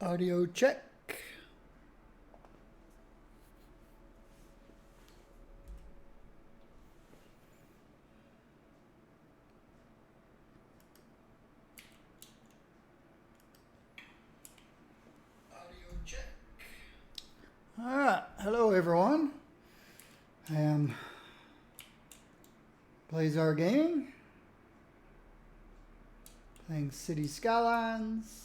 Audio check. Audio check. All right. Hello, everyone. I am Blazar Gaming, playing City Skylines.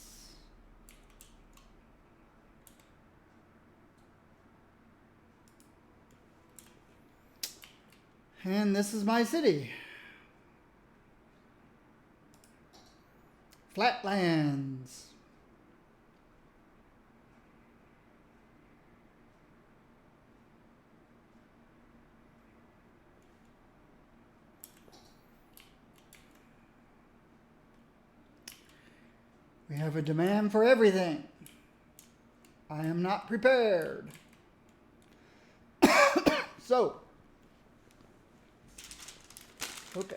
And this is my city. Flatlands. We have a demand for everything. I am not prepared. So, okay.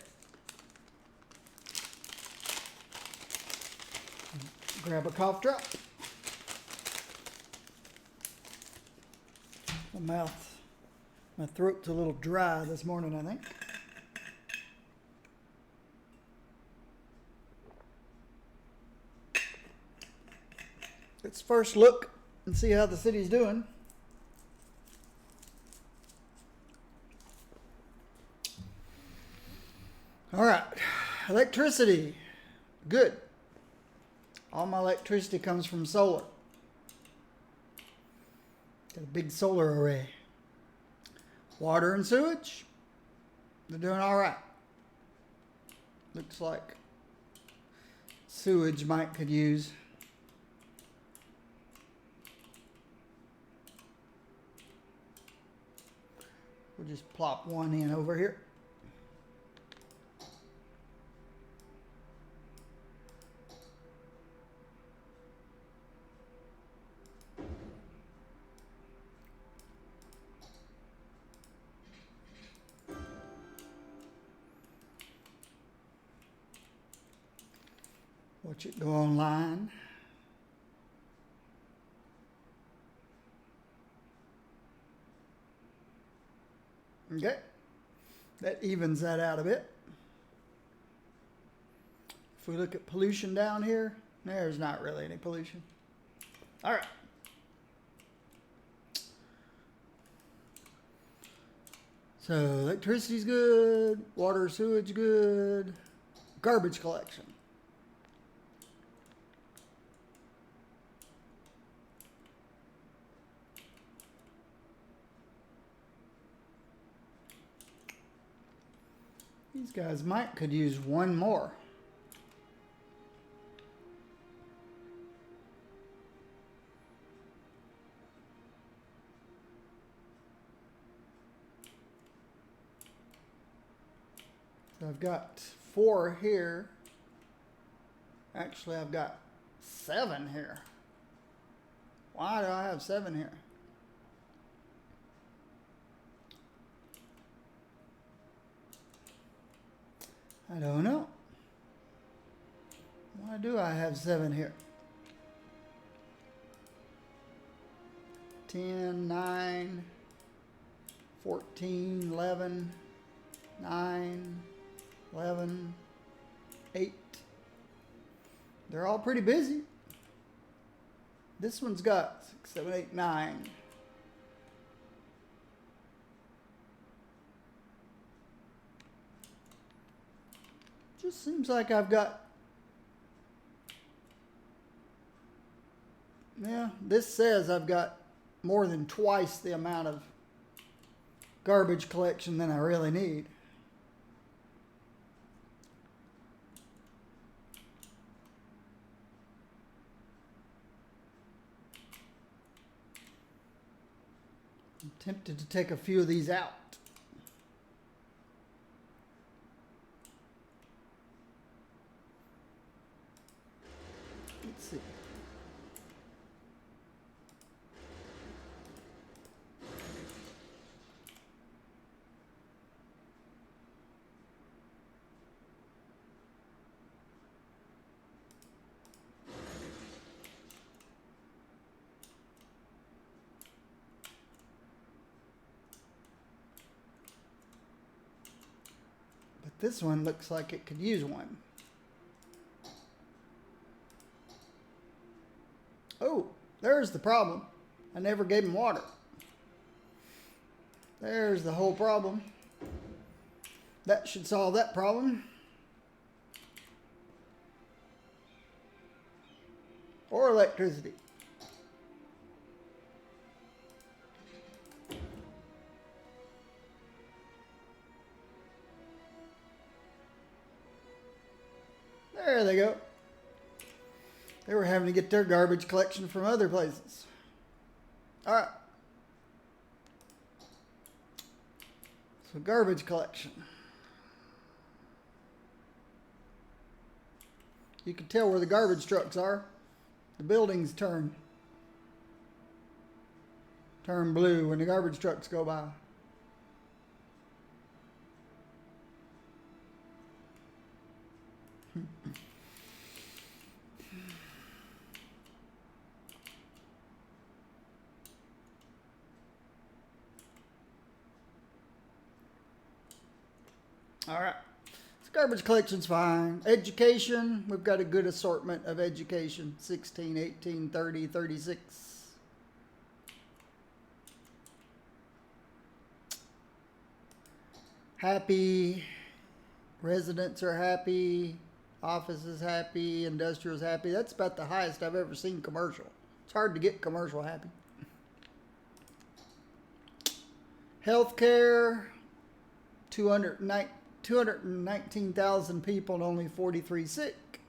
Grab a cough drop. My throat's a little dry this morning, I think. Let's first look and see how the city's doing. All right, electricity, good. All my electricity comes from solar. Got a big solar array. Water and sewage, they're doing all right. Looks like sewage Mike could use. We'll just plop one in over here. Watch it go online. Okay, that evens that out a bit. If we look at pollution down here, there's not really any pollution. All right. So electricity's good, water, sewage good, garbage collection. These guys could use one more. So I've got 4 here. Actually, I've got 7 here. Why do I have 7 here? I don't know. Why do I have 7 here? 10, 9, 14, 11, 9, 11, 8. They're all pretty busy. This one's got 6, 7, 8, 9. Just seems like I've got, this says I've got more than twice the amount of garbage collection than I really need. I'm tempted to take a few of these out. Let's see. This one looks like it could use one. Oh, there's the problem. I never gave him water. There's the whole problem. That should solve that problem. Or electricity. There they go. They were having to get their garbage collection from other places. All right. So garbage collection. You can tell where the garbage trucks are. The buildings turn blue when the garbage trucks go by. All right. So garbage collection's fine. Education, we've got a good assortment of education. 16, 18, 30, 36. Happy. Residents are happy. Office is happy. Industrial is happy. That's about the highest I've ever seen commercial. It's hard to get commercial happy. Healthcare, 219,000 people and only 43 sick.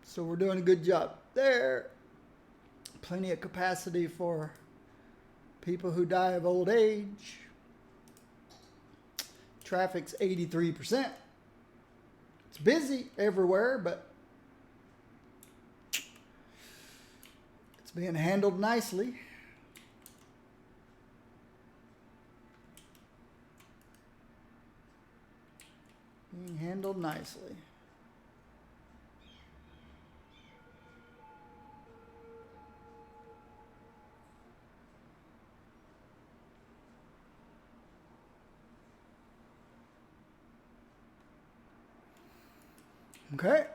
So we're doing a good job there. Plenty of capacity for people who die of old age. Traffic's 83%. It's busy everywhere, but it's being handled nicely. Being handled nicely. Okay.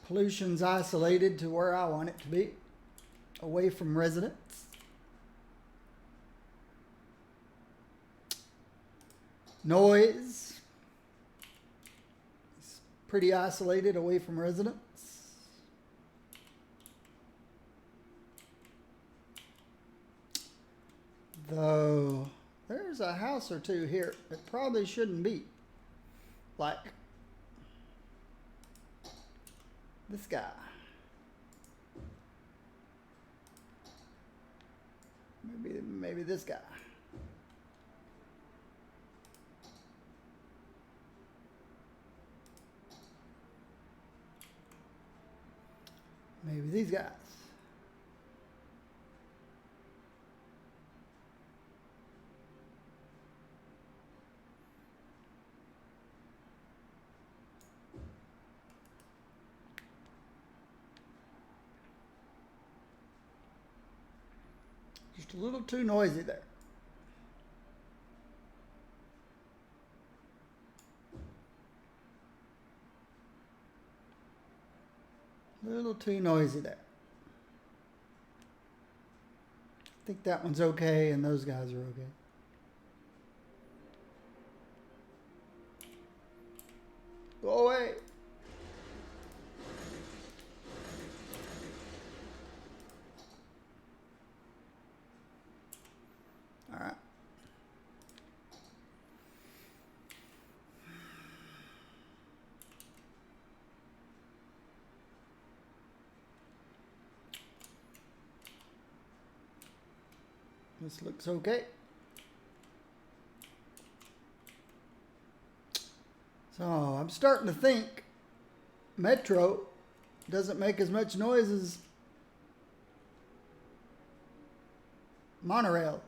Pollution's isolated to where I want it to be, away from residents. Noise. It's pretty isolated away from residents. Though there's a house or two here that probably shouldn't be. Like this guy. Maybe this guy. Maybe these guys. Just a little too noisy there. A little too noisy there. I think that one's okay and those guys are okay. Go away. All right. This looks okay. So I'm starting to think Metro doesn't make as much noise as monorails.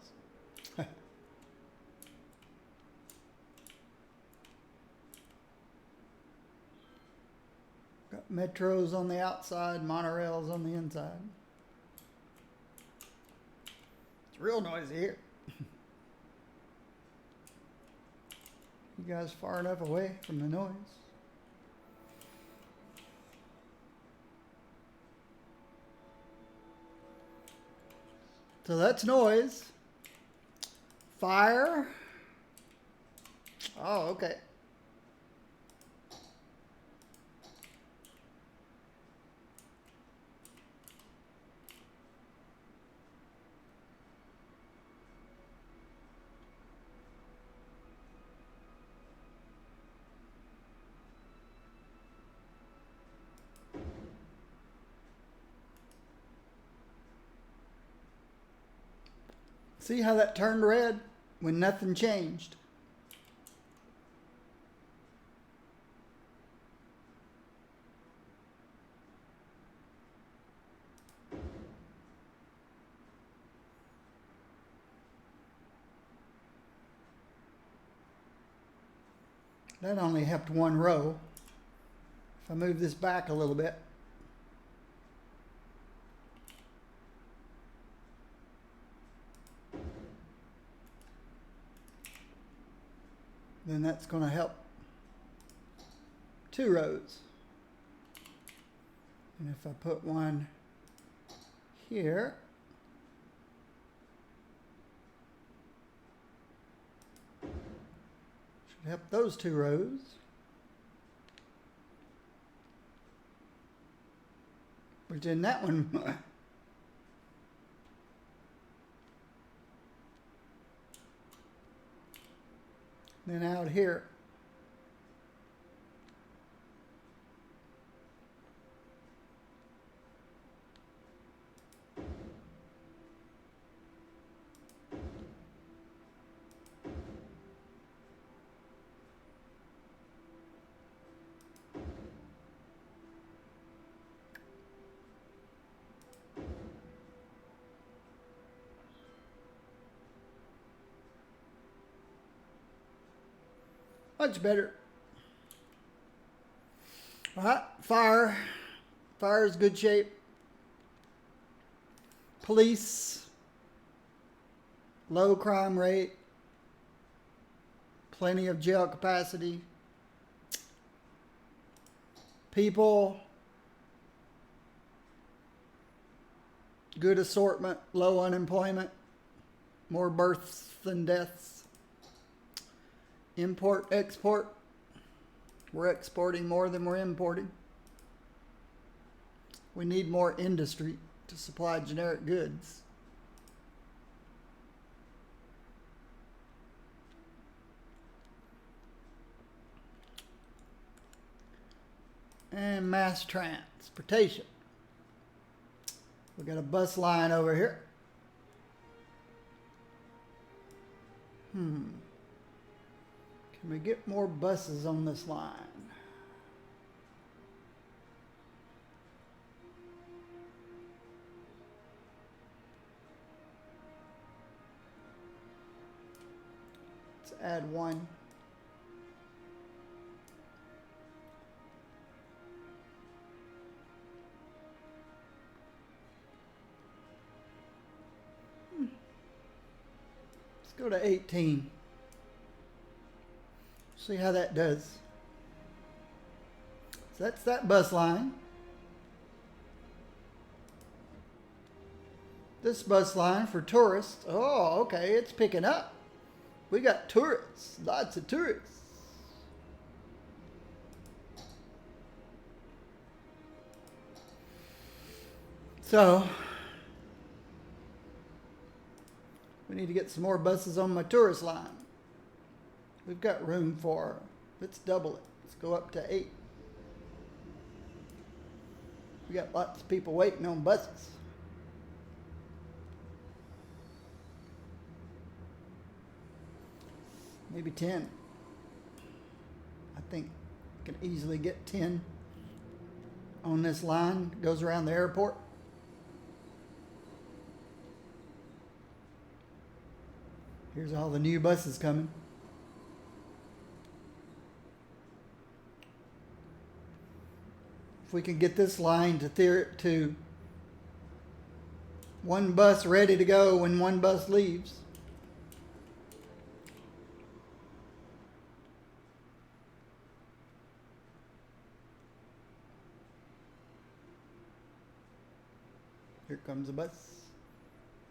Got metros on the outside, monorails on the inside. It's real noisy here. You guys far enough away from the noise? So that's noise. Fire. Oh, okay. See how that turned red when nothing changed? That only helped one row. If I move this back a little bit, then that's going to help 2 rows. And if I put one here, should help those 2 rows. Which in that one, then out here, much better. All right, fire. Fire is good shape. Police, low crime rate, plenty of jail capacity. People, good assortment, low unemployment, more births than deaths. Import, export. We're exporting more than we're importing. We need more industry to supply generic goods. And mass transportation. We got a bus line over here. Can we get more buses on this line? Let's add one. Let's go to 18. See how that does. So that's that bus line. This bus line for tourists. Oh, okay, it's picking up. We got tourists, lots of tourists. So, we need to get some more buses on my tourist line. We've got room for, let's double it. Let's go up to 8. We got lots of people waiting on buses. Maybe 10. I think I can easily get 10 on this line. Goes around the airport. Here's all the new buses coming. If we can get this line to one bus ready to go when one bus leaves. comes a bus.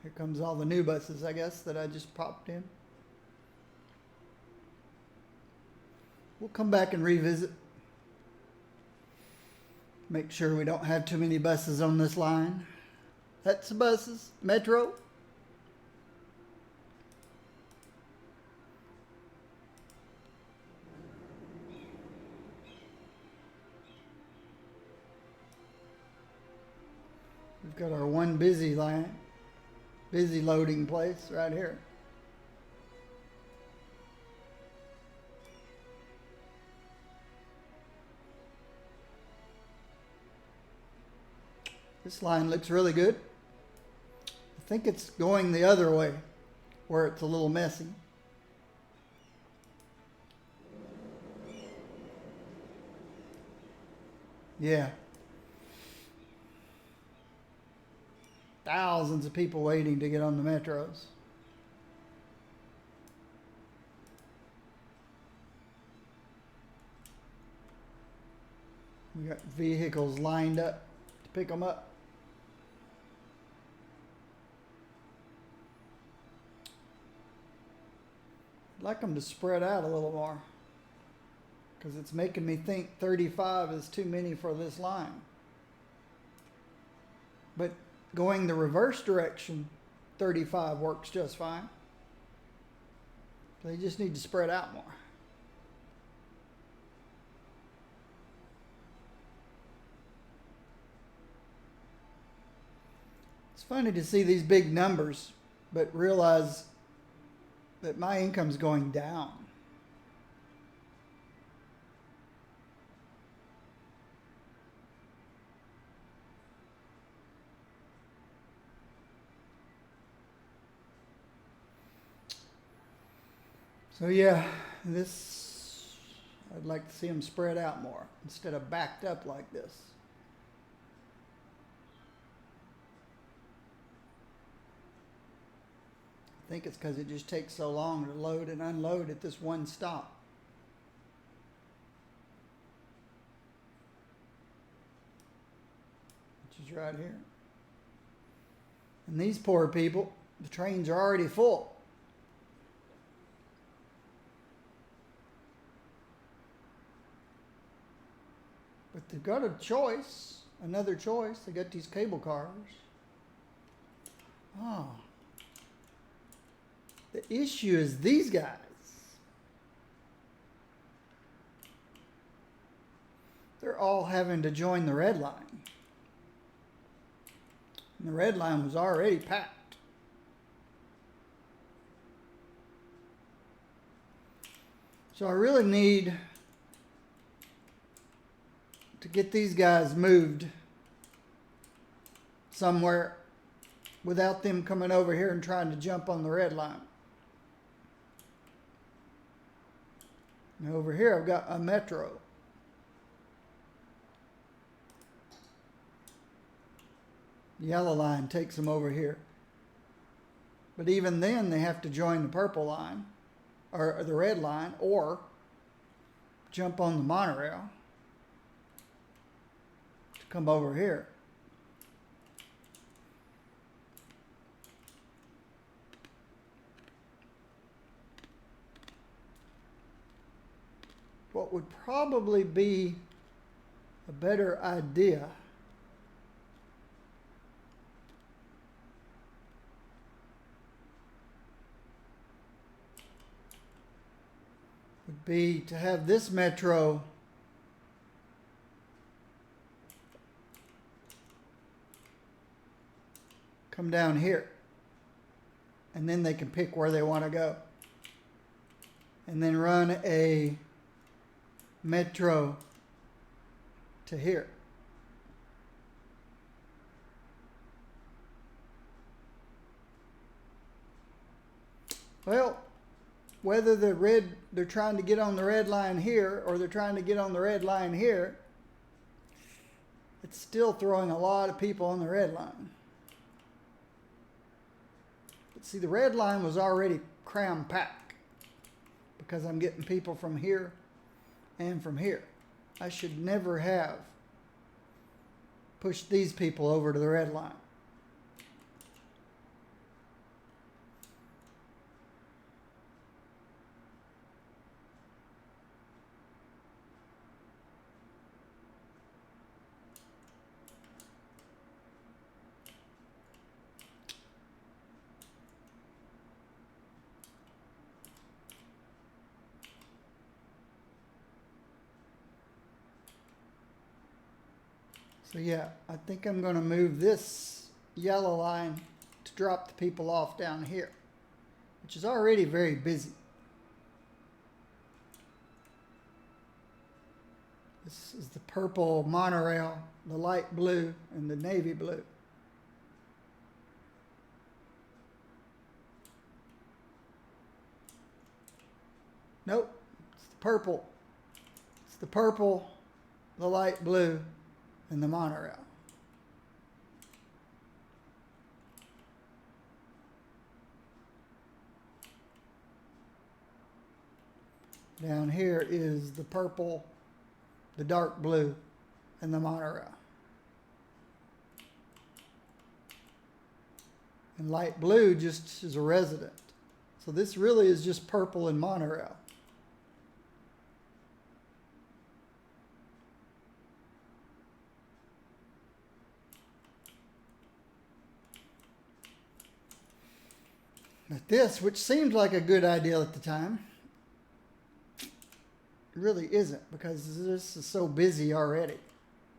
Here comes all the new buses, I guess, that I just popped in. We'll come back and revisit. Make sure we don't have too many buses on this line. That's the buses. Metro. We've got our one busy line, busy loading place right here. This line looks really good. I think it's going the other way, where it's a little messy. Yeah. Thousands of people waiting to get on the metros. We got vehicles lined up to pick them up. I'd like them to spread out a little more, because it's making me think 35 is too many for this line. But going the reverse direction, 35 works just fine. They just need to spread out more. It's funny to see these big numbers, but realize that my income's going down. So yeah, this, I'd like to see them spread out more instead of backed up like this. I think it's because it just takes so long to load and unload at this one stop. Which is right here. And these poor people, the trains are already full. But they've got a choice, another choice. They got these cable cars. Oh. The issue is these guys. They're all having to join the red line. And the red line was already packed. So I really need to get these guys moved somewhere without them coming over here and trying to jump on the red line. And over here I've got a metro. The yellow line takes them over here. But even then they have to join the purple line, or the red line, or jump on the monorail to come over here. What would probably be a better idea would be to have this metro come down here, and then they can pick where they want to go, and then run a metro to here. Well, whether they're trying to get on the red line here or they're trying to get on the red line here, it's still throwing a lot of people on the red line. But see, the red line was already cram packed because I'm getting people from here and from here. I should never have pushed these people over to the red line. So yeah, I think I'm going to move this yellow line to drop the people off down here, which is already very busy. This is the purple monorail, the light blue, and the navy blue. Nope, it's the purple. It's the purple, the light blue, and the monorail. Down here is the purple, the dark blue, and the monorail. And light blue just is a resident. So this really is just purple and monorail. But this, which seemed like a good idea at the time, really isn't, because this is so busy already.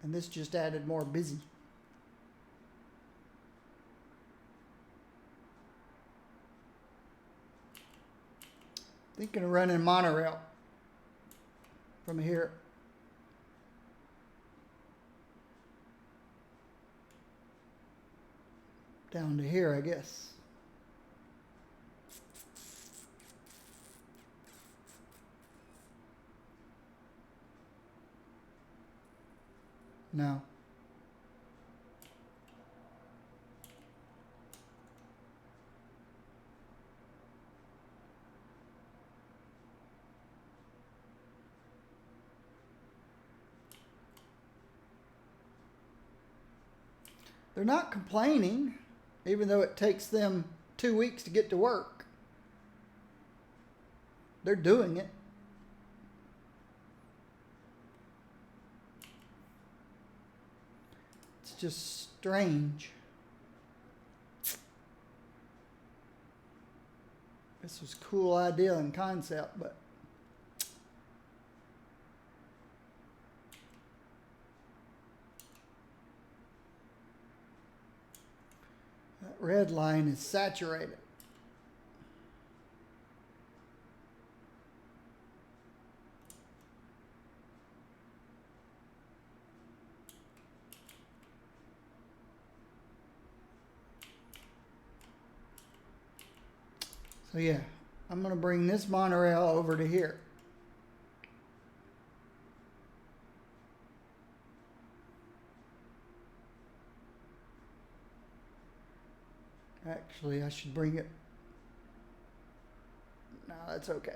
And this just added more busy. Thinking of running monorail from here. Down to here, I guess. No. They're not complaining, even though it takes them 2 weeks to get to work. They're doing it. It's just strange. This was a cool idea and concept, but that red line is saturated. So yeah, I'm going to bring this monorail over to here. Actually, I should bring it. No, that's okay.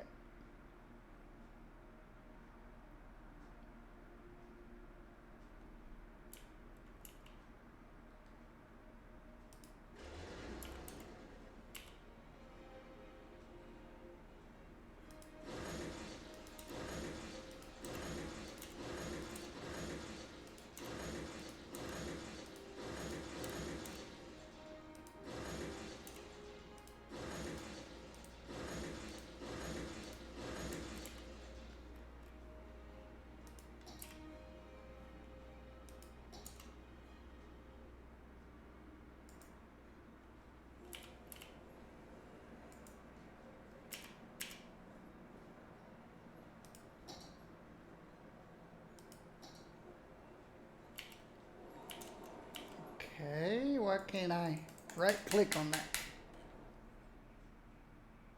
Okay, why can't I right click on that?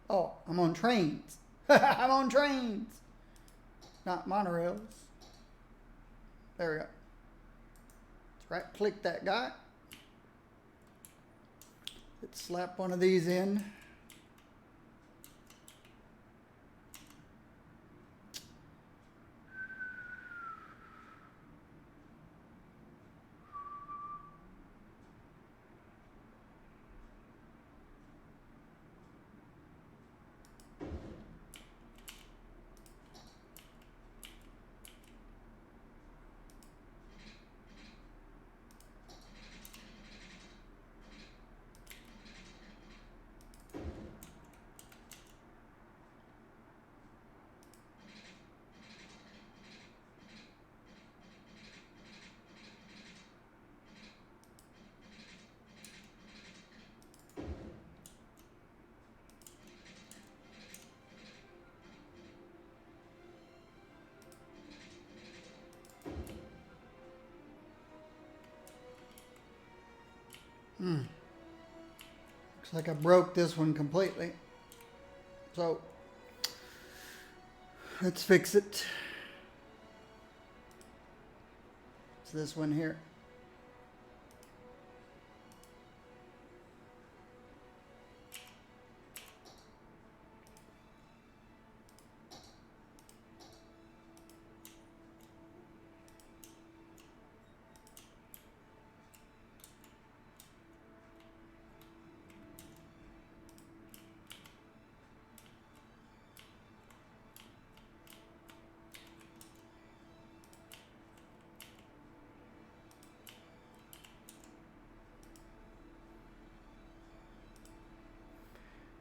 Oh, I'm on trains. I'm on trains. Not monorails. There we go. Let's right click that guy. Let's slap one of these in. Looks like I broke this one completely. So let's fix it. It's this one here.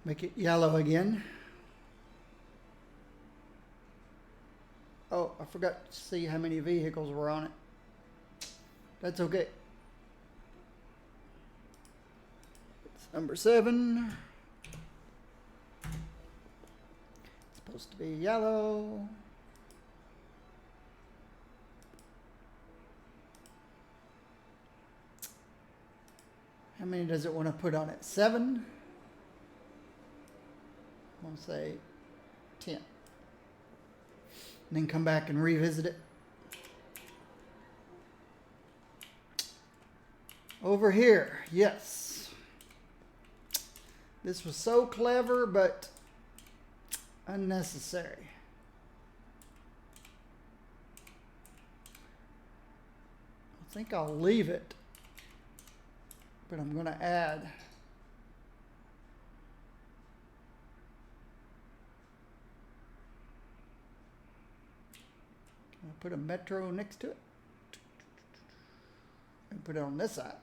Make it yellow again. Oh, I forgot to see how many vehicles were on it. That's okay. It's number 7. It's supposed to be yellow. How many does it want to put on it? 7? I'm going to say 10. And then come back and revisit it. Over here, yes. This was so clever, but unnecessary. I think I'll leave it, but I'm going to add. I'll put a metro next to it and put it on this side.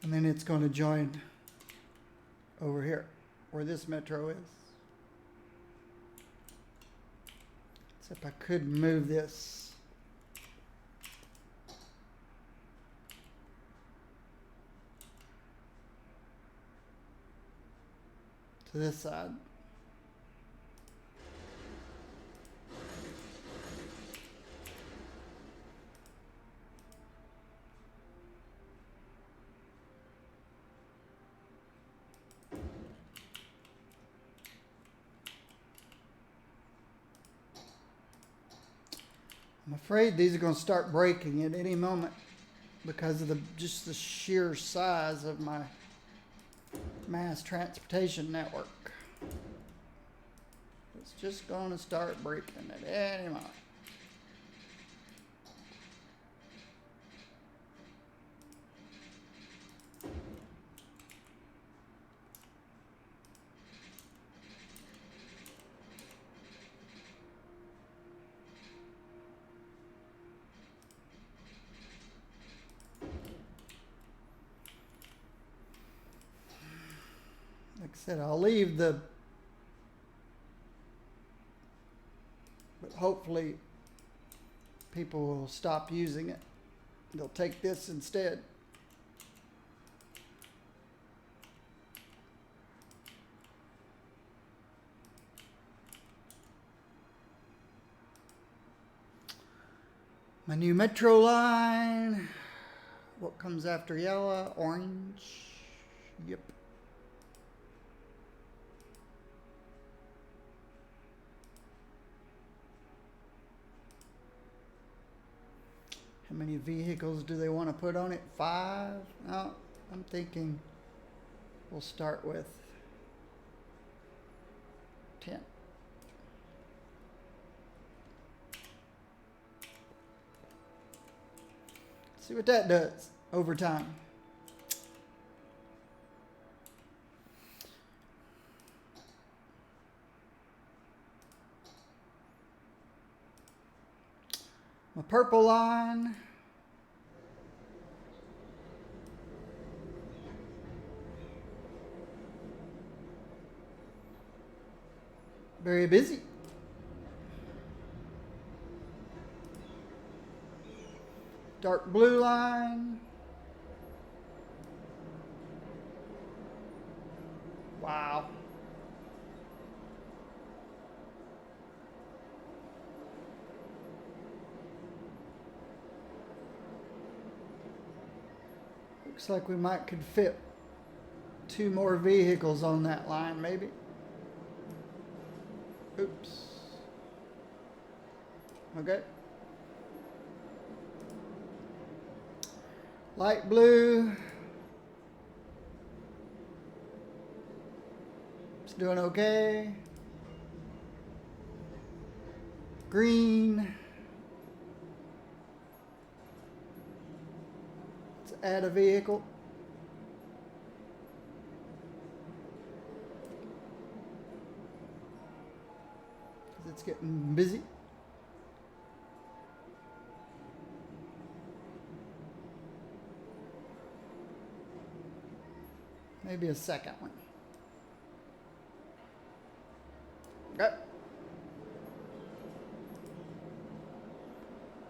And then it's going to join over here where this metro is. Except I could move this. To this side. I'm afraid these are going to start breaking at any moment because of just the sheer size of my mass transportation network. It's just going to start breaking at any moment. Like I said, I'll leave but hopefully people will stop using it. They'll take this instead. My new metro line. What comes after yellow? Orange. Yep. How many vehicles do they want to put on it? 5? No, I'm thinking we'll start with 10. See what that does over time. My purple line. Very busy. Dark blue line. Wow. Looks like we could fit 2 more vehicles on that line, maybe. Oops. Okay. Light blue. It's doing okay. Green. Let's add a vehicle. It's getting busy. Maybe a second one. Okay.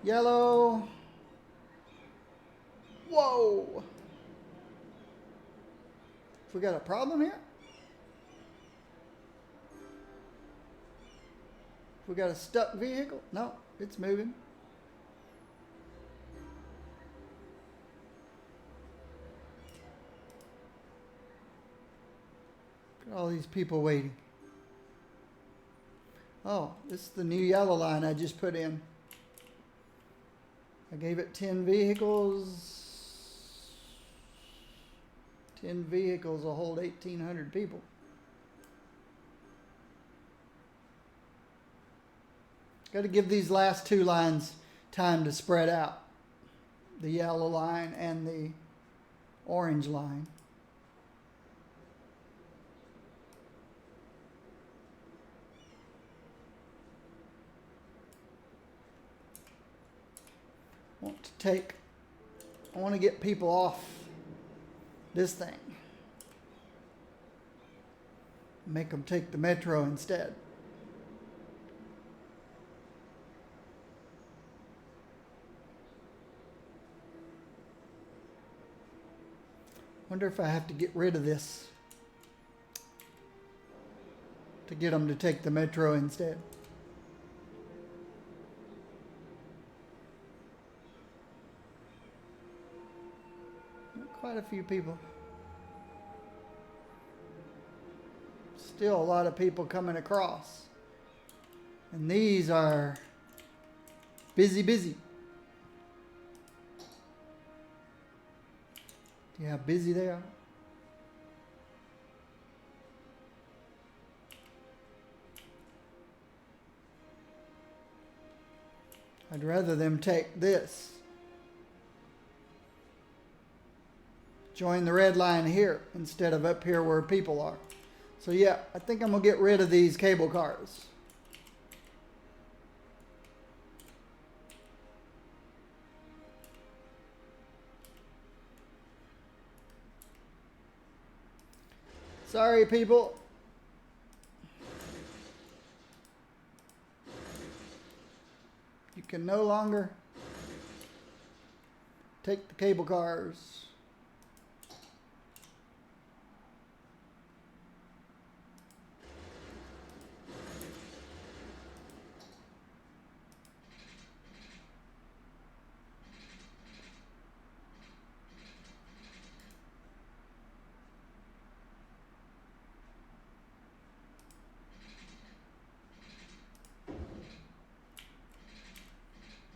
Yellow. Whoa. We got a problem here? We got a stuck vehicle? No, it's moving. Look at all these people waiting. Oh, this is the new yellow line I just put in. I gave it 10 vehicles. 10 vehicles will hold 1,800 people. Got to give these last 2 lines time to spread out. The yellow line and the orange line. I want to get people off this thing. Make them take the metro instead. Wonder if I have to get rid of this to get them to take the metro instead. Quite a few people. Still a lot of people coming across. And these are busy. Do you know how busy they are? I'd rather them take this. Join the red line here instead of up here where people are. So yeah, I think I'm going to get rid of these cable cars. Sorry, people. You can no longer take the cable cars.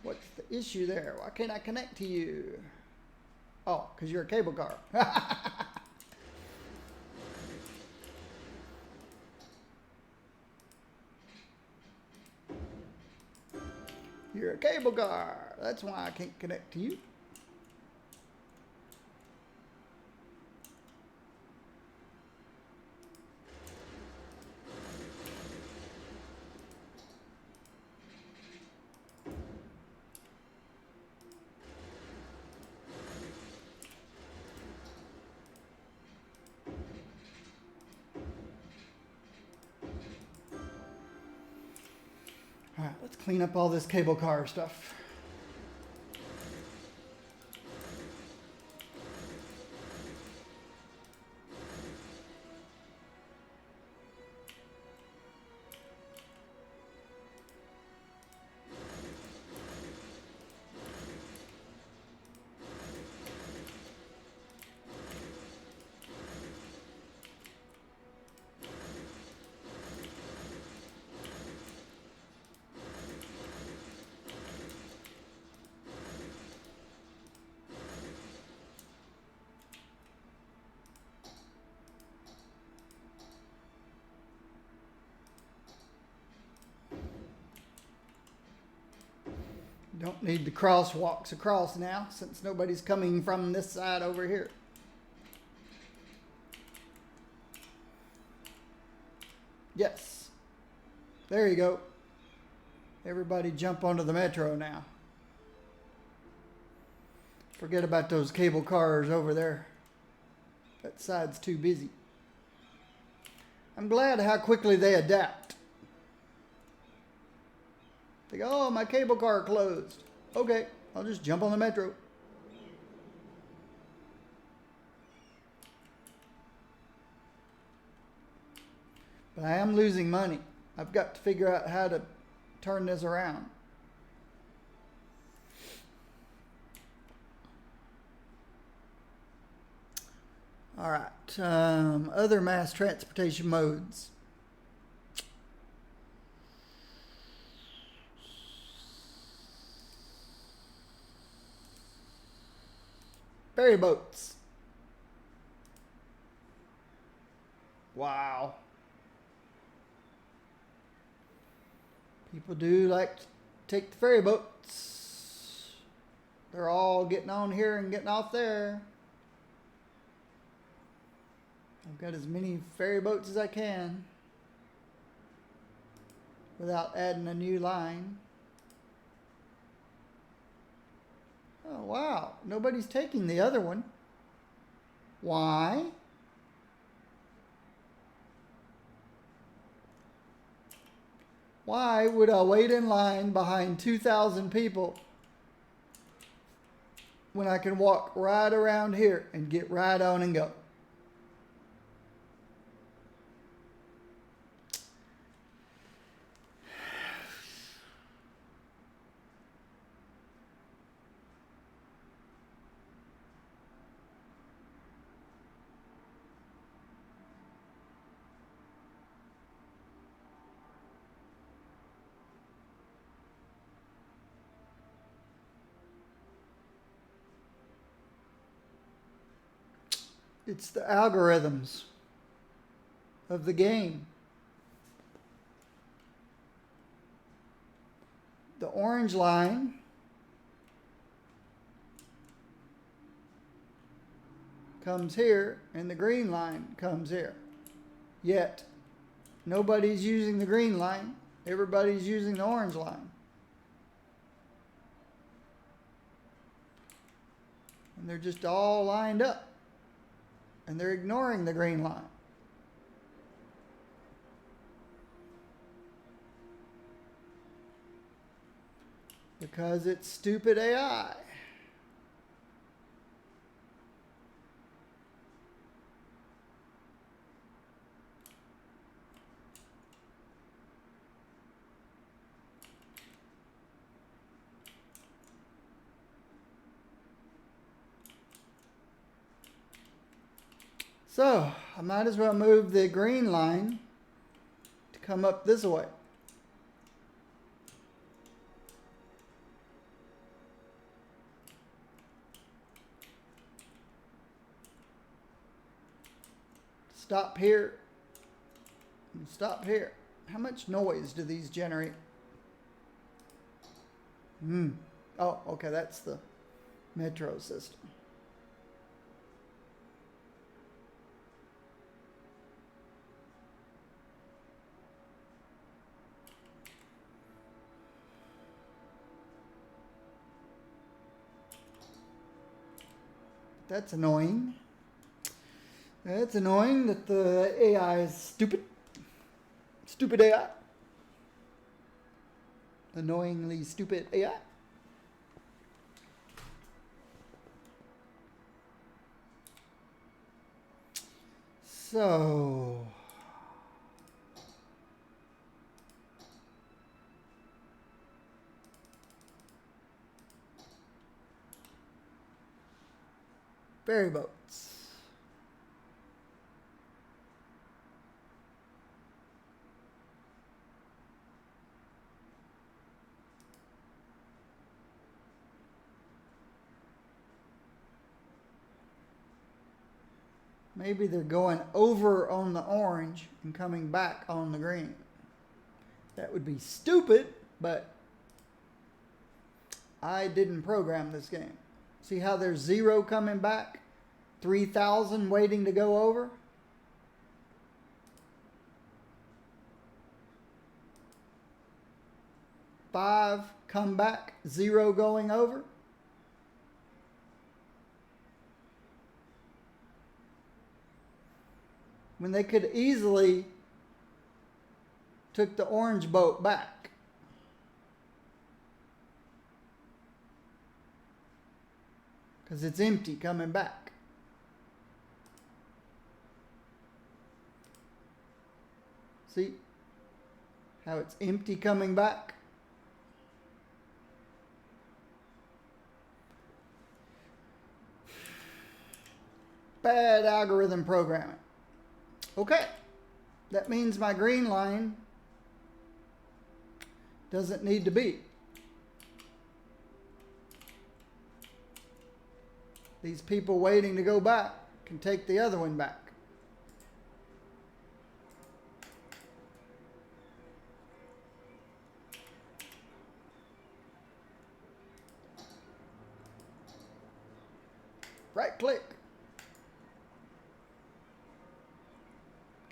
What's the issue there? Why can't I connect to you? Oh, because you're a cable car. You're a cable car. That's why I can't connect to you. All right, let's clean up all this cable car stuff. Don't need the crosswalks across now since nobody's coming from this side over here. Yes. There you go. Everybody jump onto the metro now. Forget about those cable cars over there. That side's too busy. I'm glad how quickly they adapt. They go, oh, my cable car closed. Okay, I'll just jump on the metro. But I am losing money. I've got to figure out how to turn this around. All right, other mass transportation modes. Ferry boats. Wow. People do like to take the ferry boats. They're all getting on here and getting off there. I've got as many ferry boats as I can without adding a new line. Oh, wow. Nobody's taking the other one. Why? Why would I wait in line behind 2,000 people when I can walk right around here and get right on and go? It's the algorithms of the game. The orange line comes here and the green line comes here. Yet, nobody's using the green line. Everybody's using the orange line. And they're just all lined up. And they're ignoring the green line. Because it's stupid AI. So, I might as well move the green line to come up this way. Stop here and stop here. How much noise do these generate? Oh, okay, that's the metro system. That's annoying. That's annoying that the AI is stupid. Stupid AI. Annoyingly stupid AI. So ferry boats. Maybe they're going over on the orange and coming back on the green. That would be stupid, but I didn't program this game. See how there's 0 coming back? 3,000 waiting to go over? Five come back, 0 going over. When they could easily took the orange boat back. Because it's empty coming back. See how it's empty coming back? Bad algorithm programming. Okay, that means my green line doesn't need to be. These people waiting to go back can take the other one back. Right click.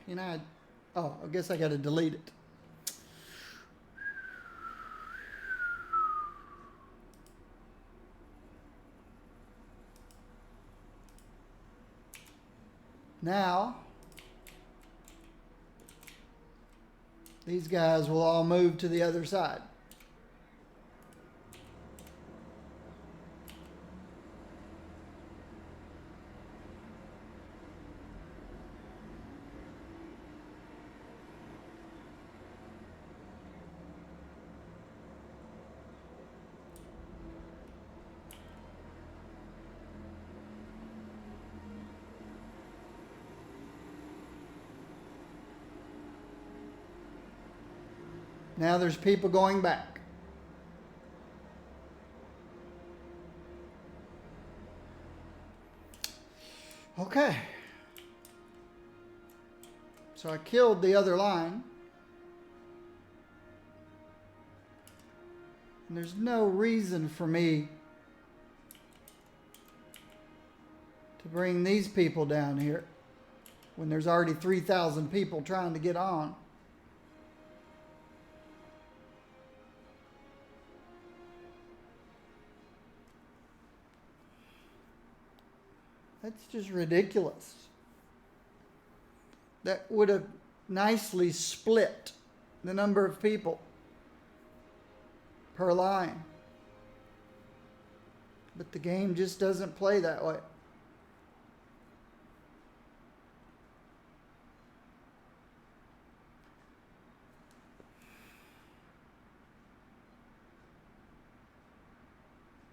Can I? Oh, I guess I got to delete it. Now, these guys will all move to the other side. Now there's people going back. Okay. So I killed the other line. And there's no reason for me to bring these people down here when there's already 3,000 people trying to get on. That's just ridiculous. That would have nicely split the number of people per line. But the game just doesn't play that way.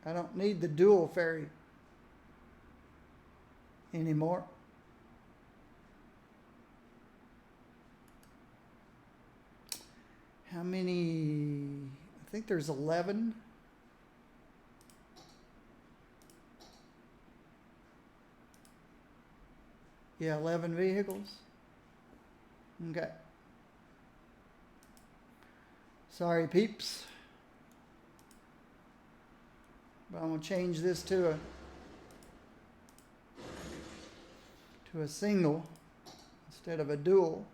I don't need the dual ferry anymore. How many? I think there's 11. Yeah, 11 vehicles. Okay. Sorry, peeps. But I'm going to change this to a single instead of a dual.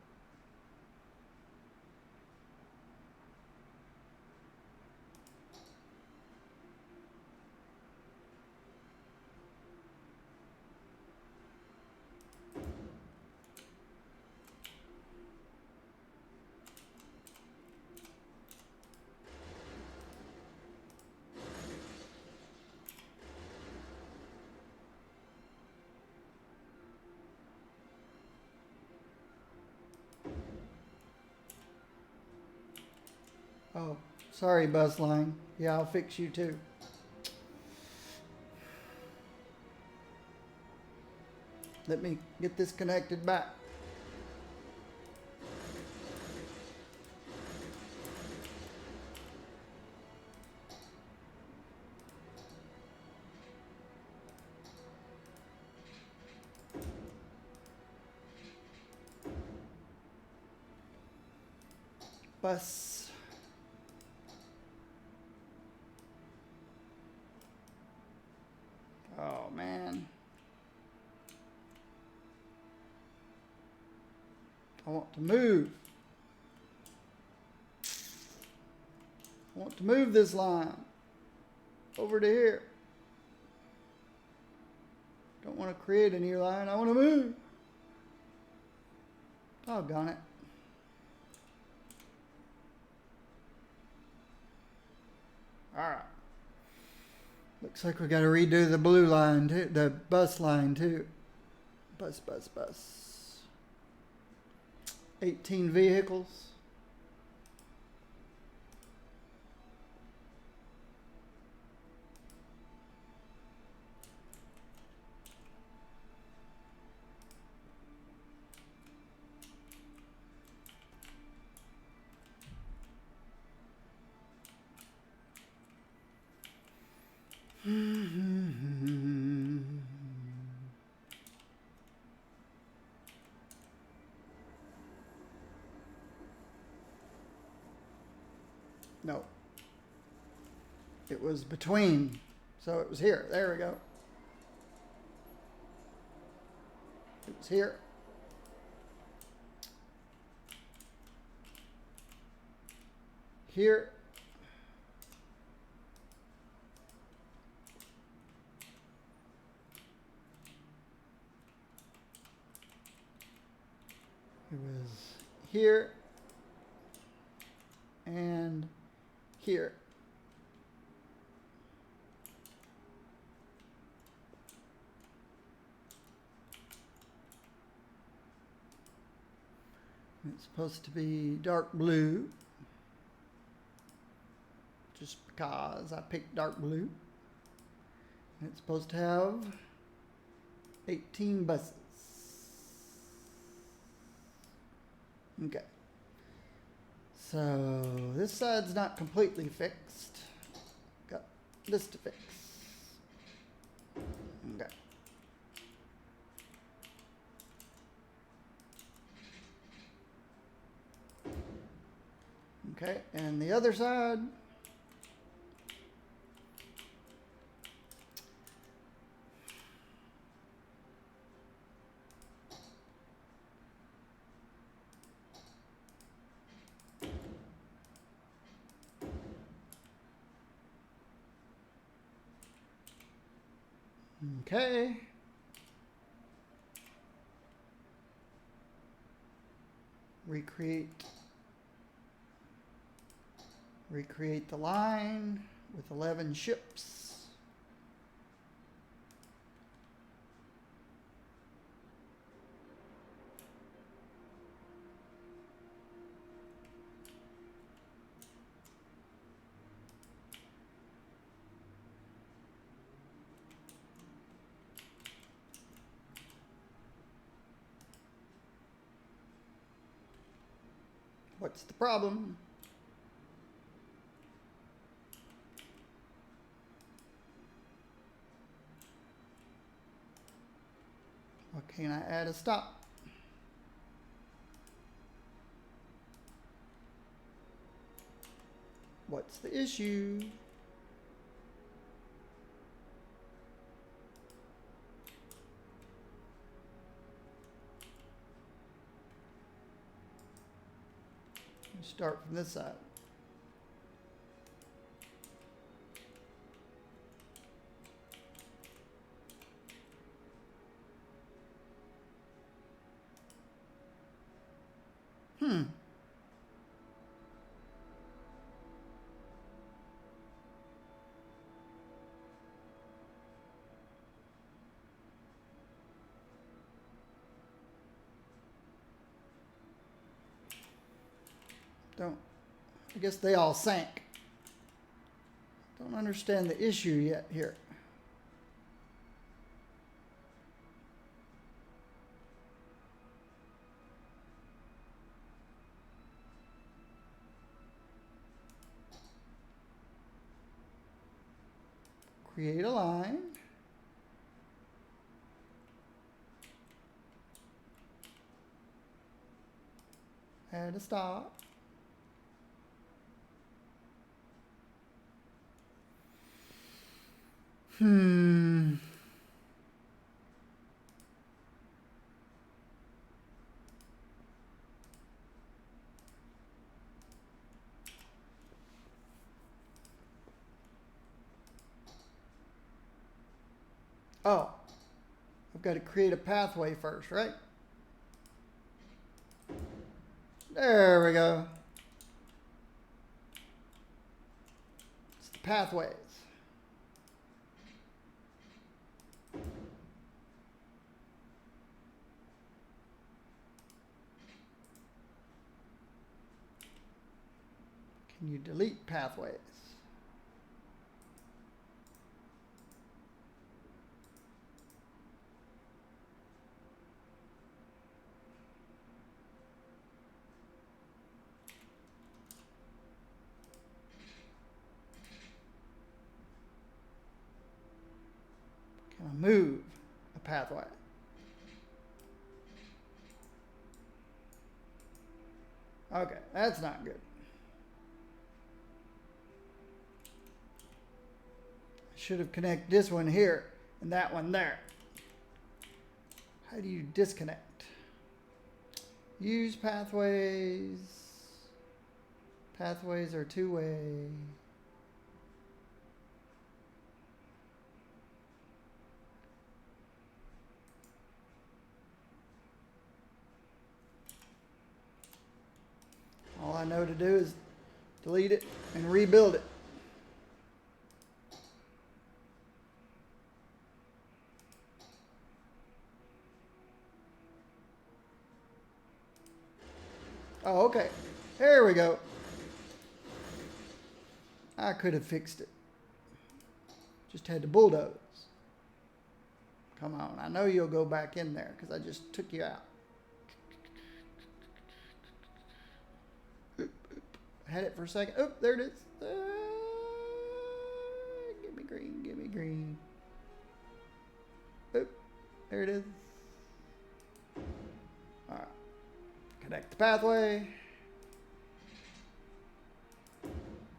Oh, sorry, bus line. Yeah, I'll fix you too. Let me get this connected back. Bus. Oh man. I want to move. I want to move this line over to here. Don't want to create a new line. I want to move. Doggone it. Alright. Looks like we got to redo the blue line too, the bus line too. Bus. 18 vehicles. No. It was between. So it was here. There we go. It was here. Here. It was here and here. It's supposed to be dark blue, just because I picked dark blue. And it's supposed to have 18 buses. Okay. So this side's not completely fixed. Got this to fix. Okay. Okay, and the other side. Okay. Recreate the line with 11 ships. What's the problem? Why can't I add a stop? What's the issue? Start from this side. Don't I guess they all sank. Don't understand the issue yet here. Create a line. Add a stop. Oh, I've got to create a pathway first, right? There we go. It's the pathways. Can you delete pathways? Can I move a pathway? Okay, that's not good. I should have connected this one here and that one there. How do you disconnect? Use pathways. Pathways are two-way. All I know to do is delete it and rebuild it. Oh, okay. There we go. I could have fixed it. Just had to bulldoze. Come on. I know you'll go back in there because I just took you out. Had it for a second. Oh, there it is. Give me green. Give me green. Oh, there it is. All right. Connect the pathway.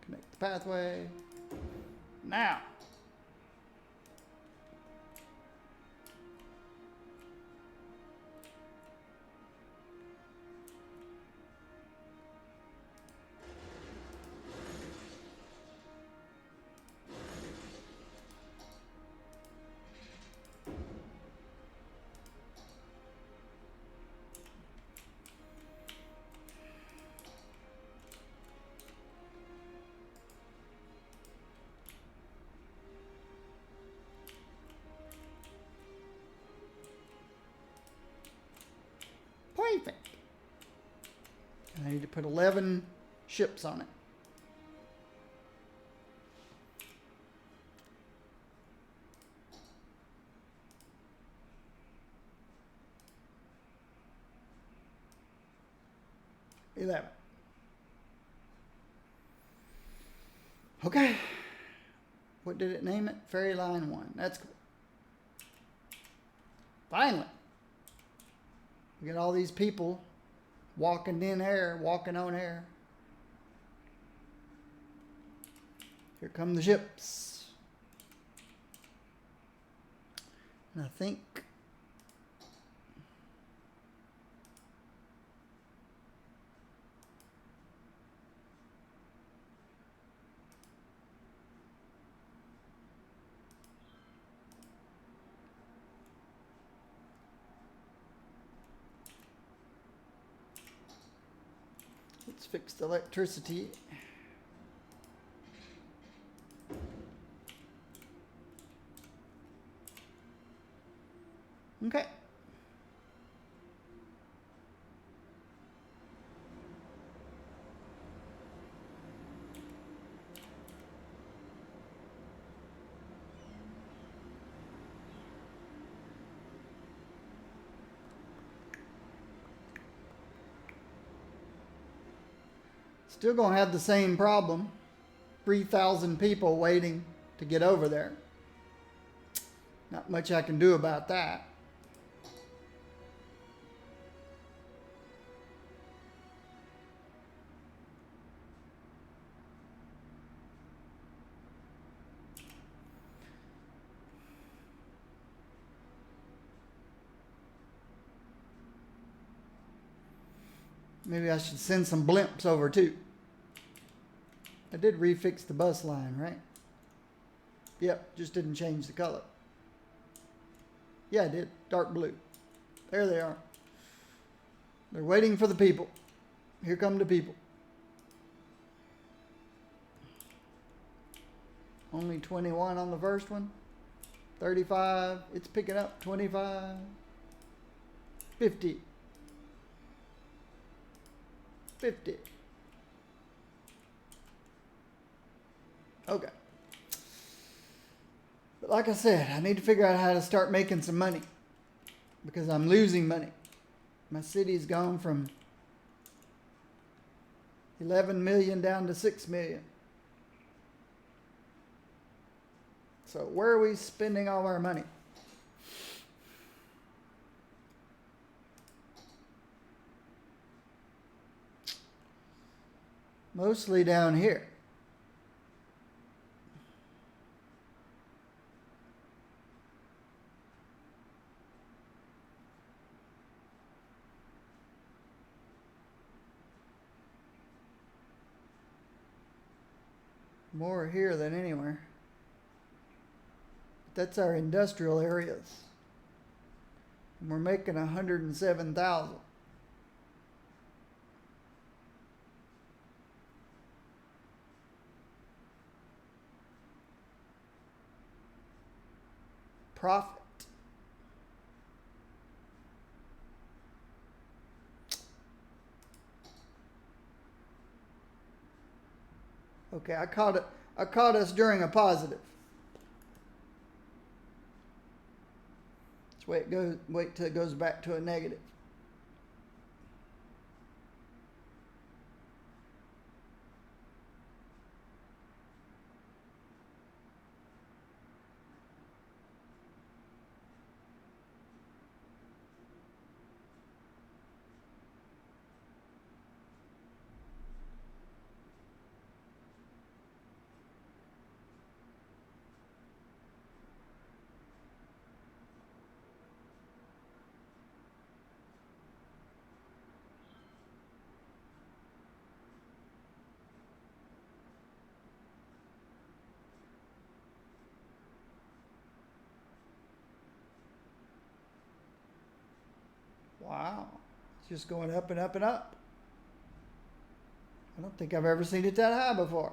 Connect the pathway. Now. Perfect. I need to put 11 ships on it. Okay. What did it name it? Ferry Line 1. That's cool. Finally. We got all these people walking in air, walking on air. Here come the ships. And I think let's fix the electricity. Okay. Still gonna have the same problem. 3,000 people waiting to get over there. Not much I can do about that. Maybe I should send some blimps over too. I did refix the bus line, right? Yep, just didn't change the color. Yeah, I did. Dark blue. There they are. They're waiting for the people. Here come the people. Only 21 on the first one. 35. It's picking up. 25. 50. 50. Okay. But like I said, I need to figure out how to start making some money. Because I'm losing money. My city's gone from 11 million down to 6 million. So where are we spending all our money? Mostly down here. More here than anywhere. That's our industrial areas. And we're making 107,000. Profit. Okay, I caught us during a positive. Wait till it goes back to a negative. Wow. It's just going up and up and up. I don't think I've ever seen it that high before.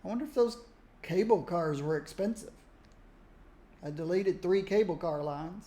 I wonder if those cable cars were expensive. I deleted 3 cable car lines.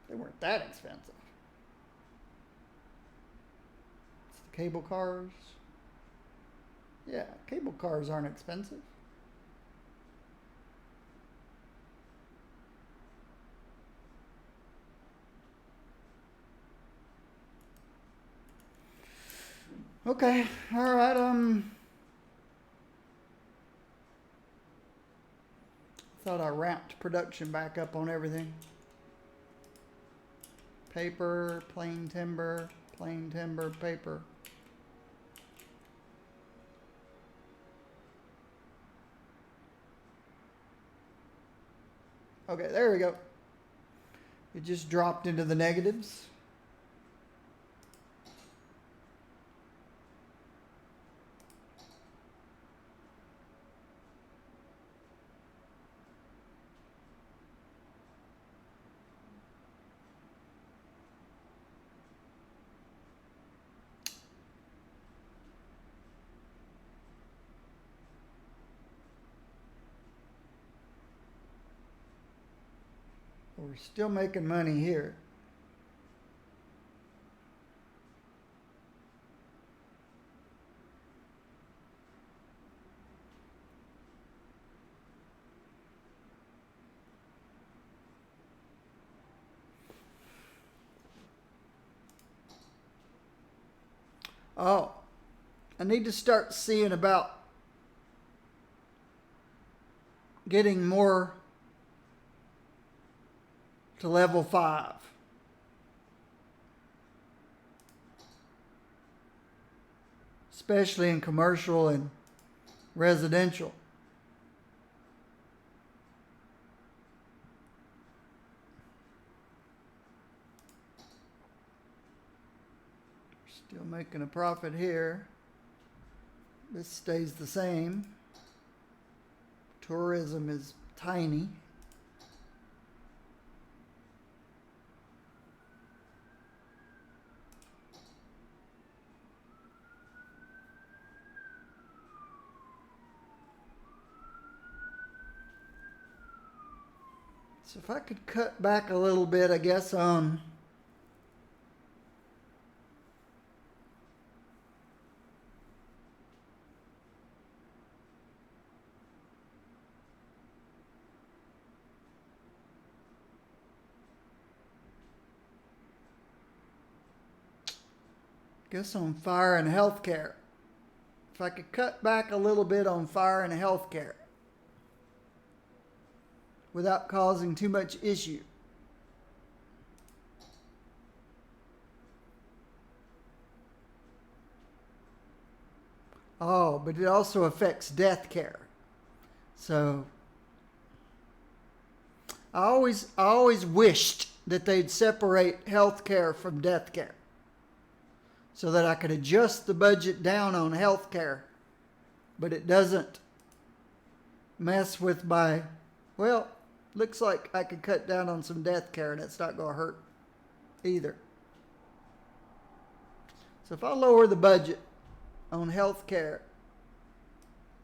They weren't that expensive. It's the cable cars. Yeah, cable cars aren't expensive. Okay, all right. Thought I ramped production back up on everything. Paper, plain timber, paper. Okay, there we go. It just dropped into the negatives. we're still making money here. Oh, I need to start seeing about getting more to level 5. Especially in commercial and residential. Still making a profit here. This stays the same. Tourism is tiny. So if I could cut back a little bit, I guess, on on fire and healthcare. If I could cut back a little bit on fire and healthcare without causing too much issue. Oh, but it also affects death care. So I always wished that they'd separate health care from death care so that I could adjust the budget down on health care, but it doesn't mess with my, well, looks like I could cut down on some death care and it's not going to hurt either. So if I lower the budget on health care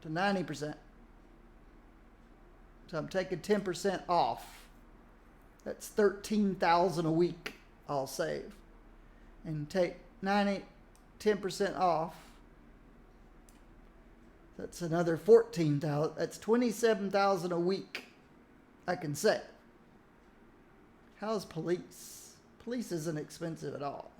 to 90%, so I'm taking 10% off, that's $13,000 a week I'll save. And take 10% off, that's another $14,000. That's $27,000 a week I can save. How's police? Police isn't expensive at all.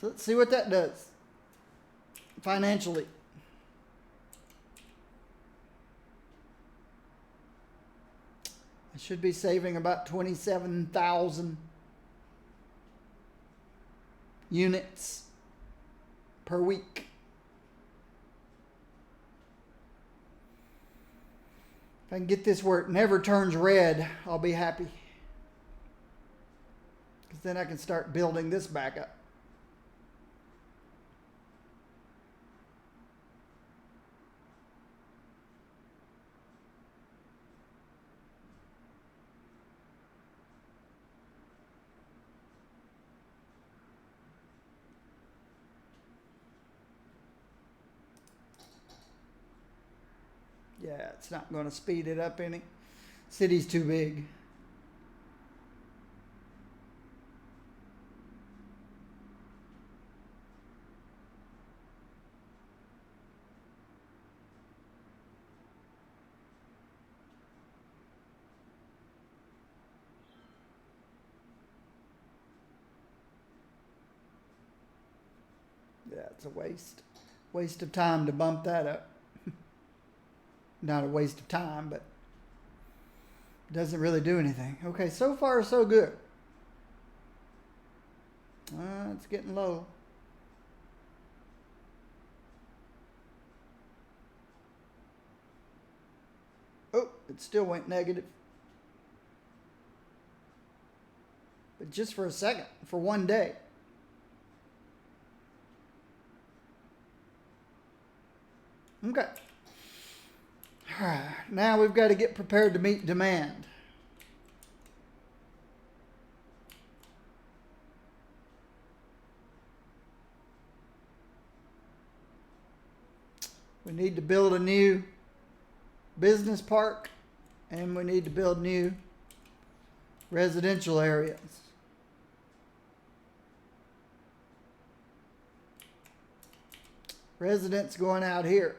So let's see what that does financially. I should be saving about 27,000 units per week. If I can get this where it never turns red, I'll be happy. Because then I can start building this back up. Yeah, it's not going to speed it up any. City's too big. Yeah, it's a waste. Waste of time to bump that up. Not a waste of time, but doesn't really do anything. Okay, so far so good. It's getting low. Oh, it still went negative. But just for a second, for one day. Okay. All right. Now we've got to get prepared to meet demand. We need to build a new business park, and we need to build new residential areas. Residents going out here.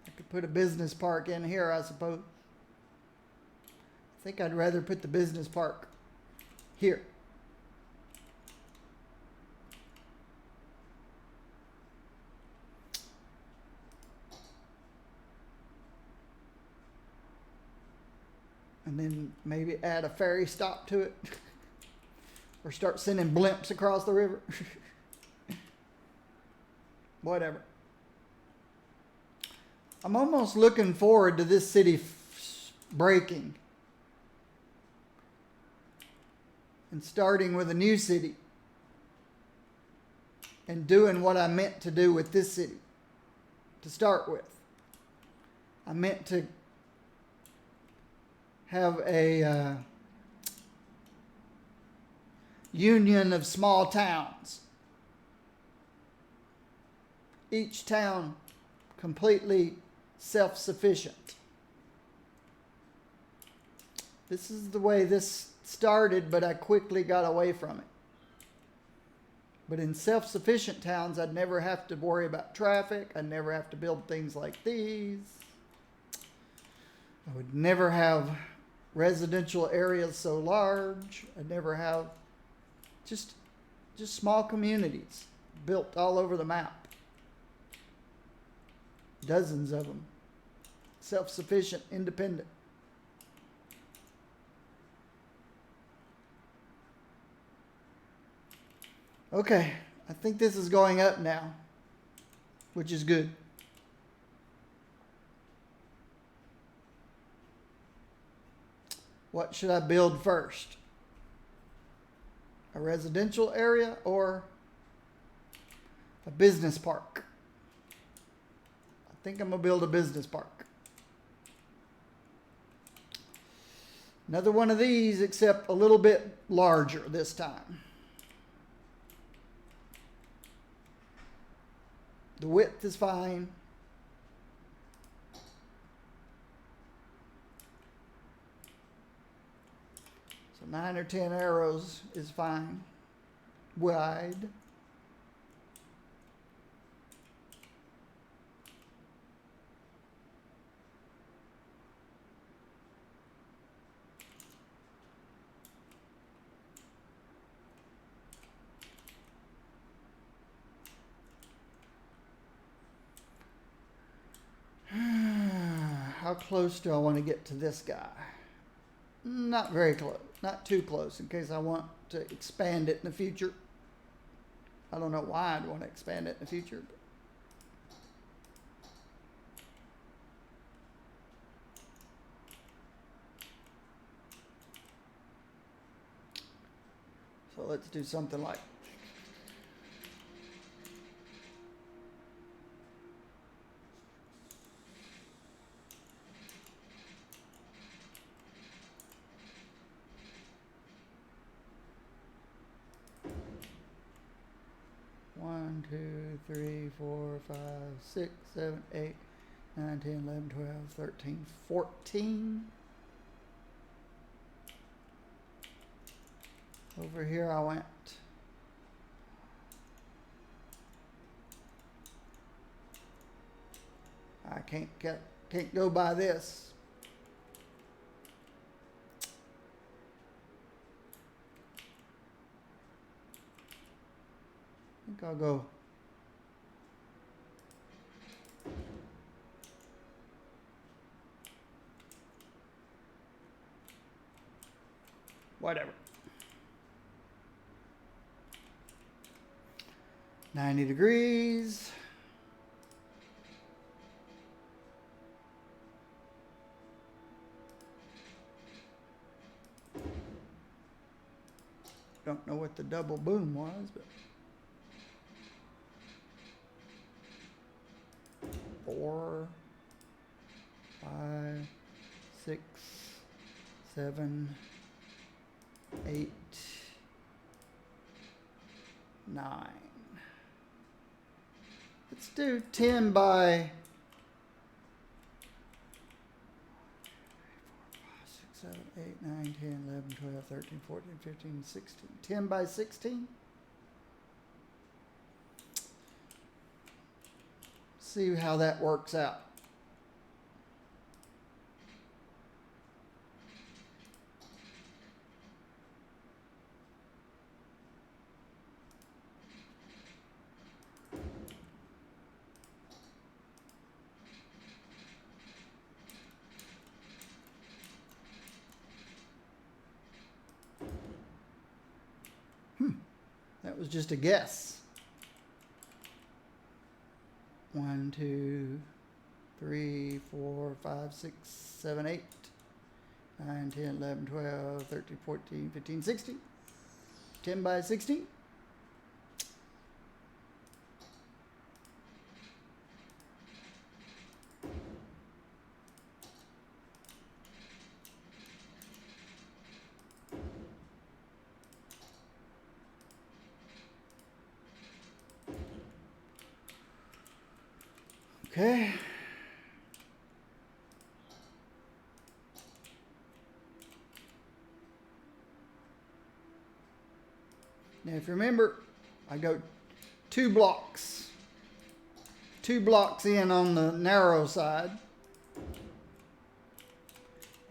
I could put a business park in here, I suppose. I think I'd rather put the business park here. And then maybe add a ferry stop to it. Or start sending blimps across the river. Whatever. I'm almost looking forward to this city breaking. And starting with a new city. And doing what I meant to do with this city. To start with. I meant to have a union of small towns. Each town completely self-sufficient. This is the way this started, but I quickly got away from it. But in self-sufficient towns, I'd never have to worry about traffic. I'd never have to build things like these. I would never have residential areas so large. I'd never have just small communities built all over the map. Dozens of them. Self-sufficient, independent. Okay, I think this is going up now, which is good. What should I build first? A residential area or a business park? I think I'm going to build a business park. Another one of these, except a little bit larger this time. The width is fine. So 9 or 10 arrows is fine. Wide. How close do I want to get to this guy? Not very close. Not too close in case I want to expand it in the future. I don't know why I'd want to expand it in the future. So let's do something like 1, 2, 3, 4, 5, 6, 7, 8, 9, 10, 11, 12, 13, 14. Over here I went. I can't go by this. I think I'll go whatever. 90 degrees. Don't know what the double boom was, but 7, 8, 9. Let's do 10 by 7, 8, 9, 10, 11, 12, 13, 14, 15, 16. 10 by 16. See how that works out. That was just a guess. 1, 2, 3, 4, 5, 6, 7, 8, 9, 10, 11, 12, 13, 14, 15, 16. 10 by 16. Okay. Now, if you remember, I go 2 blocks. 2 blocks in on the narrow side.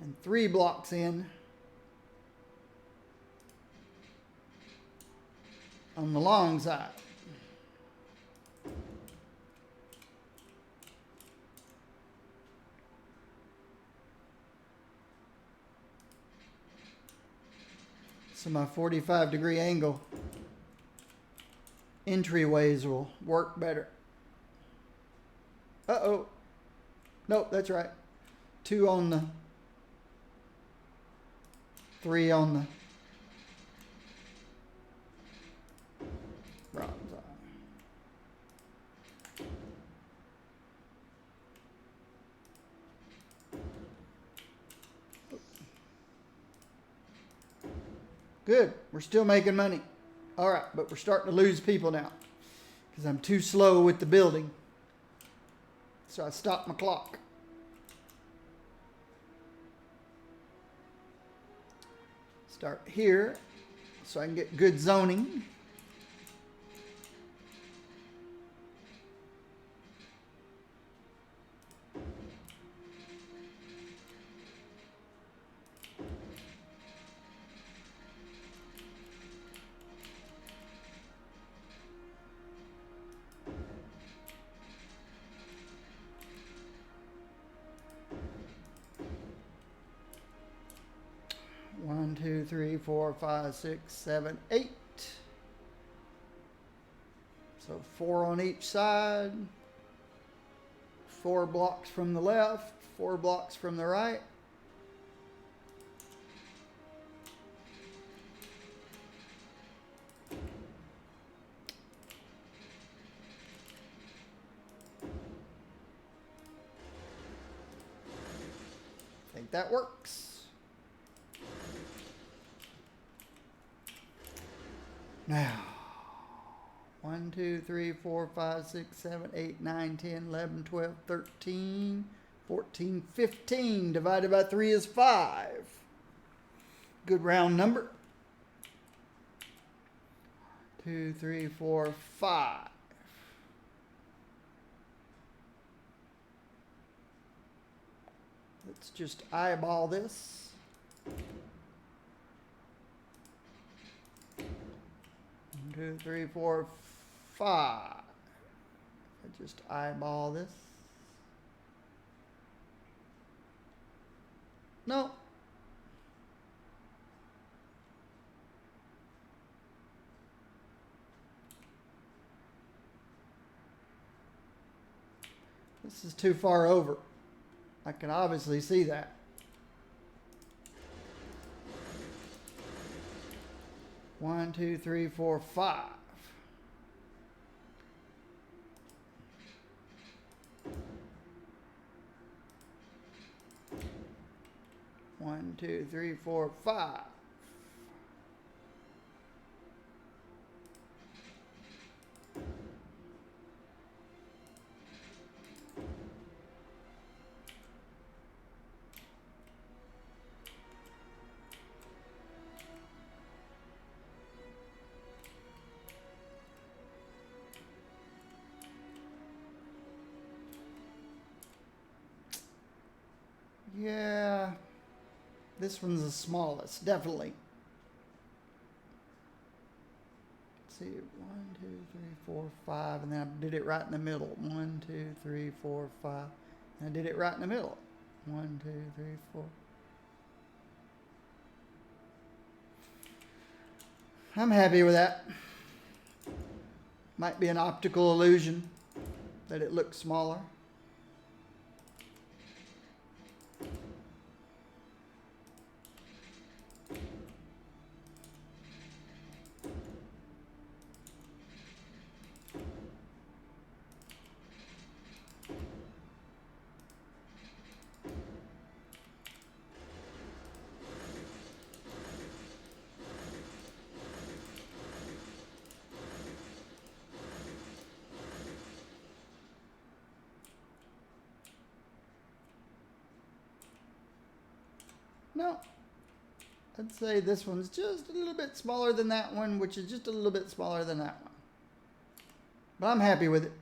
And 3 blocks in on the long side. So my 45-degree angle entryways will work better. Uh-oh. Nope, that's right. 2 on the 3 on the wrong side. Good. We're still making money. All right, but we're starting to lose people now because I'm too slow with the building. So I stopped my clock. Start here so I can get good zoning. One, 2, 3, 4, 5, 6, 7, 8. So 4 on each side. 4 blocks from the left, 4 blocks from the right. I think that works. Now, 1, 2, 3, 4, 5, 6, 7, 8, 9, 10, 11, 12, 13, 14, 15. Divided by 3 is 5. Good round number. 2, 3, 4, 5. Let's just eyeball this. 2, 3, 4, 5. I just eyeball this. No. This is too far over. I can obviously see that. One, 2, 3, 4, 5. One, 2, 3, 4, 5. Yeah, this one's the smallest, definitely. Let's see, 1, 2, 3, 4, 5, and then I did it right in the middle. 1, 2, 3, 4, 5, and I did it right in the middle. 1, 2, 3, 4. I'm happy with that. Might be an optical illusion that it looks smaller. No, I'd say this one's just a little bit smaller than that one, which is just a little bit smaller than that one. But I'm happy with it.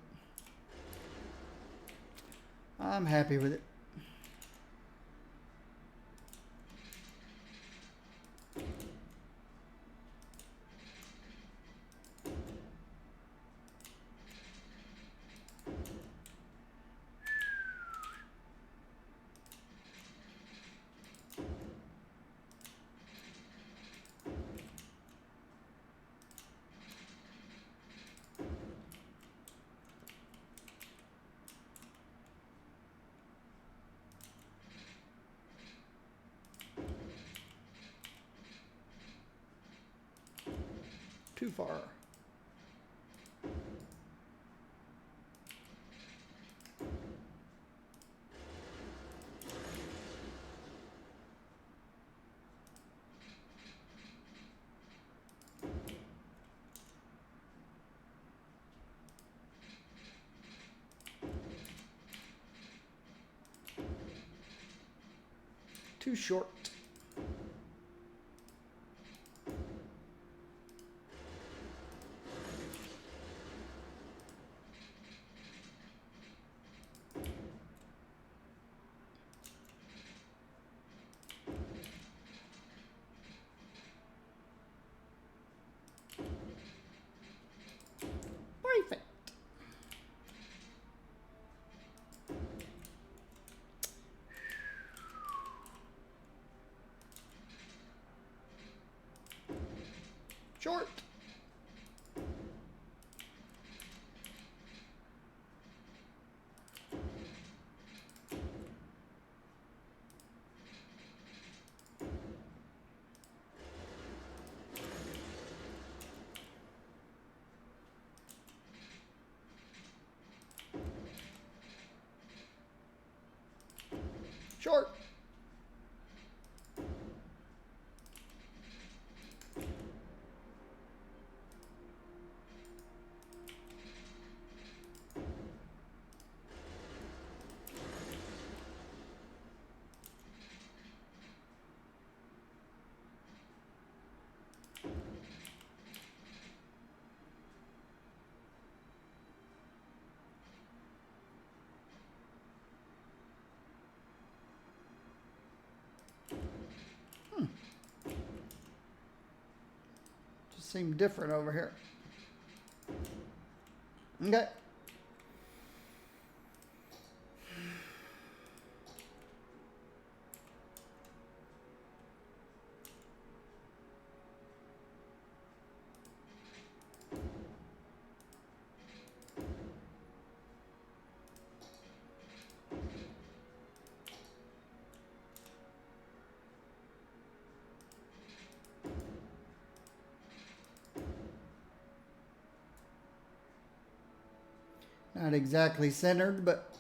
I'm happy with it. Too far. Too short. Perfect. Short. Short. Just seem different over here. Okay. Not exactly centered, but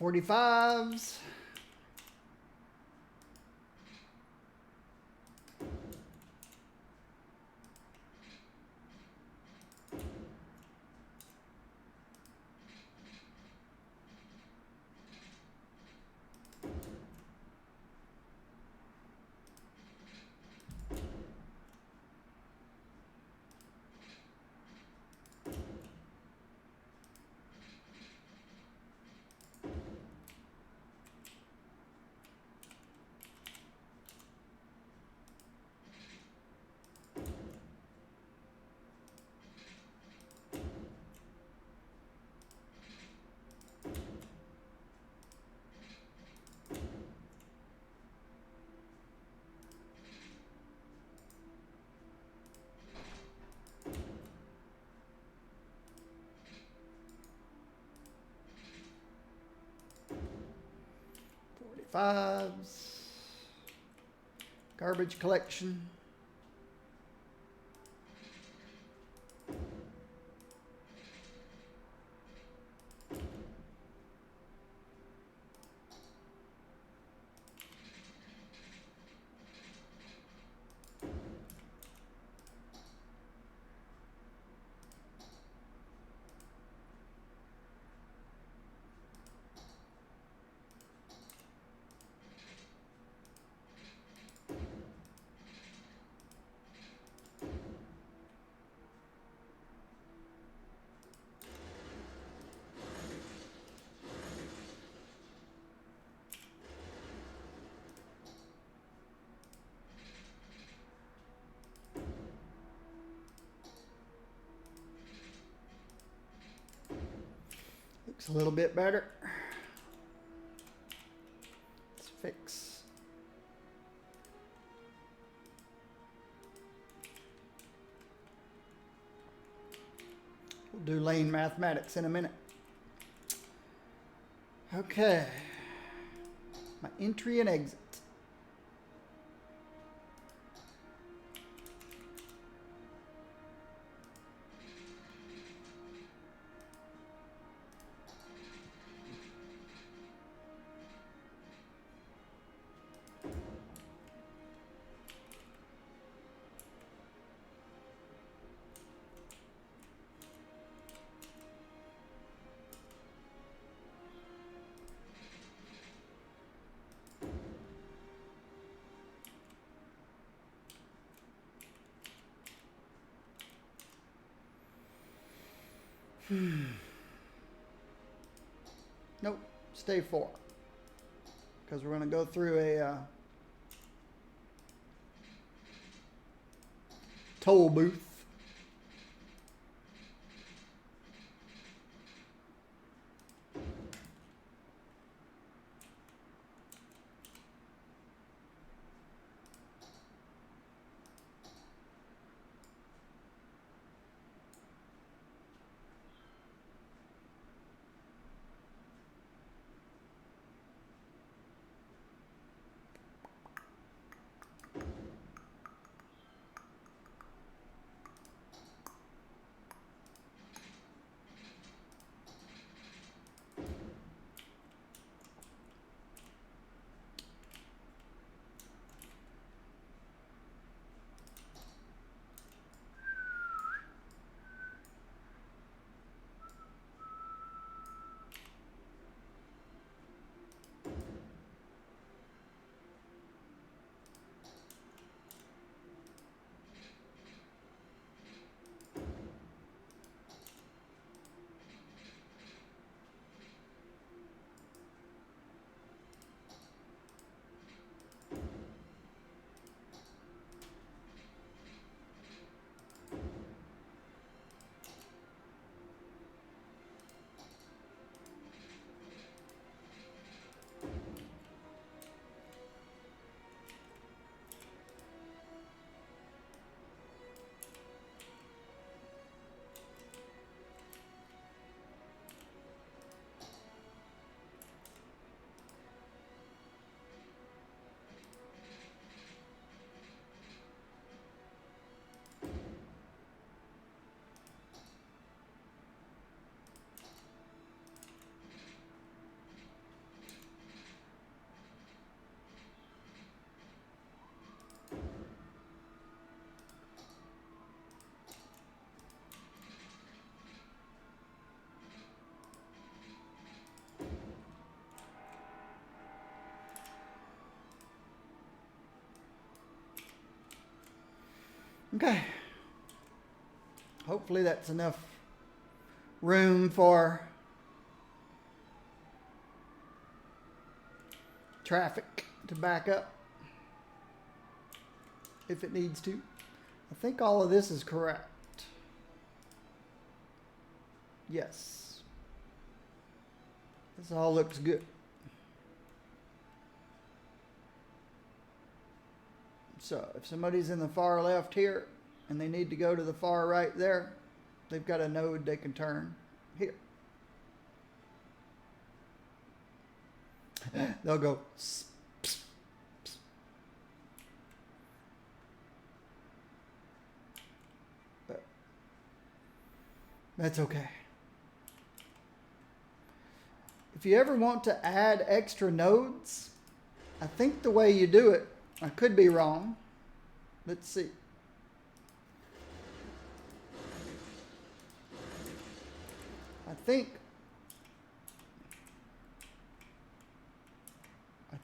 45s. Fives. Garbage collection. Looks a little bit better. Let's fix. We'll do lane mathematics in a minute. Okay. My entry and exit. Nope, stay 4. Because we're going to go through a toll booth. Okay. Hopefully that's enough room for traffic to back up if it needs to. I think all of this is correct. Yes. This all looks good. So if somebody's in the far left here and they need to go to the far right there, they've got a node they can turn here. They'll go pss, pss, pss. But that's okay. If you ever want to add extra nodes, I think the way you do it, I could be wrong. Let's see. I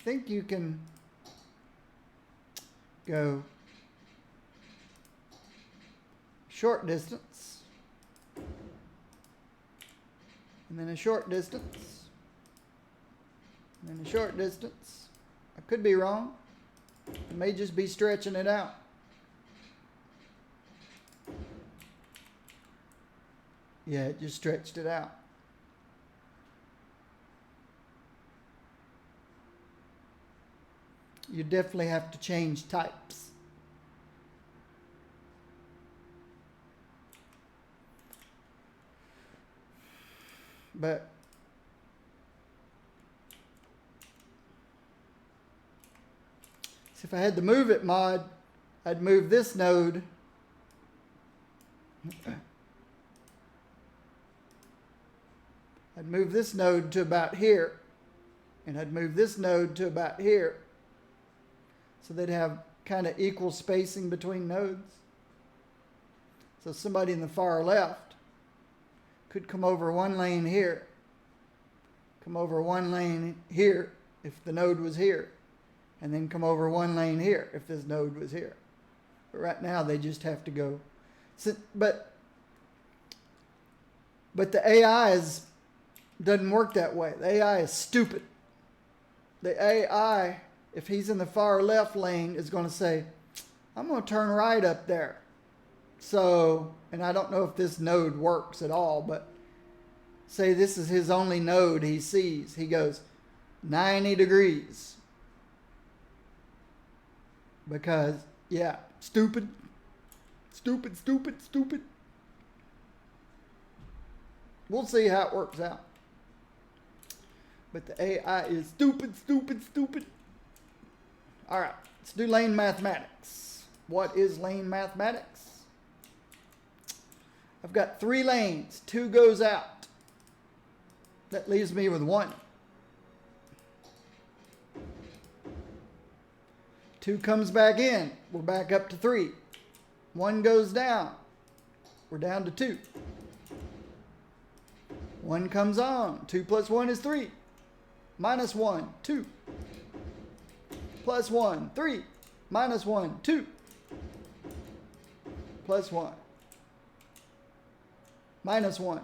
think you can go short distance, and then a short distance, and then a short distance. I could be wrong. I may just be stretching it out. Yeah, it just stretched it out. You definitely have to change types. But so if I had the move it mod, I'd move this node I'd move this node to about here, and I'd move this node to about here. So they'd have kind of equal spacing between nodes. So somebody in the far left could come over one lane here, come over one lane here if the node was here, and then come over one lane here if this node was here. But right now they just have to go. But the AI doesn't work that way. The AI is stupid. The AI, if he's in the far left lane, is going to say, I'm going to turn right up there. So, and I don't know if this node works at all, but say this is his only node he sees. He goes 90 degrees. Because, yeah, stupid. We'll see how it works out. But the AI is stupid. All right, let's do lane mathematics. What is lane mathematics? I've got 3 lanes. 2 goes out. That leaves me with 1. 2 comes back in. We're back up to 3. 1 goes down. We're down to 2. 1 comes on. 2 plus 1 is 3. Minus 1, 2. Plus 1, 3. Minus 1, 2. Plus 1. Minus 1.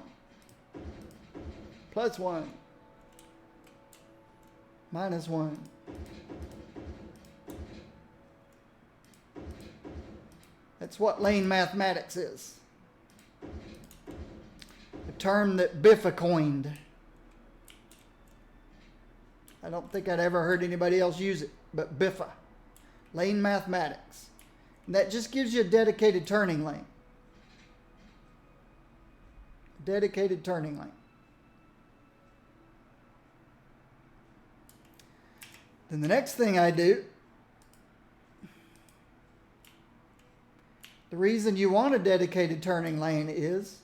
Plus 1. Minus 1. That's what lane mathematics is. A term that Biffa coined. I don't think I'd ever heard anybody else use it, but Biffa. Lane mathematics. And that just gives you a dedicated turning lane. Dedicated turning lane. Then the next thing I do, the reason you want a dedicated turning lane is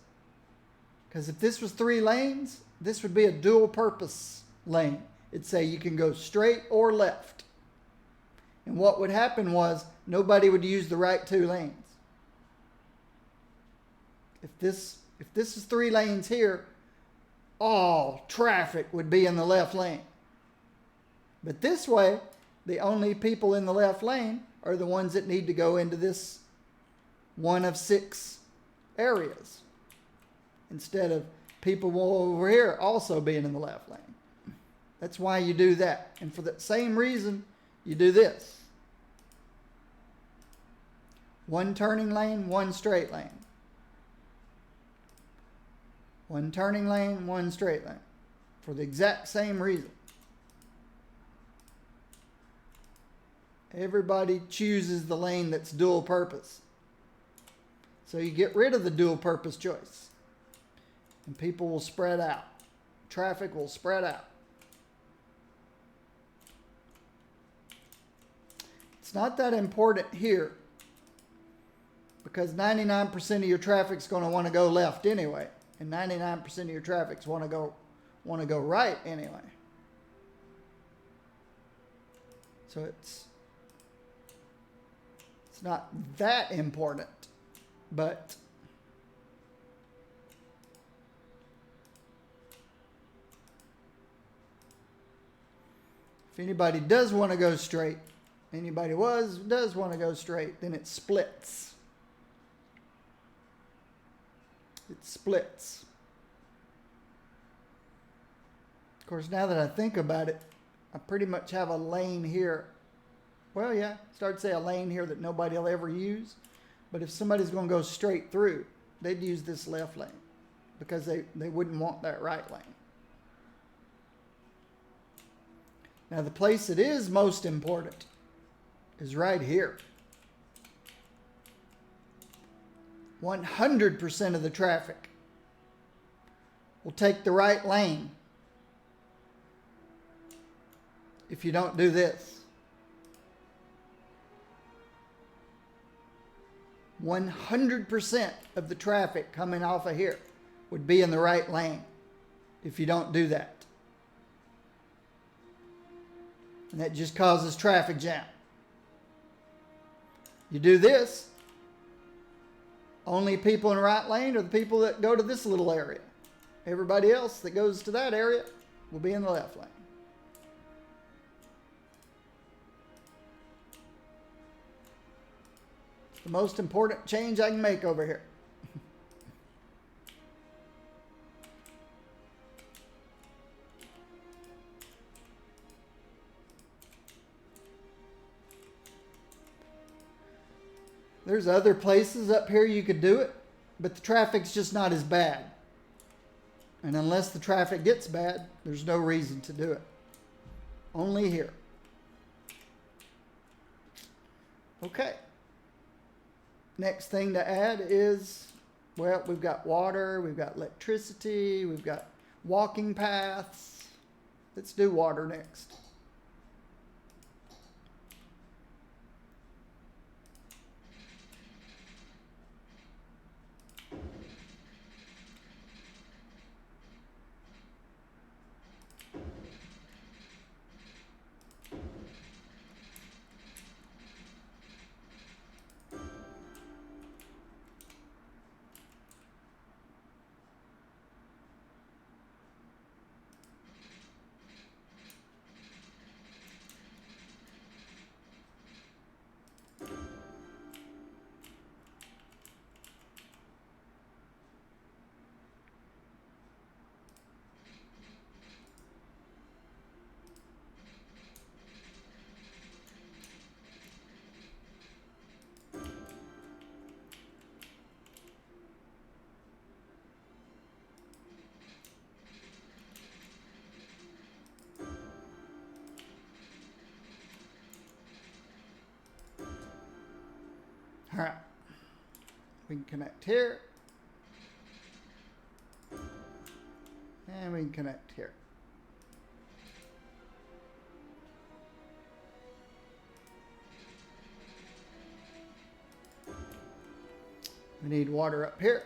because if this was 3 lanes, this would be a dual purpose lane. It'd say you can go straight or left. And what would happen was nobody would use the right 2 lanes. If this is 3 lanes here, all traffic would be in the left lane. But this way, the only people in the left lane are the ones that need to go into this one of 6 areas instead of people over here also being in the left lane. That's why you do that. And for that same reason, you do this. 1 turning lane, 1 straight lane. 1 turning lane, 1 straight lane. For the exact same reason. Everybody chooses the lane that's dual purpose. So you get rid of the dual purpose choice. And people will spread out. Traffic will spread out. It's not that important here because 99% of your traffic's going to want to go left anyway, and 99% of your traffic's want to go right anyway. So it's not that important, but if anybody does want to go straight, does want to go straight, then it splits. It splits. Of course, now that I think about it, I pretty much have a lane here. Well, yeah, start to say a lane here that nobody will ever use. But if somebody's going to go straight through, they'd use this left lane because they wouldn't want that right lane. Now, the place that is most important is right here. 100% of the traffic will take the right lane if you don't do this. 100% of the traffic coming off of here would be in the right lane if you don't do that. And that just causes traffic jam. You do this, only people in the right lane are the people that go to this little area. Everybody else that goes to that area will be in the left lane. It's the most important change I can make over here. There's other places up here you could do it, but the traffic's just not as bad. And unless the traffic gets bad, there's no reason to do it. Only here. Okay. Next thing to add is, well, we've got water, we've got electricity, we've got walking paths. Let's do water next. All right, we can connect here, and we can connect here. We need water up here.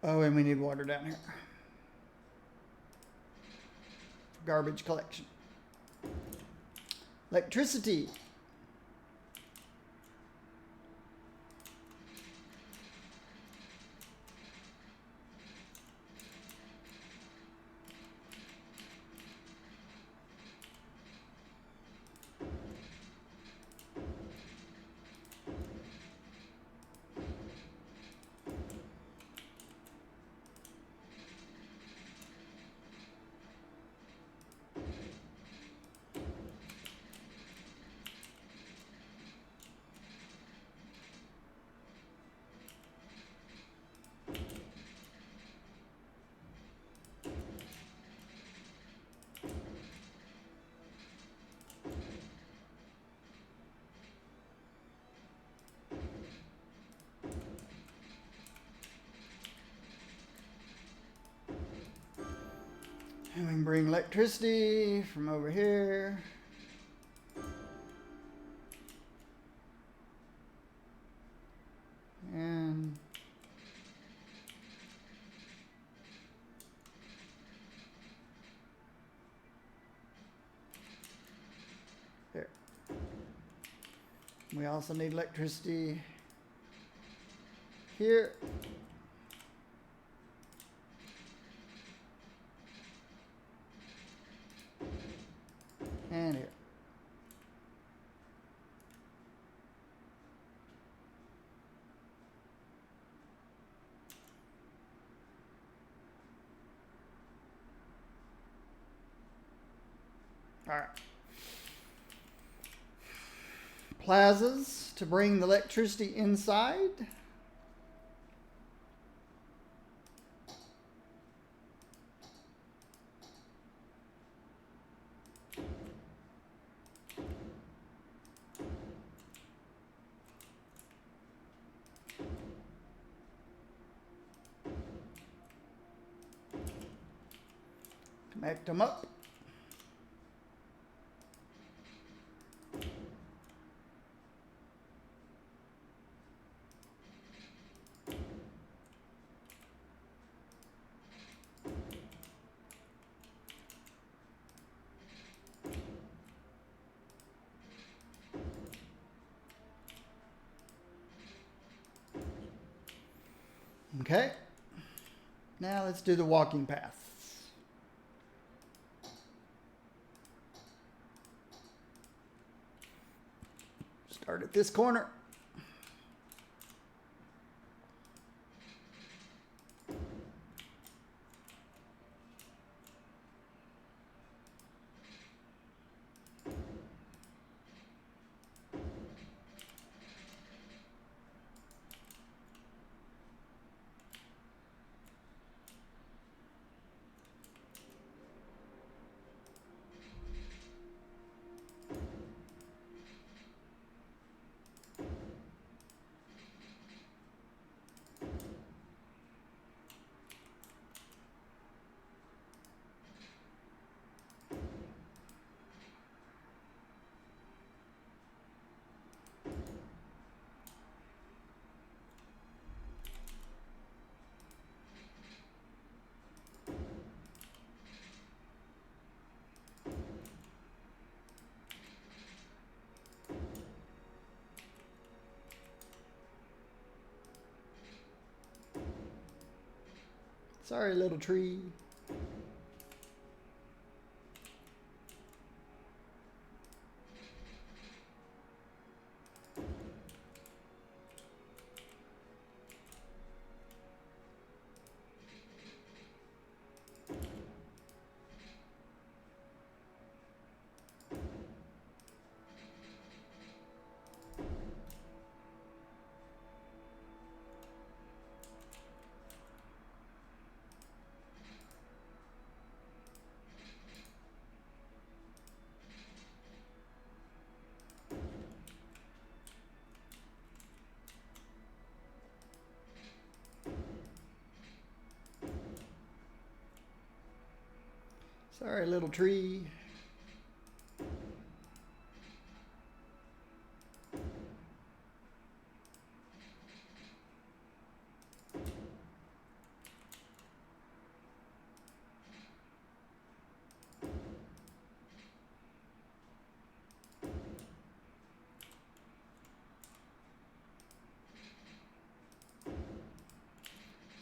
Oh, and we need water down here. Garbage collection. Electricity. And we can bring electricity from over here. And there. We also need electricity here. And here. All right. Plazas to bring the electricity inside. Connect them up. Okay. Now let's do the walking paths. Start at this corner. Sorry, little tree. Sorry, little tree.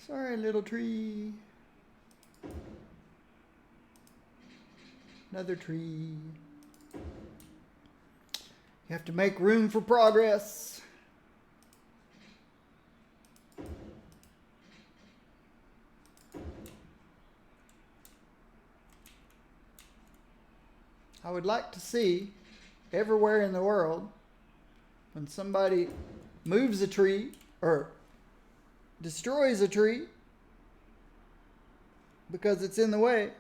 Sorry, little tree. Another tree. You have to make room for progress. I would like to see everywhere in the world when somebody moves a tree or destroys a tree because it's in the way,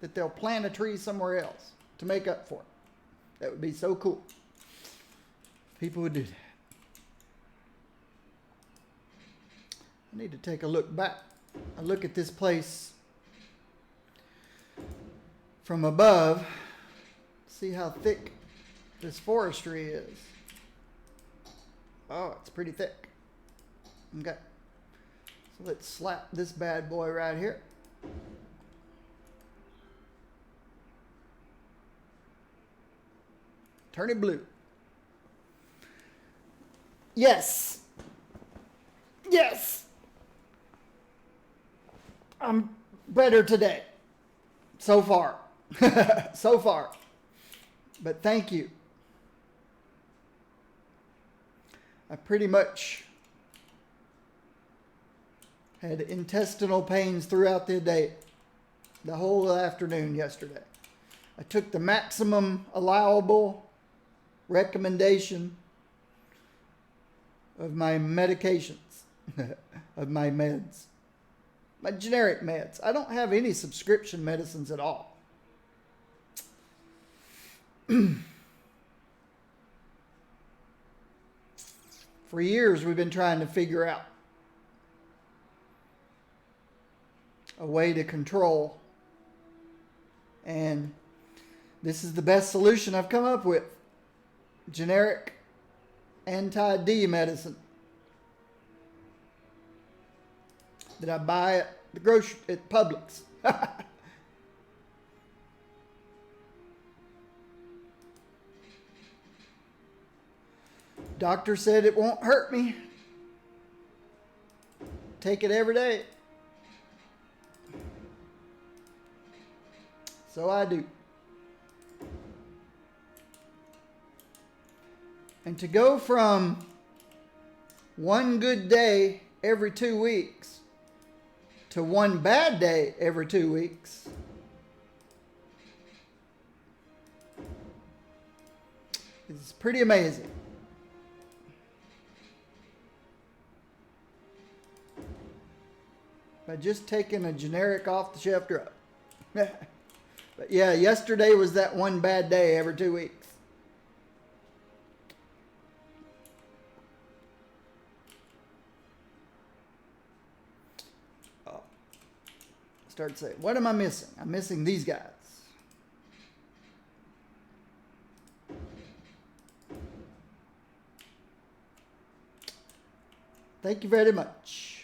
that they'll plant a tree somewhere else to make up for it. That would be so cool. People would do that. I need to take a look back. I look at this place from above. See how thick this forestry is. Oh, it's pretty thick. Okay. So let's slap this bad boy right here. Turn it blue. Yes. Yes. I'm better today. So far. So far. But thank you. I pretty much had intestinal pains throughout the day, the whole afternoon yesterday. I took the maximum allowable recommendation of my medications, of my meds, my generic meds. I don't have any subscription medicines at all. For years, we've been trying to figure out a way to control, and this is the best solution I've come up with. Generic anti-D medicine that I buy at the grocery at Publix. Doctor said it won't hurt me. Take it every day. So I do. And to go from one good day every 2 weeks to one bad day every 2 weeks is pretty amazing. By just taking a generic off-the-shelf drug. But yeah, yesterday was that one bad day every 2 weeks. Start saying, what am I missing? I'm missing these guys. Thank you very much.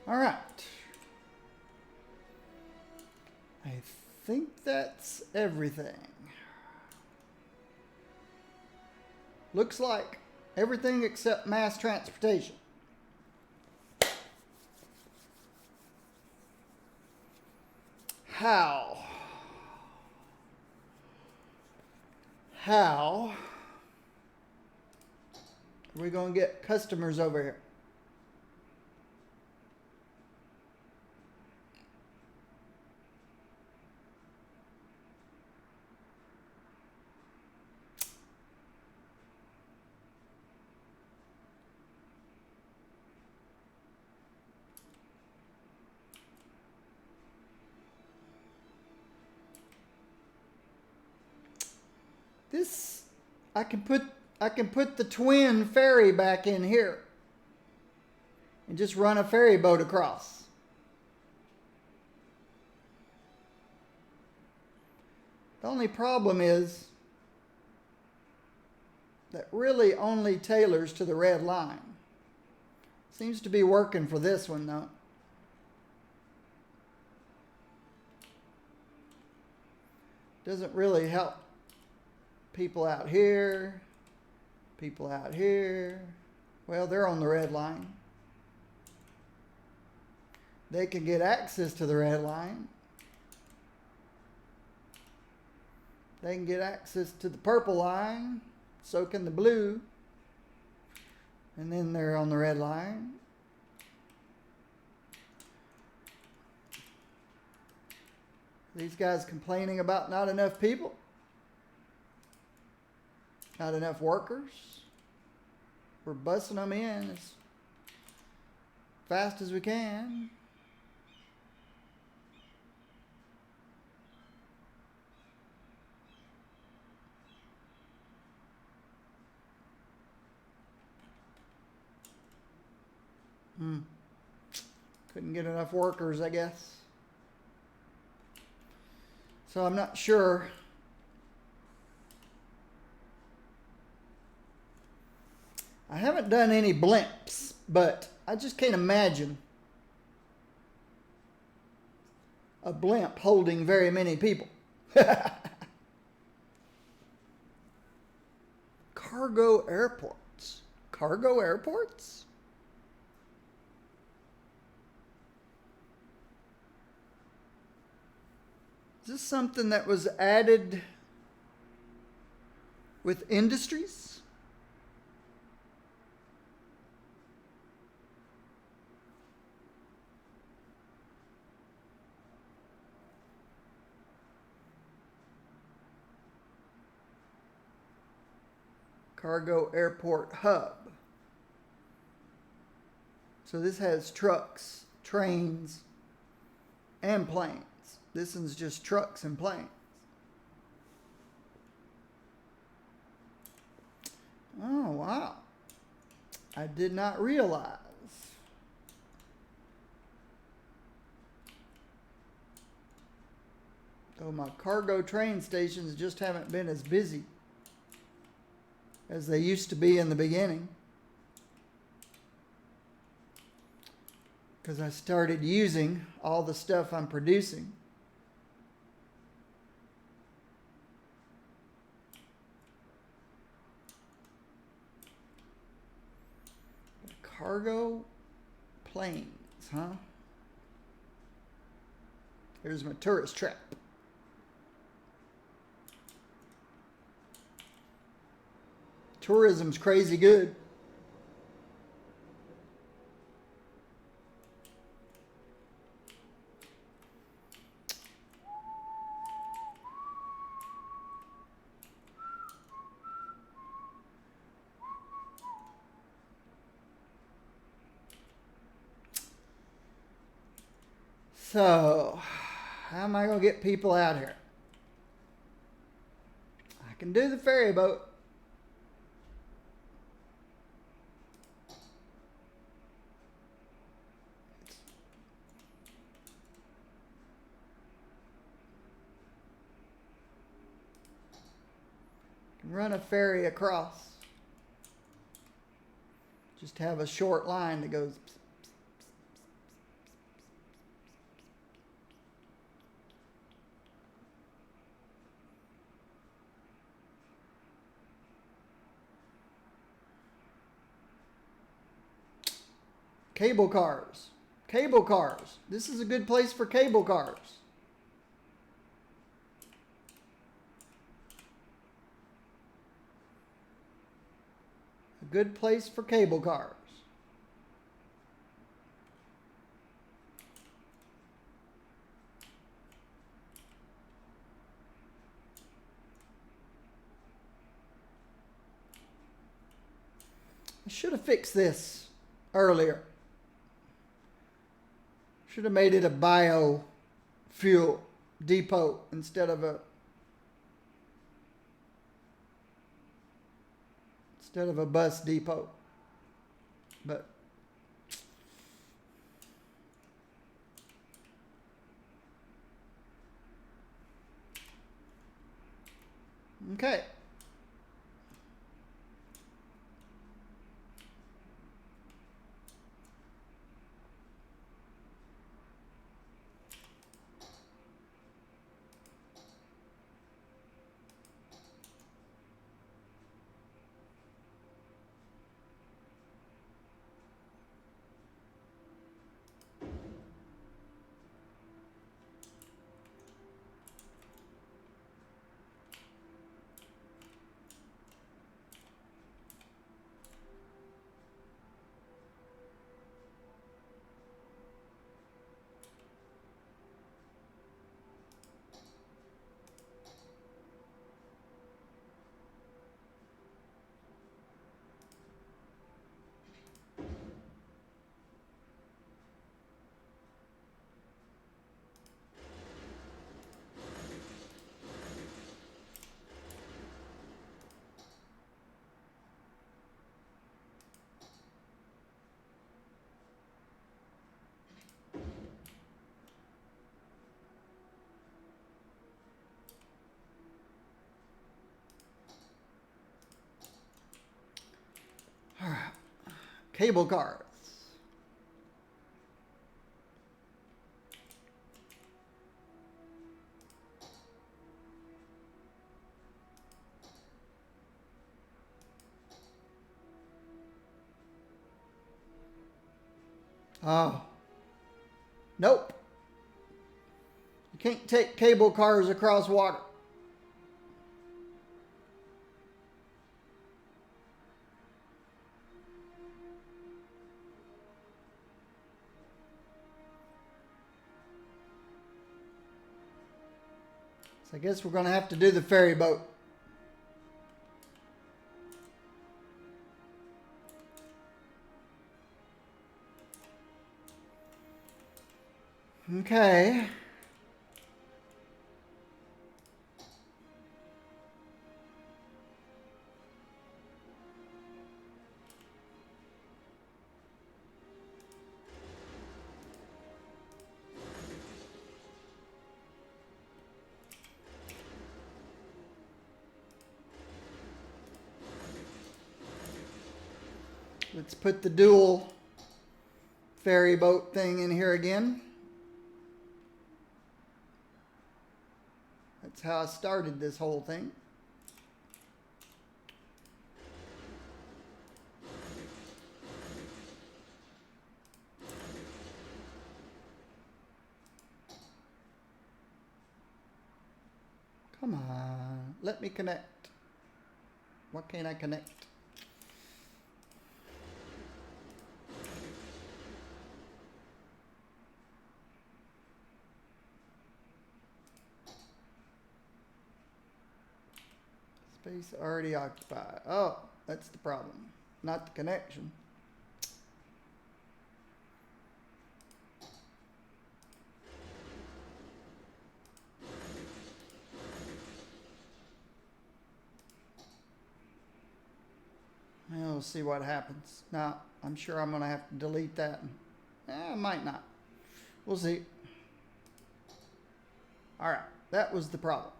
All right. I think that's everything. Looks like everything except mass transportation. How are we going to get customers over here? This, I can put the twin ferry back in here and just run a ferry boat across. The only problem is that really only tailors to the red line. Seems to be working for this one though. Doesn't really help people out here, people out here. Well, they're on the red line. They can get access to the red line. They can get access to the purple line. So can the blue. And then they're on the red line. These guys complaining about not enough people. Not enough workers. We're busting them in as fast as we can. Couldn't get enough workers, I guess. So I'm not sure. I haven't done any blimps, but I just can't imagine a blimp holding very many people. Cargo airports. Cargo airports? Is this something that was added with industries? Cargo airport hub. So this has trucks, trains, and planes. This one's just trucks and planes. Oh, wow. I did not realize. Though my cargo train stations just haven't been as busy as they used to be in the beginning. Because I started using all the stuff I'm producing. Cargo planes, huh? Here's my tourist trap. Tourism's crazy good. So, how am I going to get people out here? I can do the ferry boat. Can run a ferry across. Just have a short line that goes. Cable cars. Cable cars. This is a good place for cable cars. A good place for cable cars. I should have fixed this earlier. Should have made it a biofuel depot instead of a bus depot. But Okay. All right. Cable cars. Oh. Nope. You can't take cable cars across water. So I guess we're going to have to do the ferry boat. Okay. Let's put the dual ferry boat thing in here again. That's how I started this whole thing. Come on, let me connect. What can't I connect? Space already occupied. Oh, that's the problem. Not the connection. We'll see what happens. Now, I'm sure I'm going to have to delete that. I might not. We'll see. All right, that was the problem.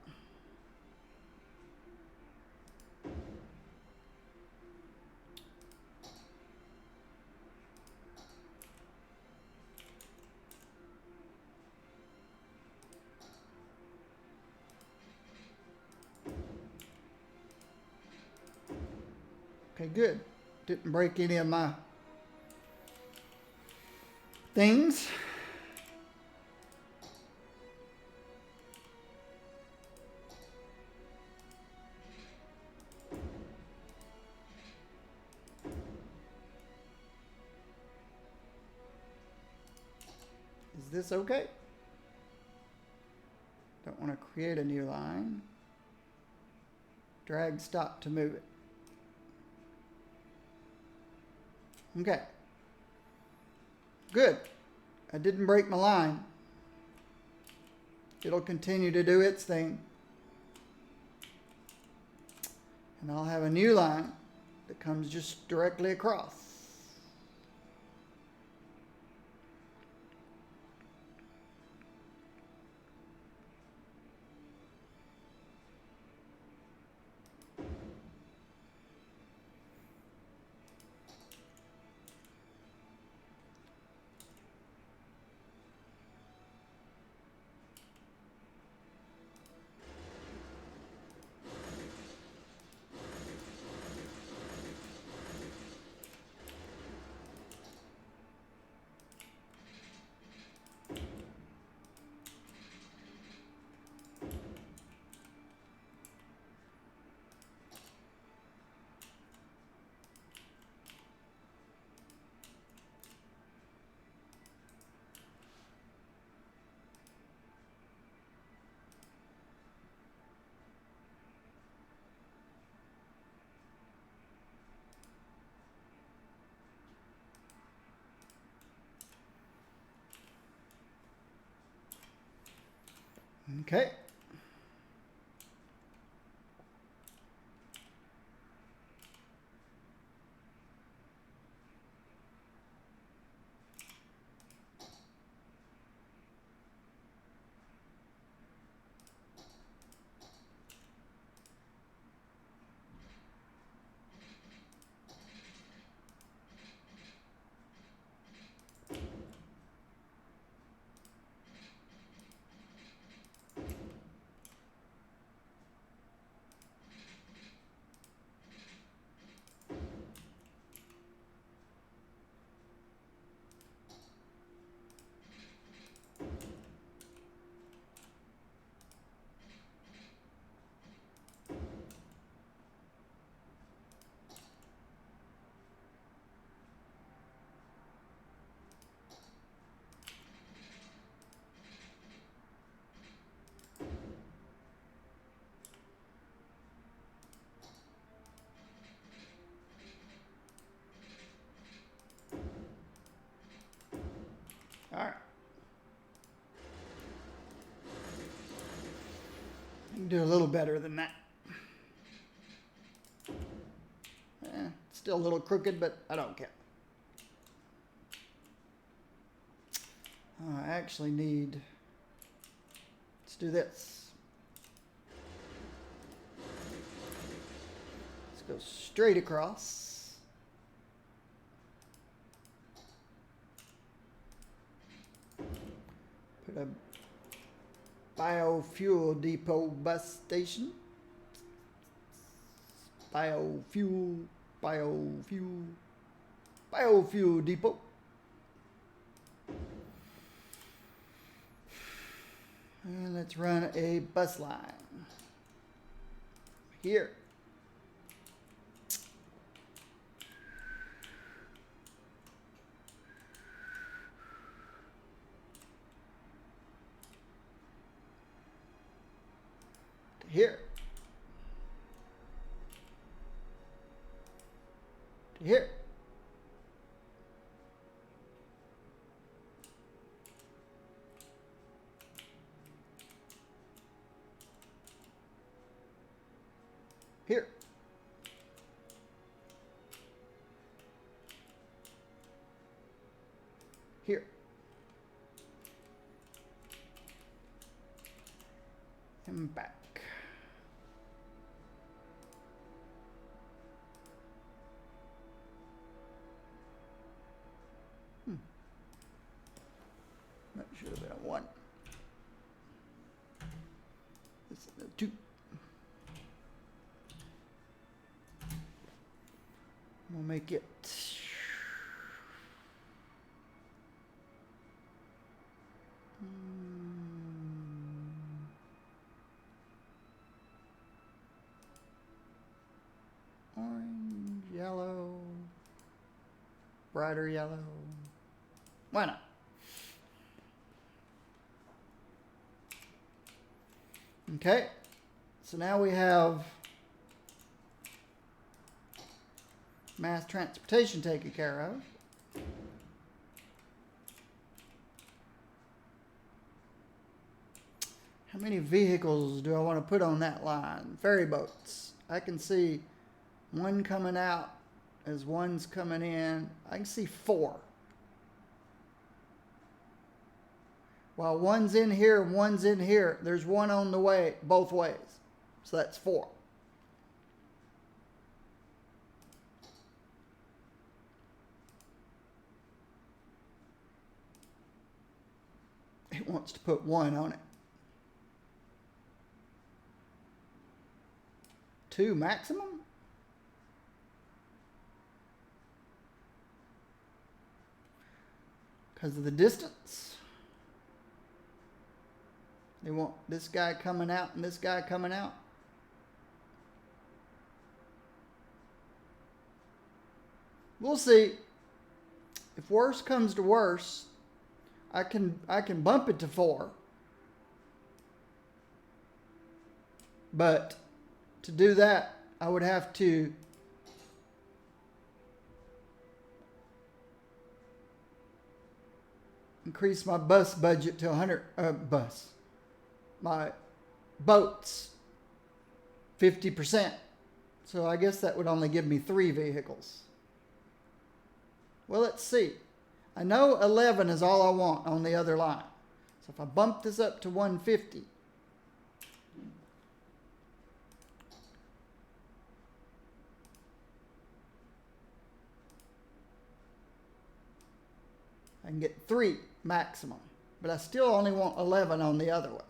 Okay, good. Didn't break any of my things. Is this okay? Don't want to create a new line. Drag stop to move it. Okay. Good. I didn't break my line. It'll continue to do its thing. And I'll have a new line that comes just directly across. Okay. All right. I can do a little better than that. Still a little crooked, but I don't care. I actually need, let's do this. Let's go straight across. Put a biofuel depot bus station. Biofuel depot. And let's run a bus line here. To here. To here. Here. Here. And back. That should have been a 1. This is a 2. We'll make it orange, yellow, brighter yellow. Why not? Okay, so now we have mass transportation taken care of. How many vehicles do I want to put on that line? Ferry boats. I can see one coming out as one's coming in. I can see 4. While one's in here and one's in here, there's one on the way both ways. So that's 4. It wants to put 1 on it. 2 maximum? Because of the distance. They want this guy coming out and this guy coming out. We'll see. If worse comes to worse, I can bump it to 4. But to do that, I would have to increase my bus budget to 100 bus. my boats 50%. So I guess that would only give me 3 vehicles. Well, let's see. I know 11 is all I want on the other line. So if I bump this up to 150, I can get 3 maximum. But I still only want 11 on the other one.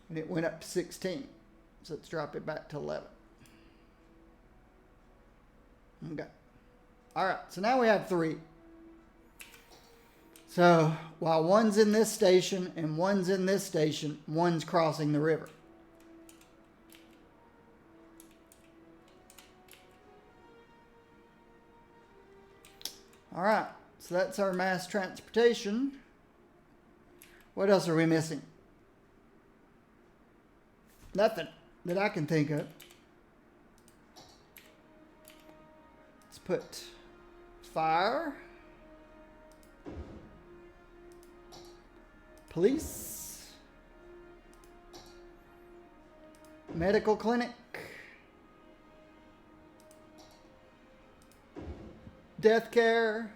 And it went up to 16. So let's drop it back to 11. Okay. All right. So now we have 3. So while one's in this station and one's in this station, one's crossing the river. All right. So that's our mass transportation. What else are we missing? Nothing that I can think of. Let's put fire, police, medical clinic, death care,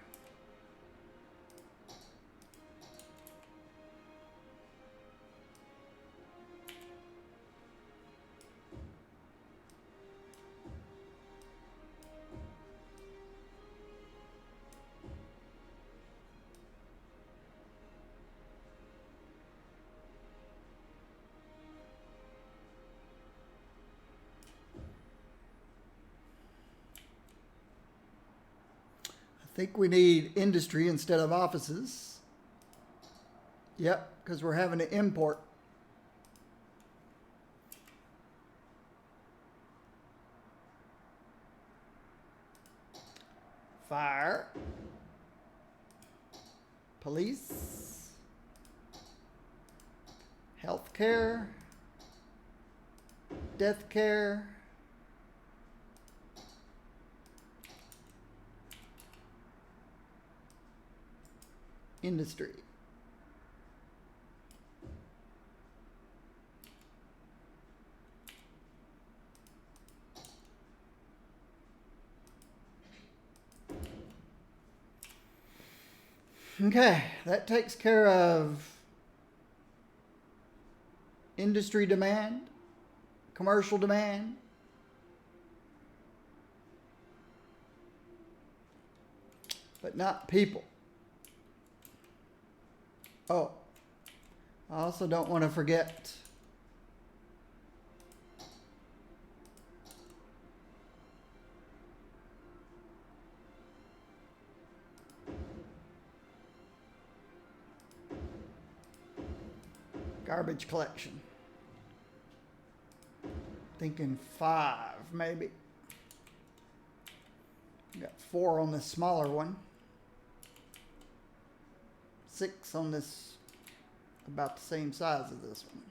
I think we need industry instead of offices. Yep, because we're having to import. Fire. Police. Healthcare. Death care. Industry. Okay, that takes care of industry demand, commercial demand. But not people. Oh, I also don't want to forget garbage collection. Thinking 5 maybe. Got 4 on this smaller one. 6 on this, about the same size as this one.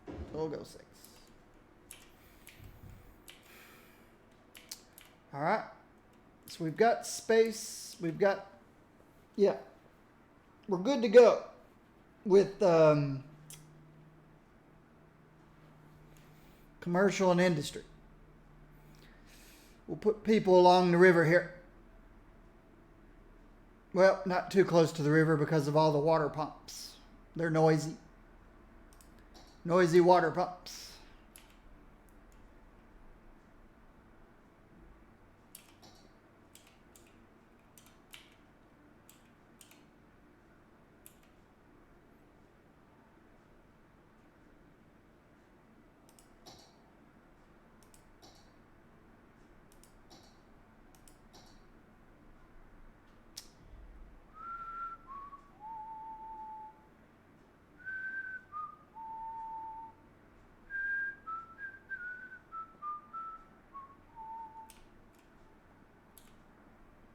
So we'll go 6. All right. So we've got space. We've got, yeah, we're good to go with commercial and industry. We'll put people along the river here. Well, not too close to the river because of all the water pumps. They're noisy. Noisy water pumps.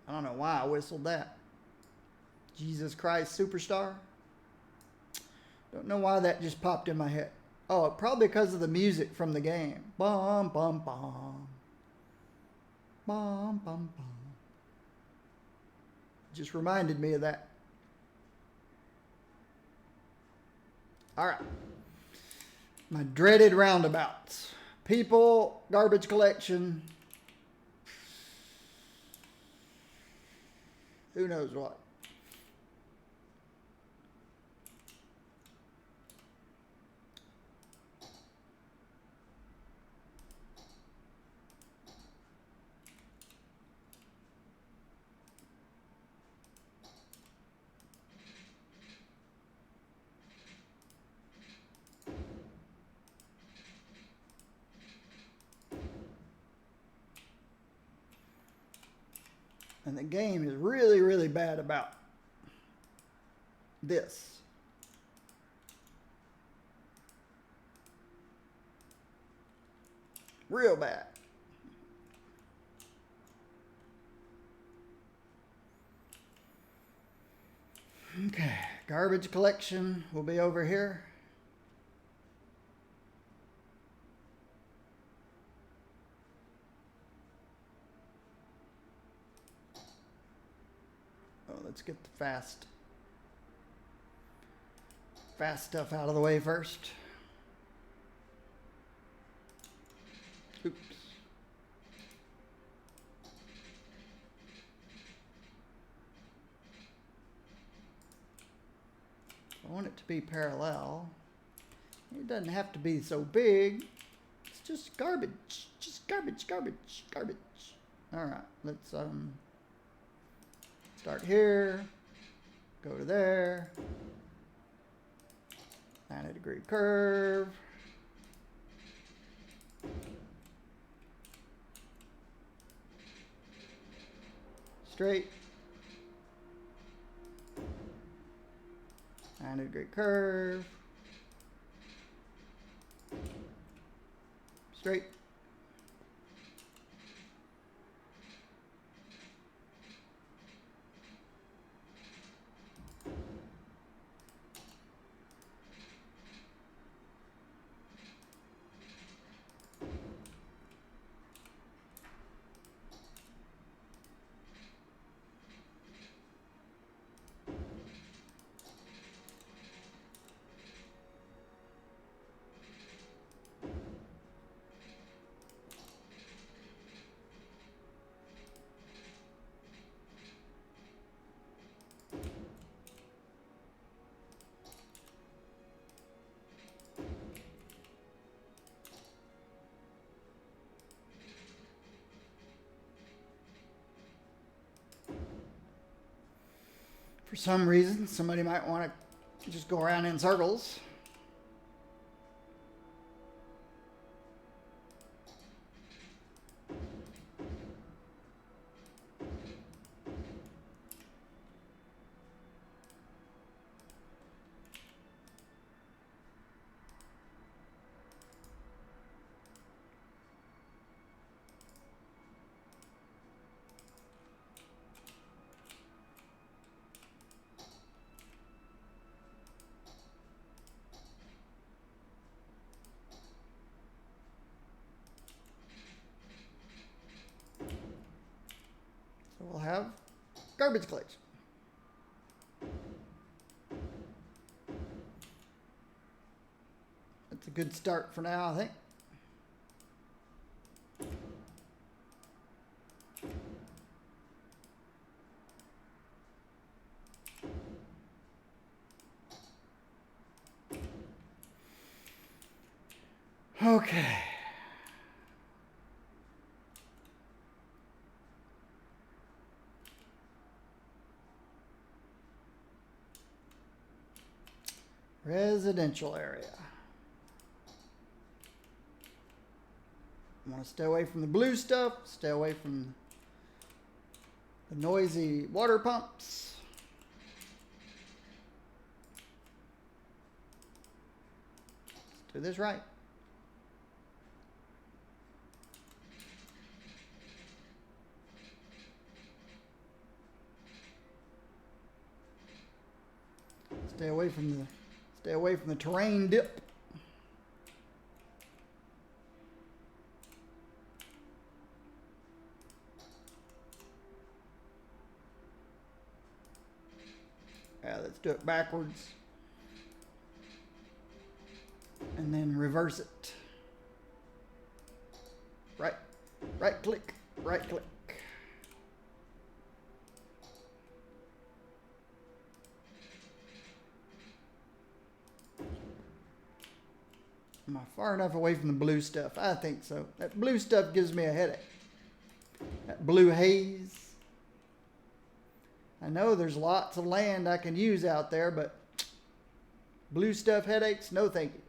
I don't know why I whistled that. Jesus Christ Superstar. Don't know why that just popped in my head. Oh, probably because of the music from the game. Bum, bum, bum. Bum, bum, bum. Just reminded me of that. All right. My dreaded roundabouts. People, garbage collection. Who knows what? And the game is really, really bad about this. Real bad. Okay, garbage collection will be over here. Oh, let's get the fast stuff out of the way first. Oops. I want it to be parallel. It doesn't have to be so big. It's just garbage. Just garbage, garbage, garbage. All right, let's start here, go to there, 90-degree curve. Straight. 90-degree curve. Straight. For some reason, somebody might want to just go around in circles. So we'll have garbage collection. That's a good start for now, I think. Okay. Residential area. Want to stay away from the blue stuff, stay away from the noisy water pumps. Let's do this right. Stay away from the terrain dip. Yeah, let's do it backwards. reverse it. Right click, right click. Am I far enough away from the blue stuff? I think so. That blue stuff gives me a headache. That blue haze. I know there's lots of land I can use out there, but blue stuff headaches, no thank you.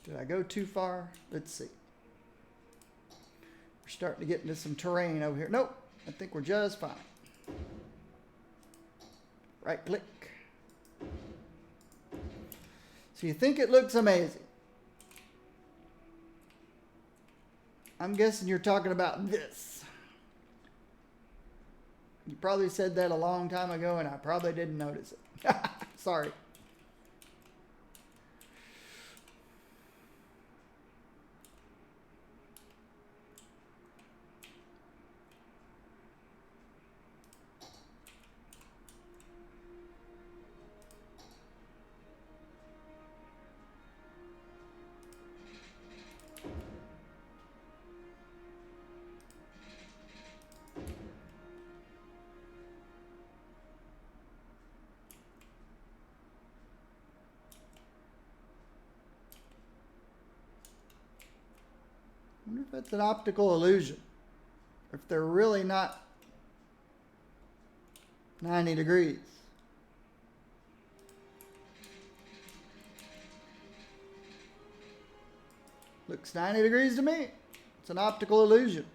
Did I go too far? Let's see. We're starting to get into some terrain over here. Nope, I think we're just fine. Right click. So you think it looks amazing. I'm guessing you're talking about this. You probably said that a long time ago and I probably didn't notice it. Sorry. I wonder if it's an optical illusion. If they're really not 90 degrees. Looks 90 degrees to me. It's an optical illusion.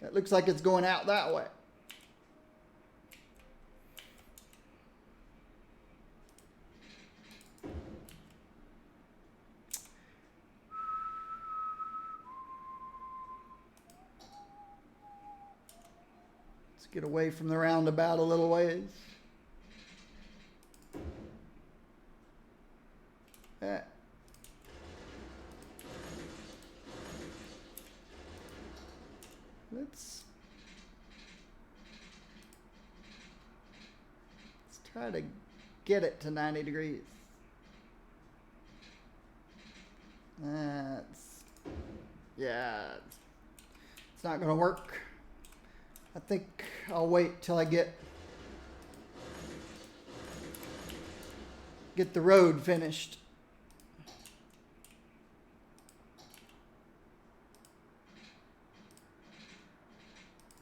That looks like it's going out that way. Let's get away from the roundabout a little ways. Let's try to get it to 90 degrees. It's not going to work. I think I'll wait till I get the road finished.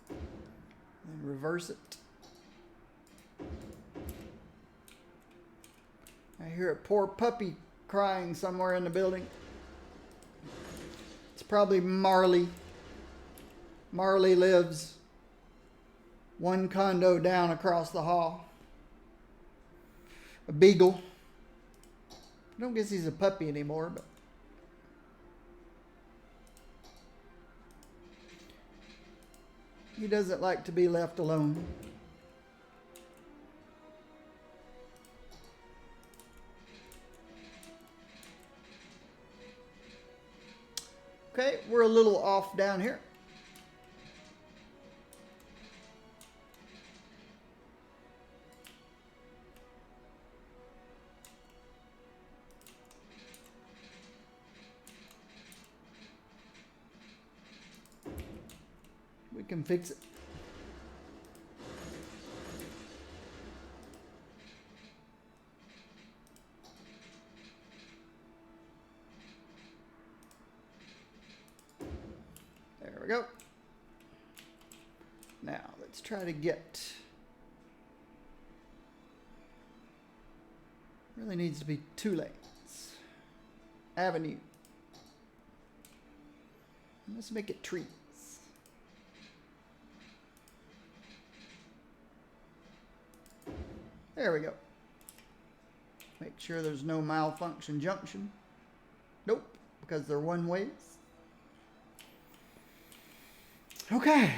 And reverse it. I hear a poor puppy crying somewhere in the building. It's probably Marley. Marley lives one condo down across the hall. A beagle. I don't guess he's a puppy anymore, but he doesn't like to be left alone. Okay, we're a little off down here. We can fix it. There we go. Now let's try to get, really needs to be 2 lanes. Avenue. Let's make it trees. There we go. Make sure there's no malfunction junction. Nope, because they're one ways. Okay,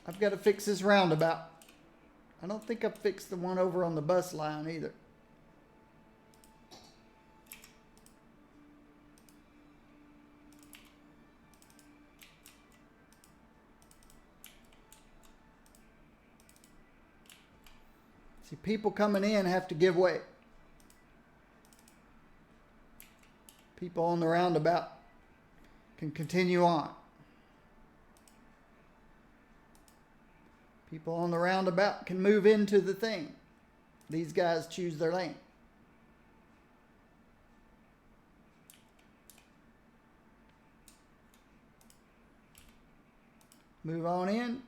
I've got to fix this roundabout. I don't think I've fixed the one over on the bus line either. See, people coming in have to give way. People on the roundabout can continue on. People on the roundabout can move into the thing. These guys choose their lane. Move on in,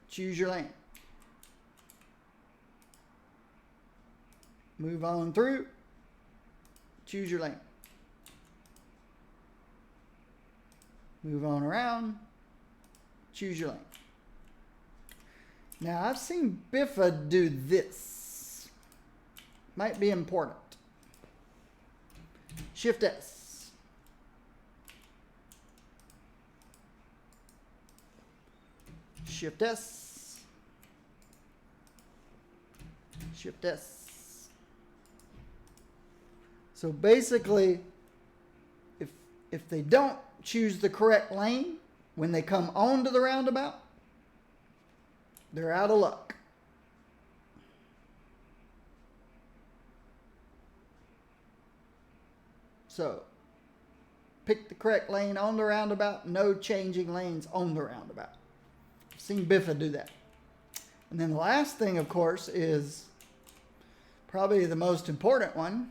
choose your lane. Move on through, choose your lane. Move on around, choose your lane. Now, I've seen Biffa do this. Might be important. Shift S. Shift S. Shift S. So basically, if they don't choose the correct lane when they come onto the roundabout, they're out of luck. So, pick the correct lane on the roundabout, no changing lanes on the roundabout. I've seen Biffa do that. And then the last thing, of course, is probably the most important one.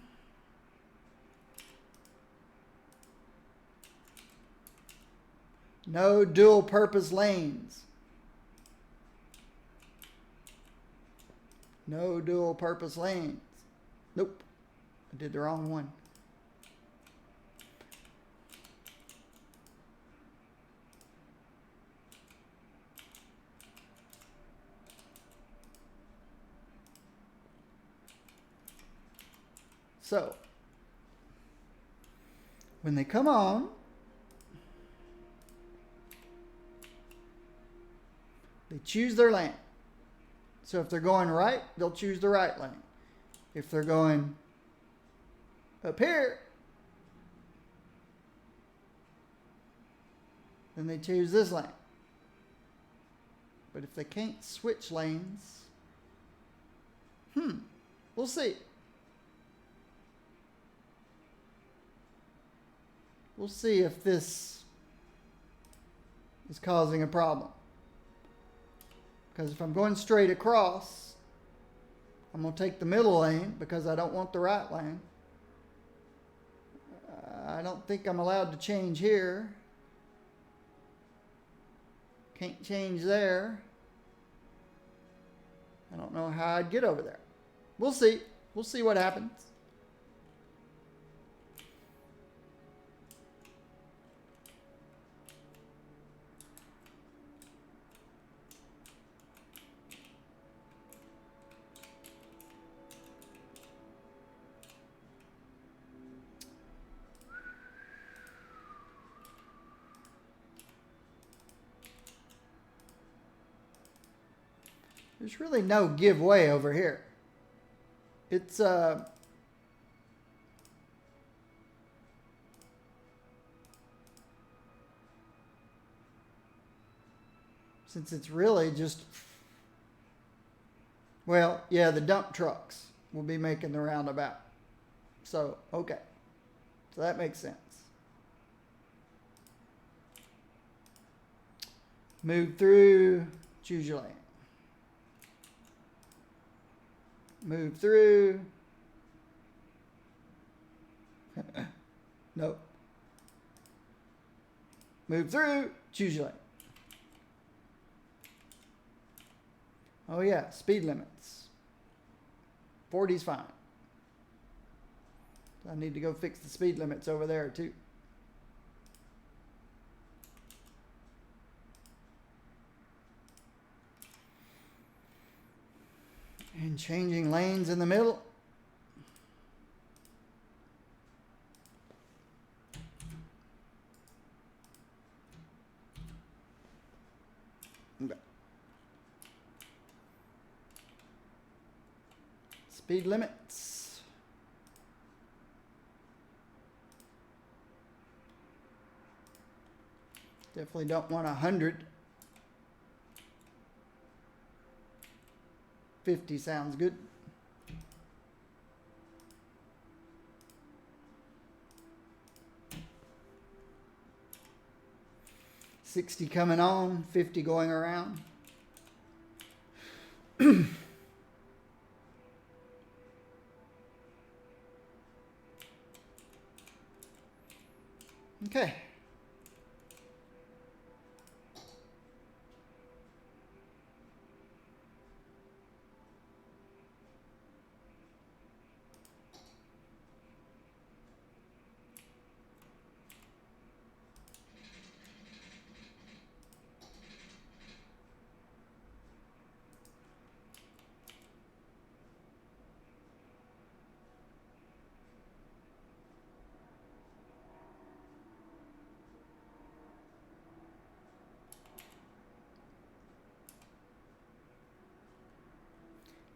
No dual purpose lanes. No dual purpose lanes. Nope. I did the wrong one. So, when they come on, they choose their lane. So if they're going right, they'll choose the right lane. If they're going up here, then they choose this lane. But if they can't switch lanes, we'll see. We'll see if this is causing a problem. Because if I'm going straight across, I'm going to take the middle lane because I don't want the right lane. I don't think I'm allowed to change here. Can't change there. I don't know how I'd get over there. We'll see. We'll see what happens. There's really no give way over here. It's since it's really just, well, yeah, the dump trucks will be making the roundabout. So, okay. So that makes sense. Move through, choose your lane. Move through. Nope. Move through, choose your lane. Oh yeah, speed limits. 40's fine. I need to go fix the speed limits over there too. And changing lanes in the middle. Okay. Speed limits. Definitely don't want 100. 50 sounds good. $60 coming on, $50 going around. Okay.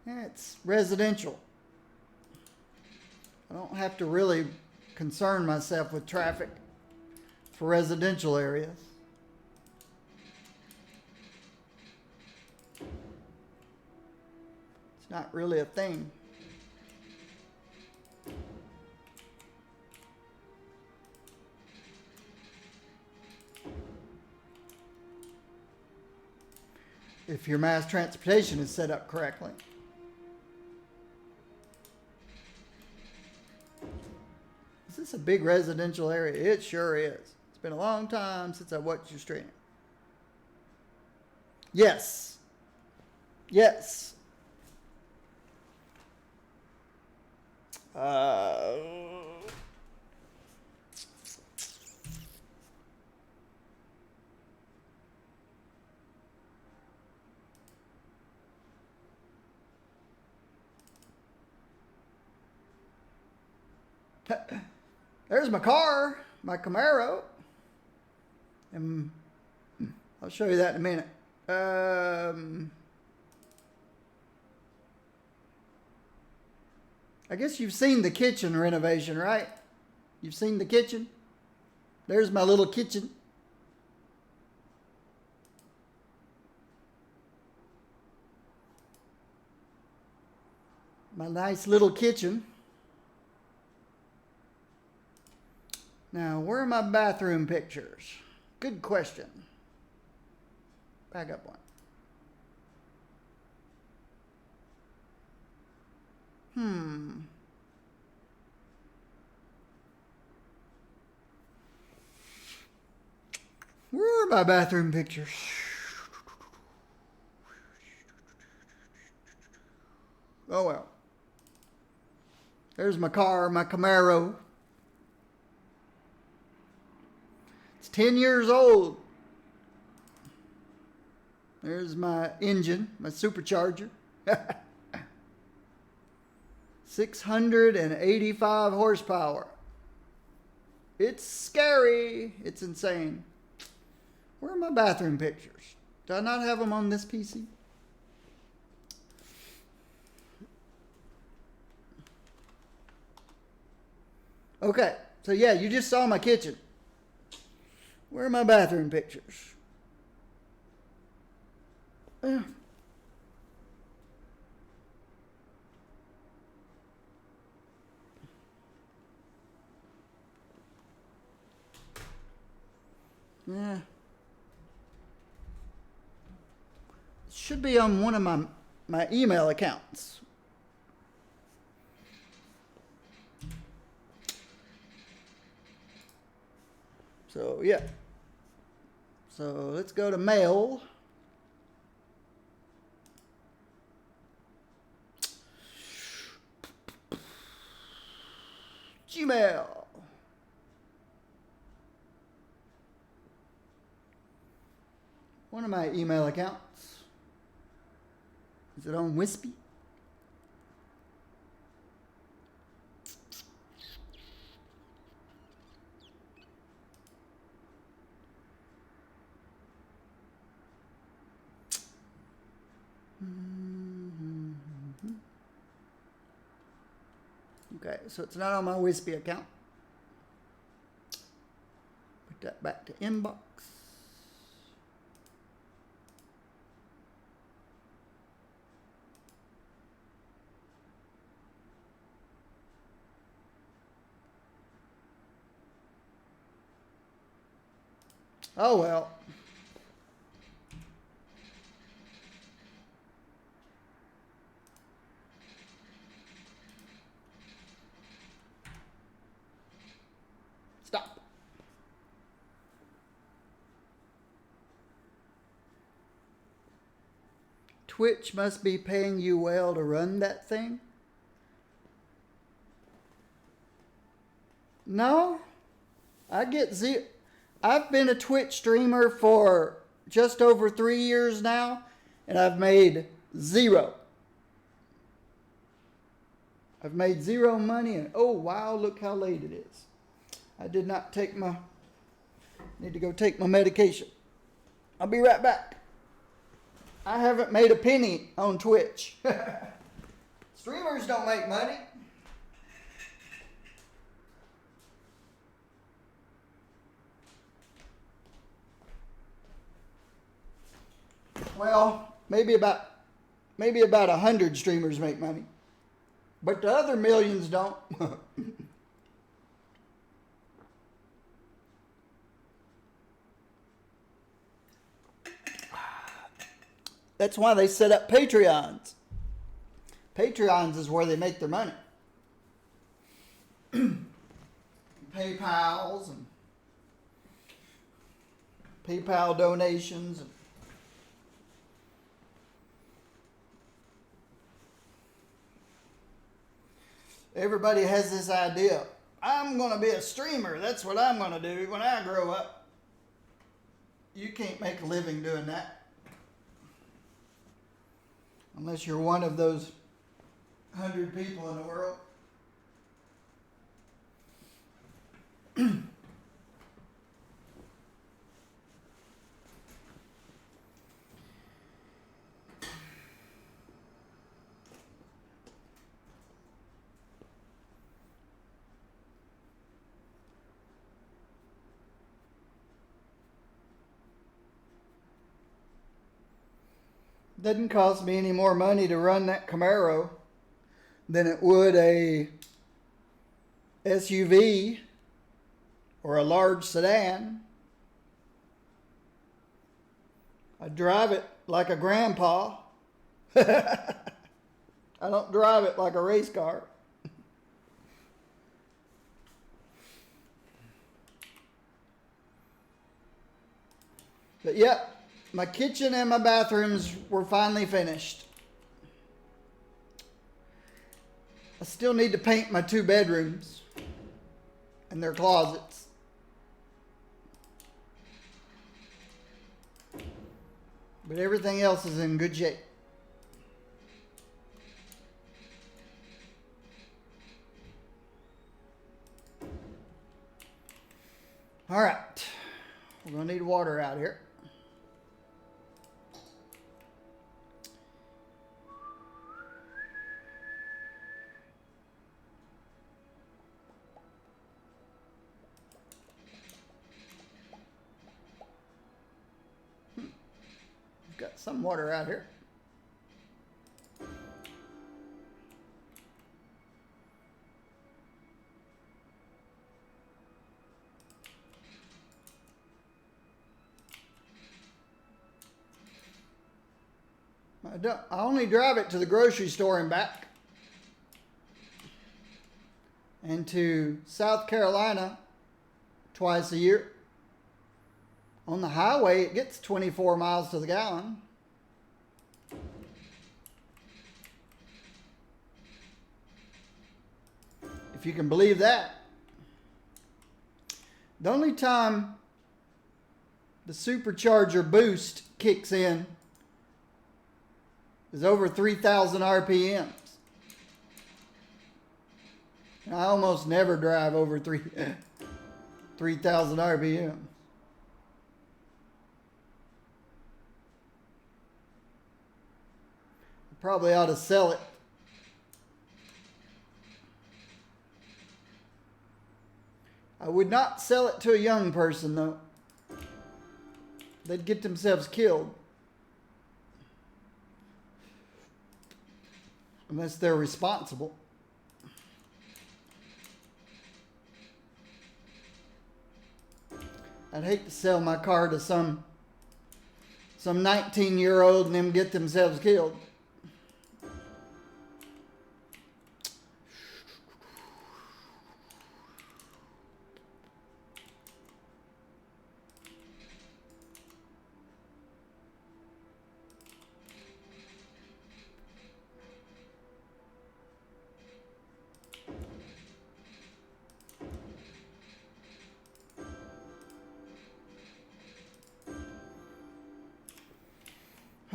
It's residential. I don't have to really concern myself with traffic for residential areas. It's not really a thing. If your mass transportation is set up correctly. Is this a big residential area? It sure is. It's been a long time since I watched your stream. Yes. Yes. There's my car, my Camaro. And I'll show you that in a minute. I guess you've seen the kitchen renovation, right? You've seen the kitchen? There's my little kitchen. My nice little kitchen. Now, where are my bathroom pictures? Good question. Back up one. Where are my bathroom pictures? Oh well. There's my car, my Camaro. It's 10 years old. There's my engine, my supercharger. 685 horsepower. It's scary. It's insane. Where are my bathroom pictures? Do I not have them on this PC? Okay, so yeah, you just saw my kitchen. Where are my bathroom pictures? Yeah. It should be on one of my email accounts. So, yeah. So, let's go to mail. Gmail. One of my email accounts. Is it on Wispy? Okay, so it's not on my Wispy account. Put that back to inbox. Oh well. Stop. Twitch must be paying you well to run that thing? No. I get zero. I've been a Twitch streamer for just over 3 years now, and I've made zero. I've made zero money, and oh wow, look how late it is. I did not take my, need to go take my medication. I'll be right back. I haven't made a penny on Twitch. Streamers don't make money. Well, maybe about 100 streamers make money, but the other millions don't. That's why they set up Patreons. Patreons is where they make their money. PayPals and PayPal donations. And everybody has this idea. I'm going to be a streamer. That's what I'm going to do when I grow up. You can't make a living doing that. Unless you're one of those 100 people in the world. Doesn't cost me any more money to run that Camaro than it would a SUV or a large sedan. I drive it like a grandpa. I don't drive it like a race car. But yep. My kitchen and my bathrooms were finally finished. I still need to paint my 2 bedrooms and their closets. But everything else is in good shape. All right. We're going to need water out here. Got some water out here. I only drive it to the grocery store and back. And to South Carolina twice a year. On the highway, it gets 24 miles to the gallon. If you can believe that. The only time the supercharger boost kicks in is over 3,000 RPMs. I almost never drive over 3,000 RPM. Probably ought to sell it. I would not sell it to a young person, though. They'd get themselves killed. Unless they're responsible. I'd hate to sell my car to some 19-year-old and them get themselves killed.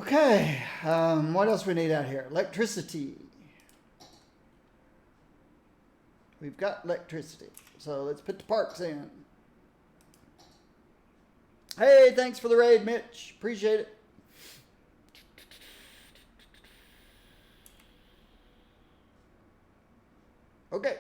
Okay, what else we need out here? Electricity. We've got electricity, so let's put the parks in. Hey, thanks for the raid, Mitch. Appreciate it. Okay.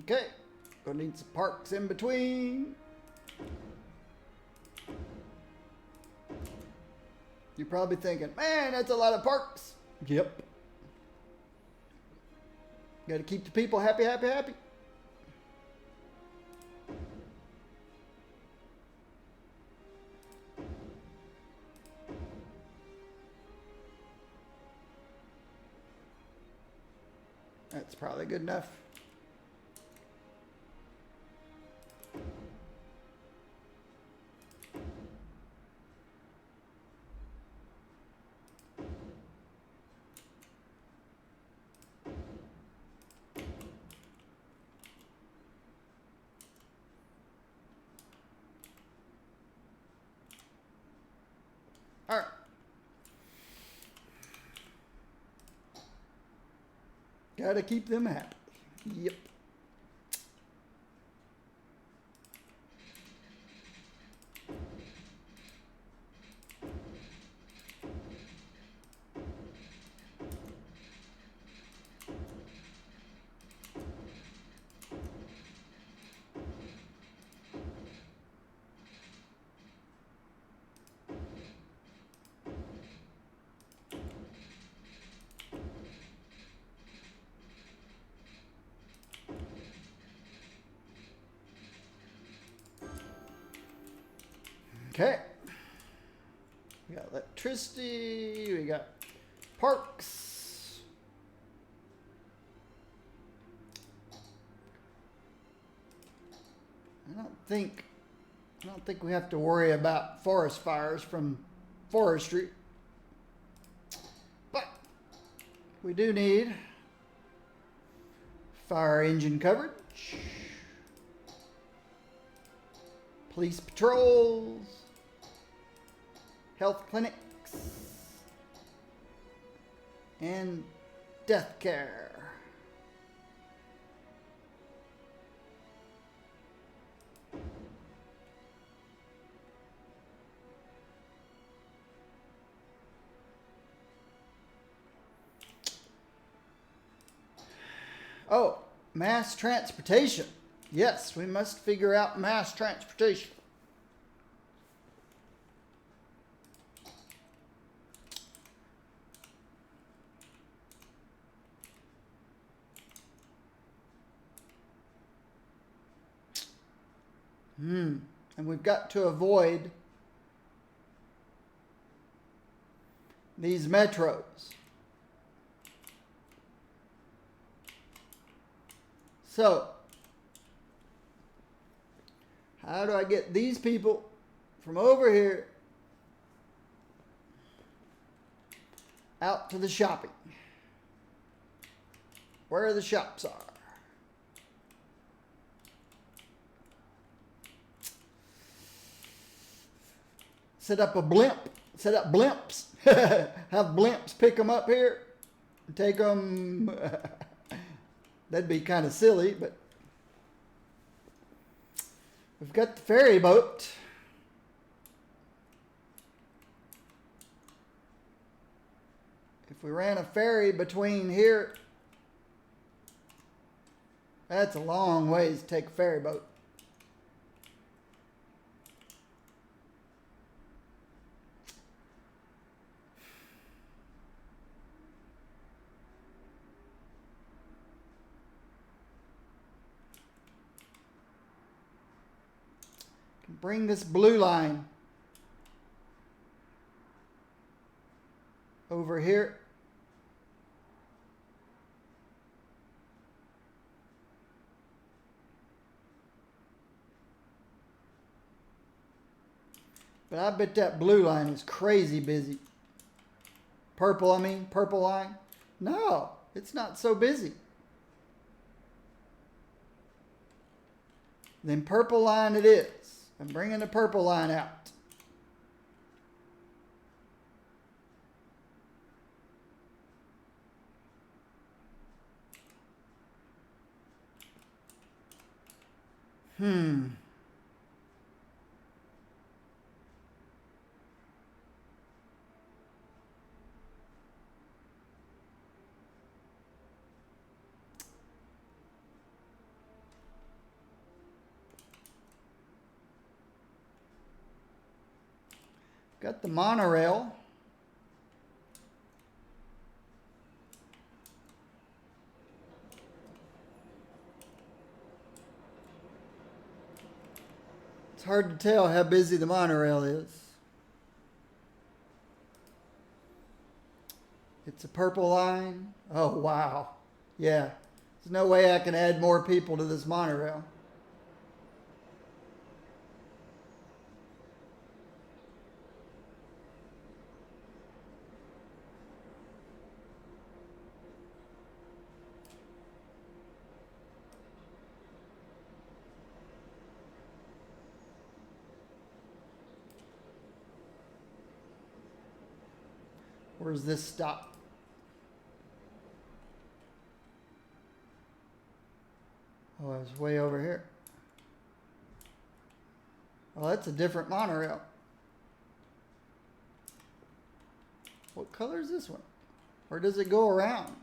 Okay, gonna need some parks in between. You're probably thinking, man, that's a lot of parks. Yep. Gotta keep the people happy, happy, happy. That's probably good enough. All right. Gotta keep them happy. Yep. Okay. We got electricity. We got parks. I don't think we have to worry about forest fires from forestry. But we do need fire engine coverage, police patrols, health clinics, and death care. Oh, mass transportation. Yes, we must figure out mass transportation. And we've got to avoid these metros. So, how do I get these people from over here out to the shopping? where the shops are. Set up a blimp. Set up blimps. Have blimps pick them up here. Take them. That'd be kind of silly, but we've got the ferry boat. If we ran a ferry between here, that's a long ways to take a ferry boat. Bring this blue line over here. But I bet that blue line is crazy busy. Purple line. No, it's not so busy. Then purple line it is. I'm bringing the purple line out. Got the monorail. It's hard to tell how busy the monorail is. It's a purple line. Oh, wow. Yeah. There's no way I can add more people to this monorail. Where's this stop? Oh, it's way over here. Oh, that's a different monorail. What color is this one? Or does it go around?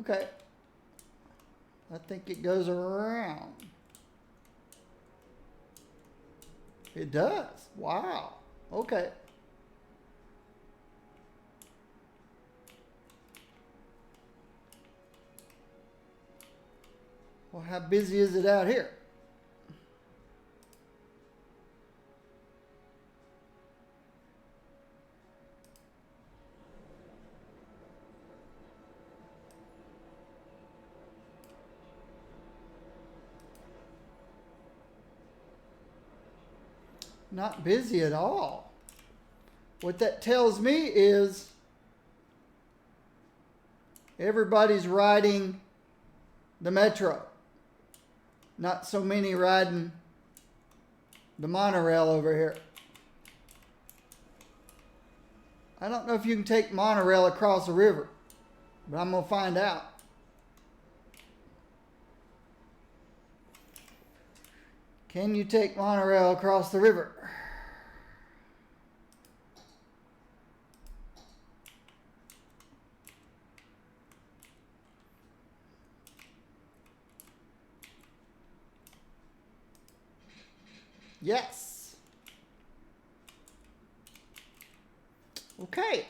Okay. I think it goes around. It does. Wow. Okay. Well, how busy is it out here? Not busy at all. What that tells me is everybody's riding the metro. Not so many riding the monorail over here. I don't know if you can take monorail across the river, but I'm going to find out. Can you take monorail across the river? Yes. Okay.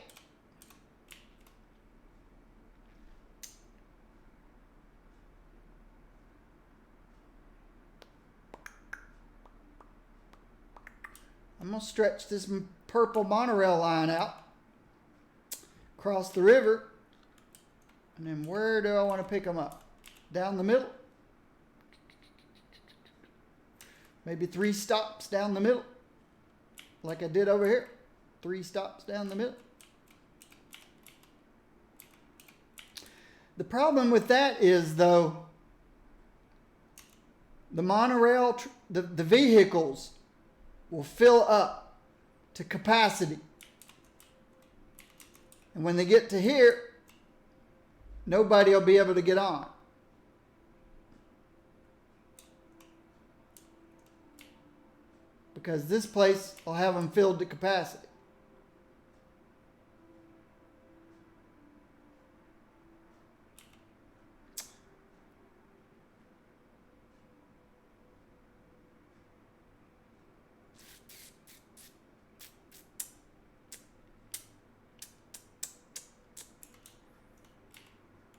I'm going to stretch this purple monorail line out across the river. And then where do I want to pick them up? Down the middle? Maybe 3 stops down the middle, like I did over here. 3 stops down the middle. The problem with that is, though, the monorail, the vehicles will fill up to capacity. And when they get to here, nobody will be able to get on. Because this place will have them filled to capacity.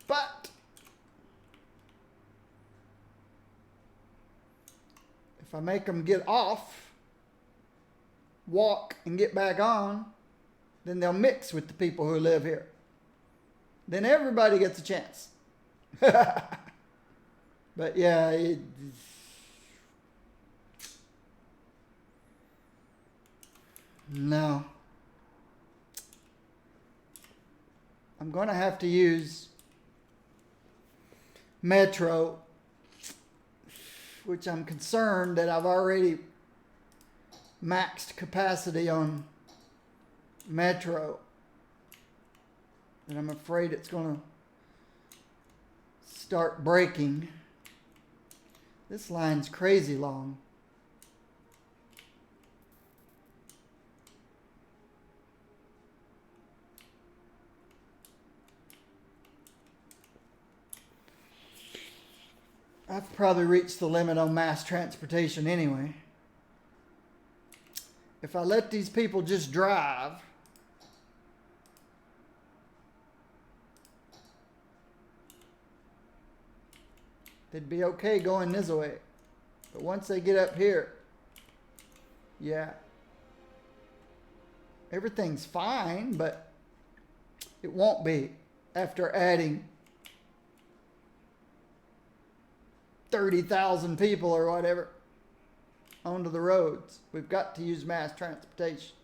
But if I make them get off, walk, and get back on, then they'll mix with the people who live here. Then everybody gets a chance. But yeah, no. I'm going to have to use Metro, which I'm concerned that I've already maxed capacity on Metro, and I'm afraid it's going to start breaking. This line's crazy long. I've probably reached the limit on mass transportation anyway. If I let these people just drive, they'd be okay going this way. But once they get up here, yeah, everything's fine, but it won't be after adding 30,000 people or whatever onto the roads. We've got to use mass transportation.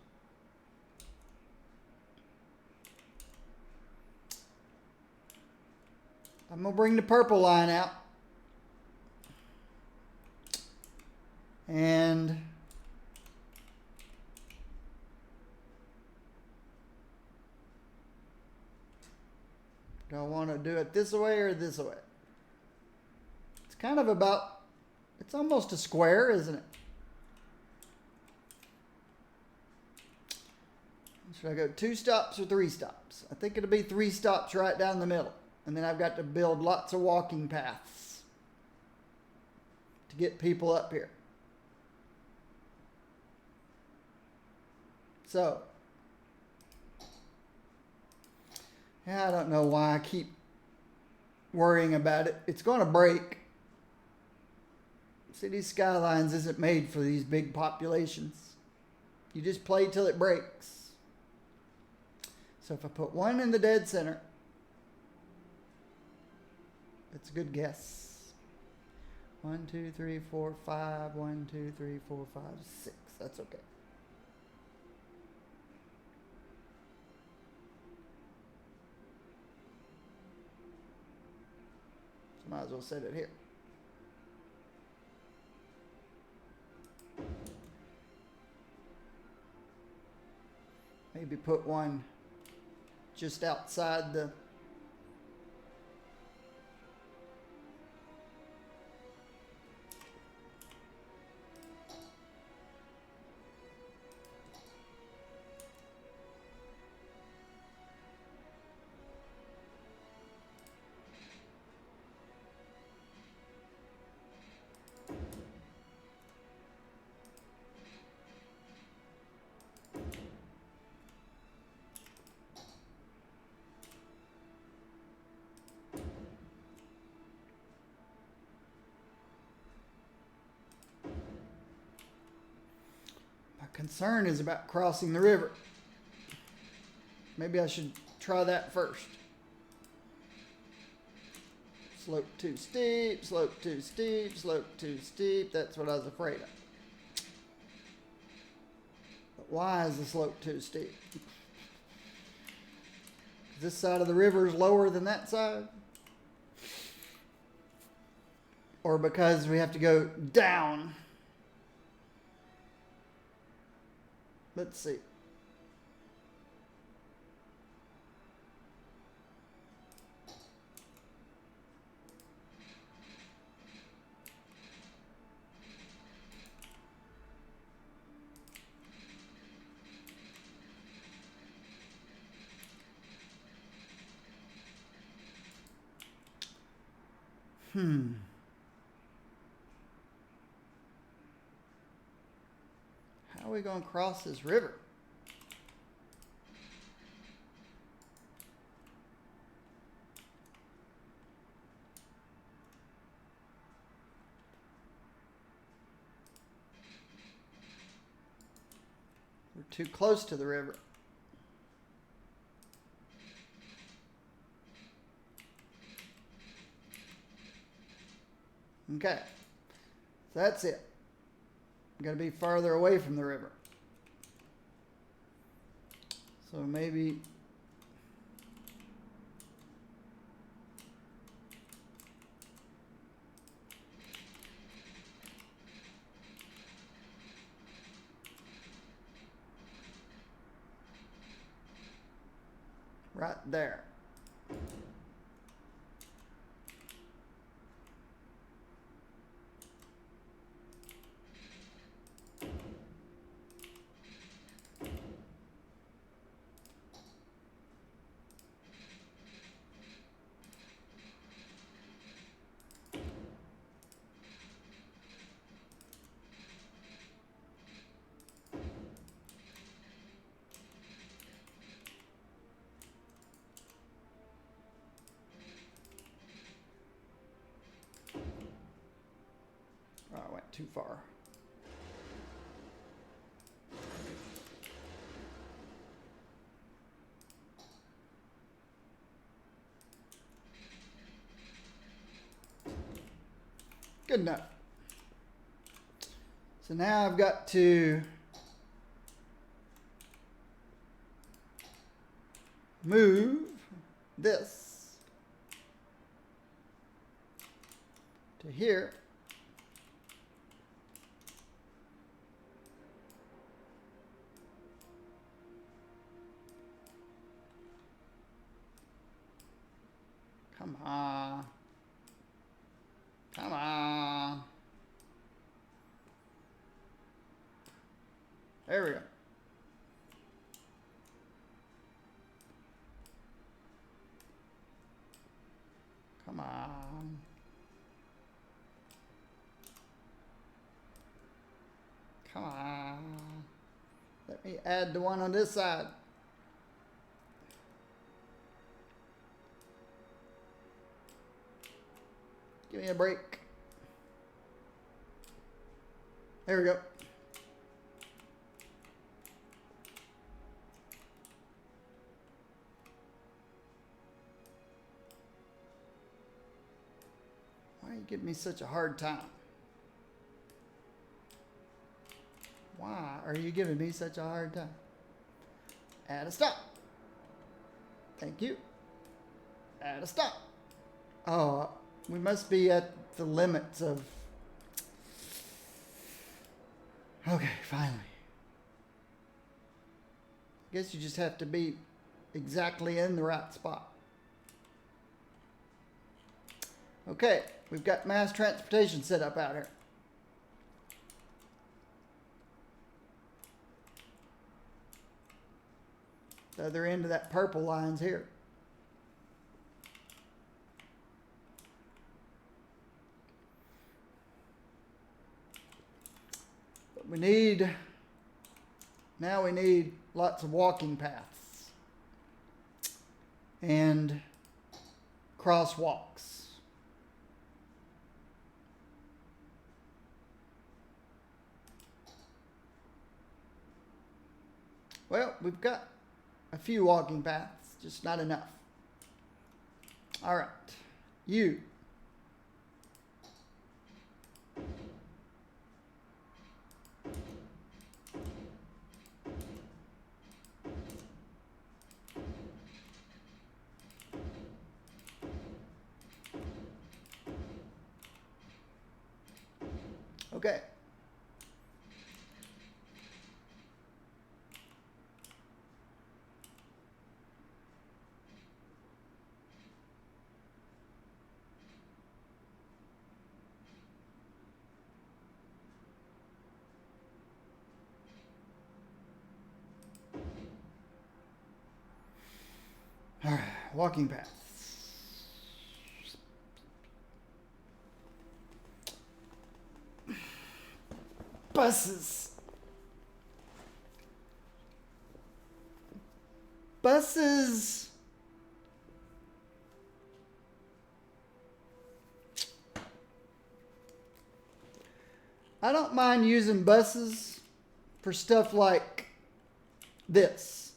I'm going to bring the purple line out. And do I want to do it this way or this way? It's kind of about, it's almost a square, isn't it? Should I go 2 stops or 3 stops? I think it'll be 3 stops right down the middle. And then I've got to build lots of walking paths to get people up here. So, yeah, I don't know why I keep worrying about it. It's going to break. City Skylines isn't made for these big populations. You just play till it breaks. So if I put one in the dead center, that's a good guess. 1, 2, 3, 4, 5. 1, 2, 3, 4, 5, 6. That's okay. So might as well set it here. Maybe put one just outside the concern is about crossing the river. Maybe I should try that first. Slope too steep, slope too steep, slope too steep. That's what I was afraid of. But why is the slope too steep? This side of the river is lower than that side. or because we have to go down. Let's see. How are we going to cross this river? We're too close to the river. Okay, so that's it. I'm going to be farther away from the river. So maybe right there. Oh, I went too far. Good enough. So now I've got to move this to here. Come on. Come on. There we go. Come on. Come on. Let me add the one on this side. Give me a break. There we go. Why are you giving me such a hard time? Why are you giving me such a hard time? Add a stop. Thank you. Add a stop. Oh, we must be at the limits of... Okay, finally. I guess you just have to be exactly in the right spot. Okay, we've got mass transportation set up out here. The other end of that purple line's here. But we need lots of walking paths and crosswalks. Well, we've got a few walking paths, just not enough. All right, you. Okay. All right, walking paths. Buses. Buses. I don't mind using buses for stuff like this.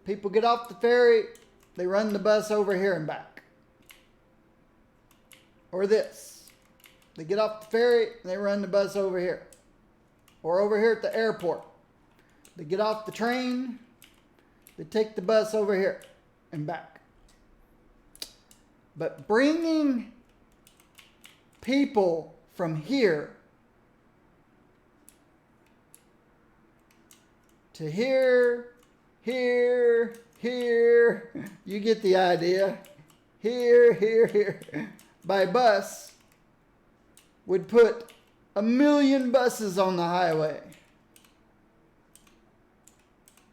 People get off the ferry, they run the bus over here and back. Or this. They get off the ferry and they run the bus over here. Or over here at the airport. They get off the train, they take the bus over here and back. But bringing people from here to here, here, here, you get the idea. Here, here, here. By bus would put 1 million buses on the highway.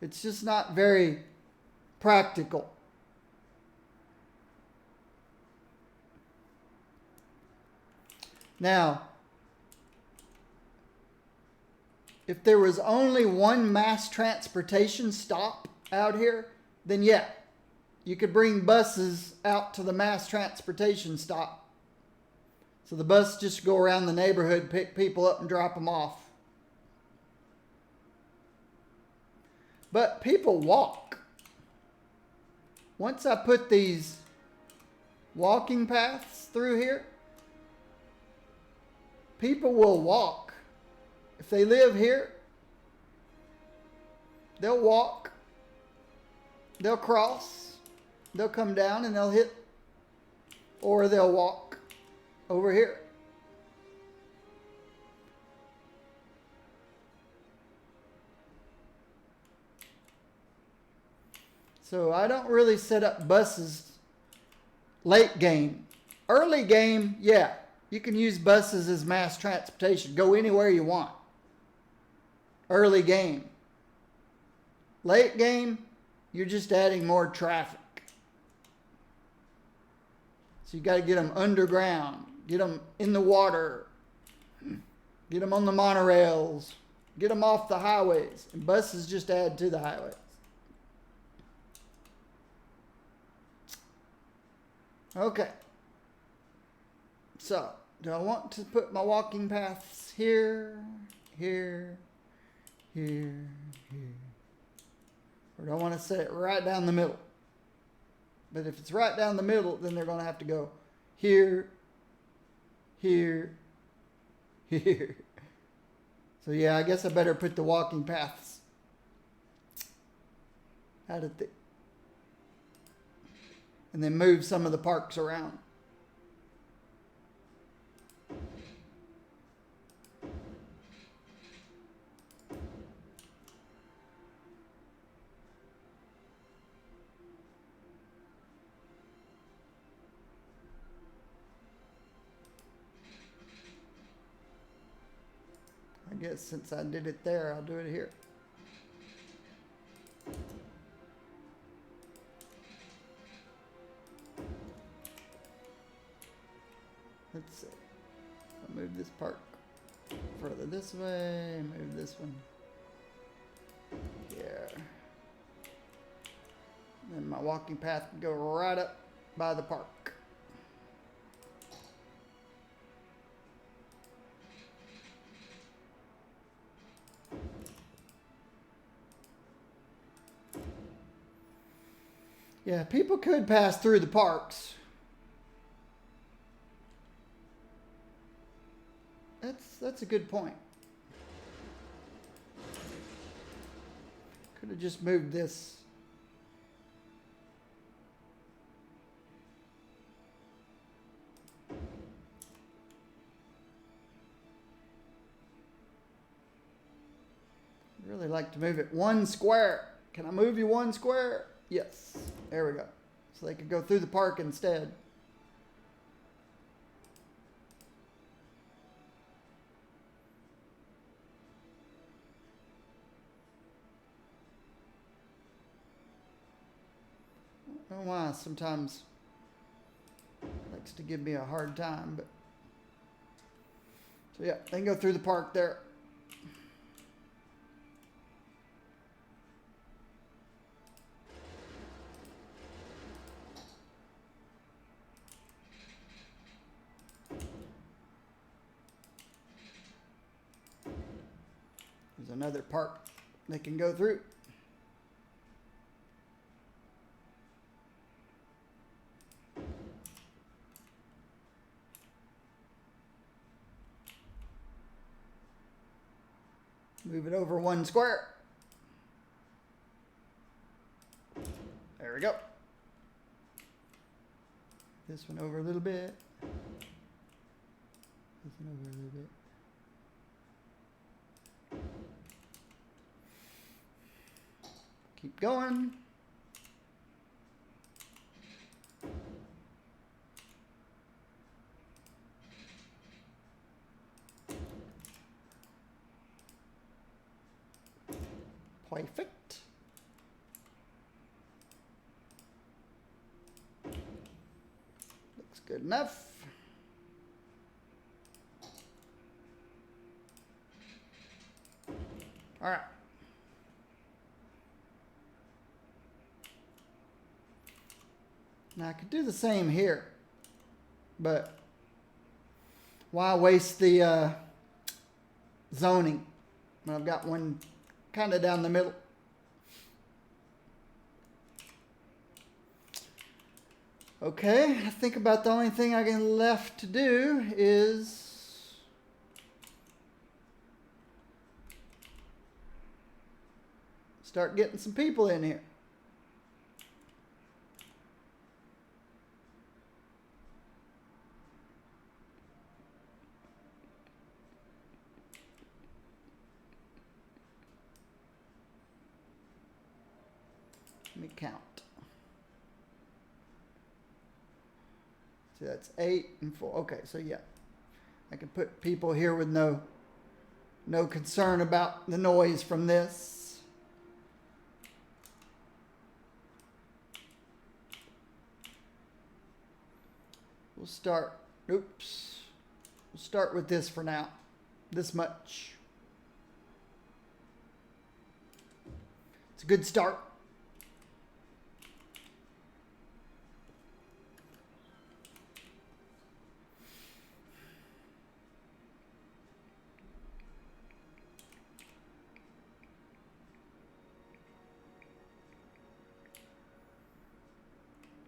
It's just not very practical. Now, if there was only one mass transportation stop out here, then yeah, you could bring buses out to the mass transportation stop. So the bus just go around the neighborhood, pick people up and drop them off. But people walk. Once I put these walking paths through here, people will walk. If they live here, they'll walk. They'll cross. They'll come down and they'll hit. Or they'll walk over here. So I don't really set up buses late game. Early game, yeah. You can use buses as mass transportation. Go anywhere you want. Early game. Late game, you're just adding more traffic. So you got to get them underground. Get them in the water. Get them on the monorails. Get them off the highways. And buses just add to the highways. Okay. So, do I want to put my walking paths here, here, here, here? Or do I want to set it right down the middle? But if it's right down the middle, then they're going to have to go here, here, here. So yeah, I guess I better put the walking paths out at the... and then move some of the parks around. I guess since I did it there, I'll do it here. Let's see. I'll move this park further this way, move this one here. Then my walking path can go right up by the park. Yeah, people could pass through the parks. That's a good point. Could have just moved this. Really like to move it 1 square. Can I move you 1 square? Yes. There we go. So they could go through the park instead. I don't know why sometimes it likes to give me a hard time, but so yeah, they can go through the park there. There's another park they can go through. Move it over 1 square. There we go. This one over a little bit. This one over a little bit. Keep going. Perfect. Looks good enough. All right. Now I could do the same here, but why waste the zoning when I've got one kind of down the middle? Okay, I think about the only thing I got left to do is start getting some people in here. Let me count. So that's 8 and 4. Okay, so yeah, I can put people here with no concern about the noise from this. We'll start. Oops. We'll start with this for now. This much. It's a good start.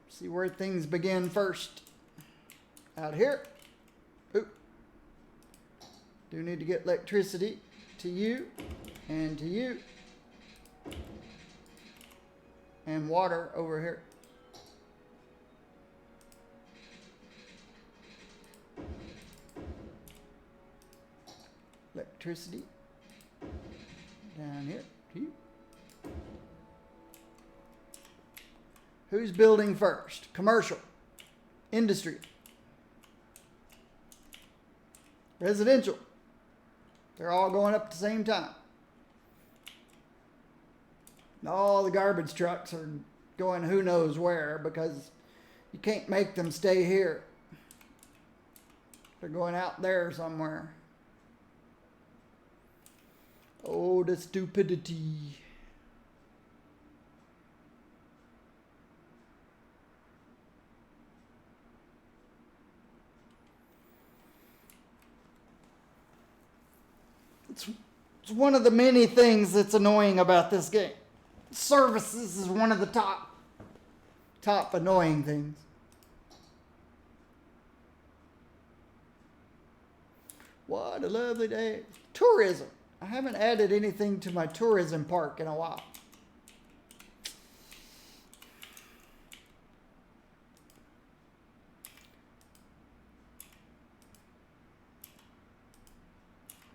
See where things begin first. Out here. Oop. Do need to get electricity to you and to you. And water over here. Electricity. Down here to you. Who's building first? Commercial, industry, residential. They're all going up at the same time. And all the garbage trucks are going who knows where because you can't make them stay here. They're going out there somewhere. Oh, the stupidity. It's one of the many things that's annoying about this game. Services is one of the top annoying things. What a lovely day. Tourism. I haven't added anything to my tourism park in a while.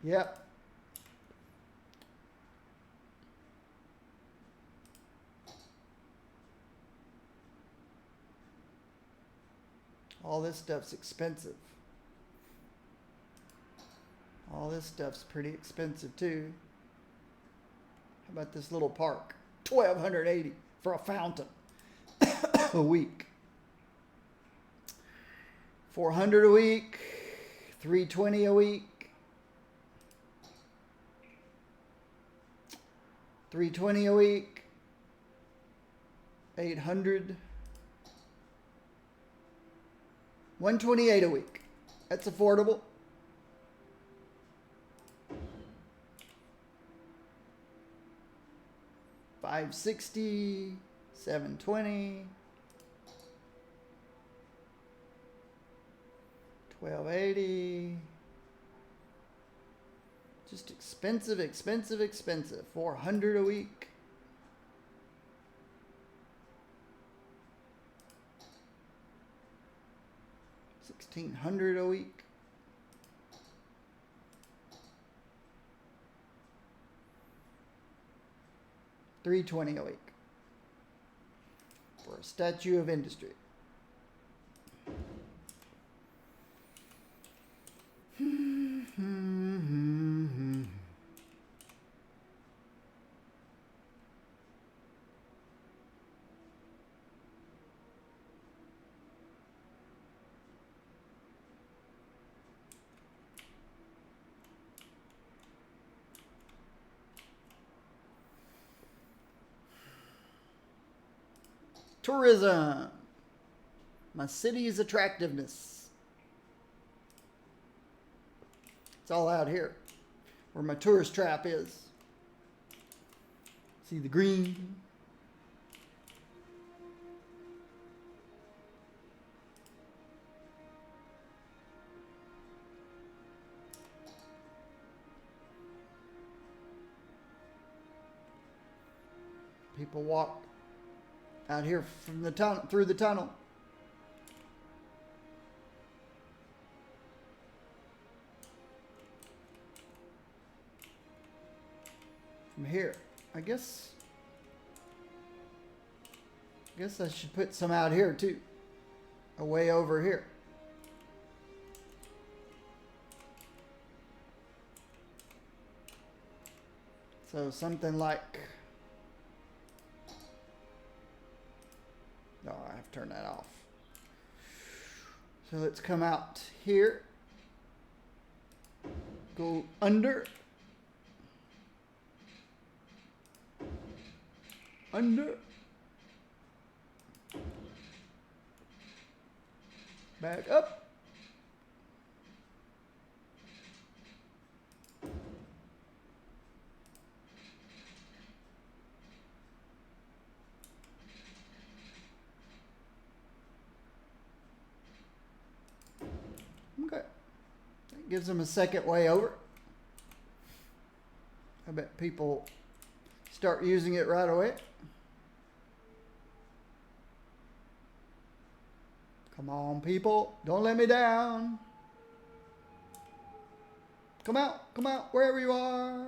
Yep. All this stuff's expensive. All this stuff's pretty expensive too. How about this little park? $1,280 for a fountain a week. $400 a week. $320 a week. $320 a week. $800. $128 a week. That's affordable. $560, $720, $1280. Just expensive, expensive, expensive. $400 a week. $1,600 a week. $320 a week for a statue of industry. Tourism. My city's attractiveness. It's all out here where my tourist trap is. See the green? People walk out here from the tunnel, through the tunnel. From here. I guess I should put some out here too. Away over here. So something like, no, I have to turn that off. So let's come out here. Go under. Under. Back up. Okay. That gives them a second way over. I bet people start using it right away. Come on, people. Don't let me down. Come out, wherever you are.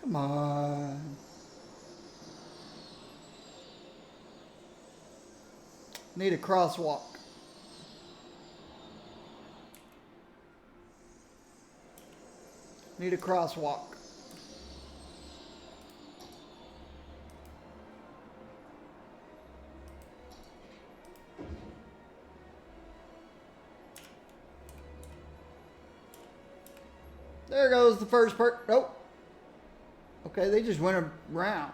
Come on. Need a crosswalk. Need a crosswalk. There goes the first part. Nope. Okay, they just went around.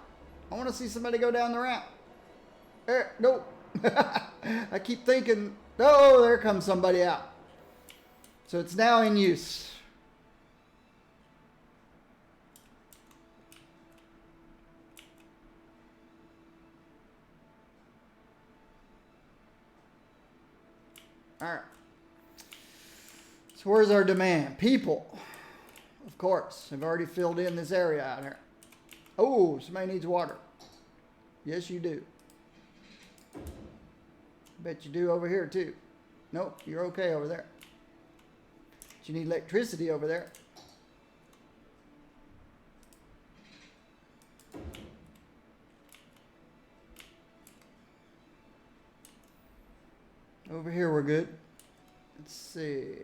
I want to see somebody go down the ramp. There, nope. I keep thinking, oh, there comes somebody out. So it's now in use. All right. So where's our demand? People. Of course. I've already filled in this area out here. Oh, somebody needs water. Yes, you do. Bet you do over here too. Nope, you're okay over there. But you need electricity over there. Over here we're good. Let's see.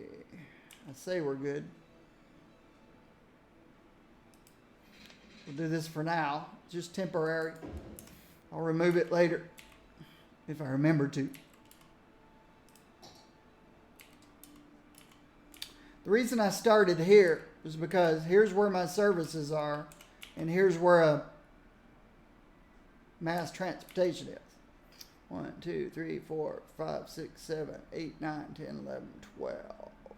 I say we're good. We'll do this for now. Just temporary. I'll remove it later if I remember to. The reason I started here is because here's where my services are, and here's where a mass transportation is. 1, 2, 3, 4, 5, 6, 7, 8, 9, 10, 11, 12.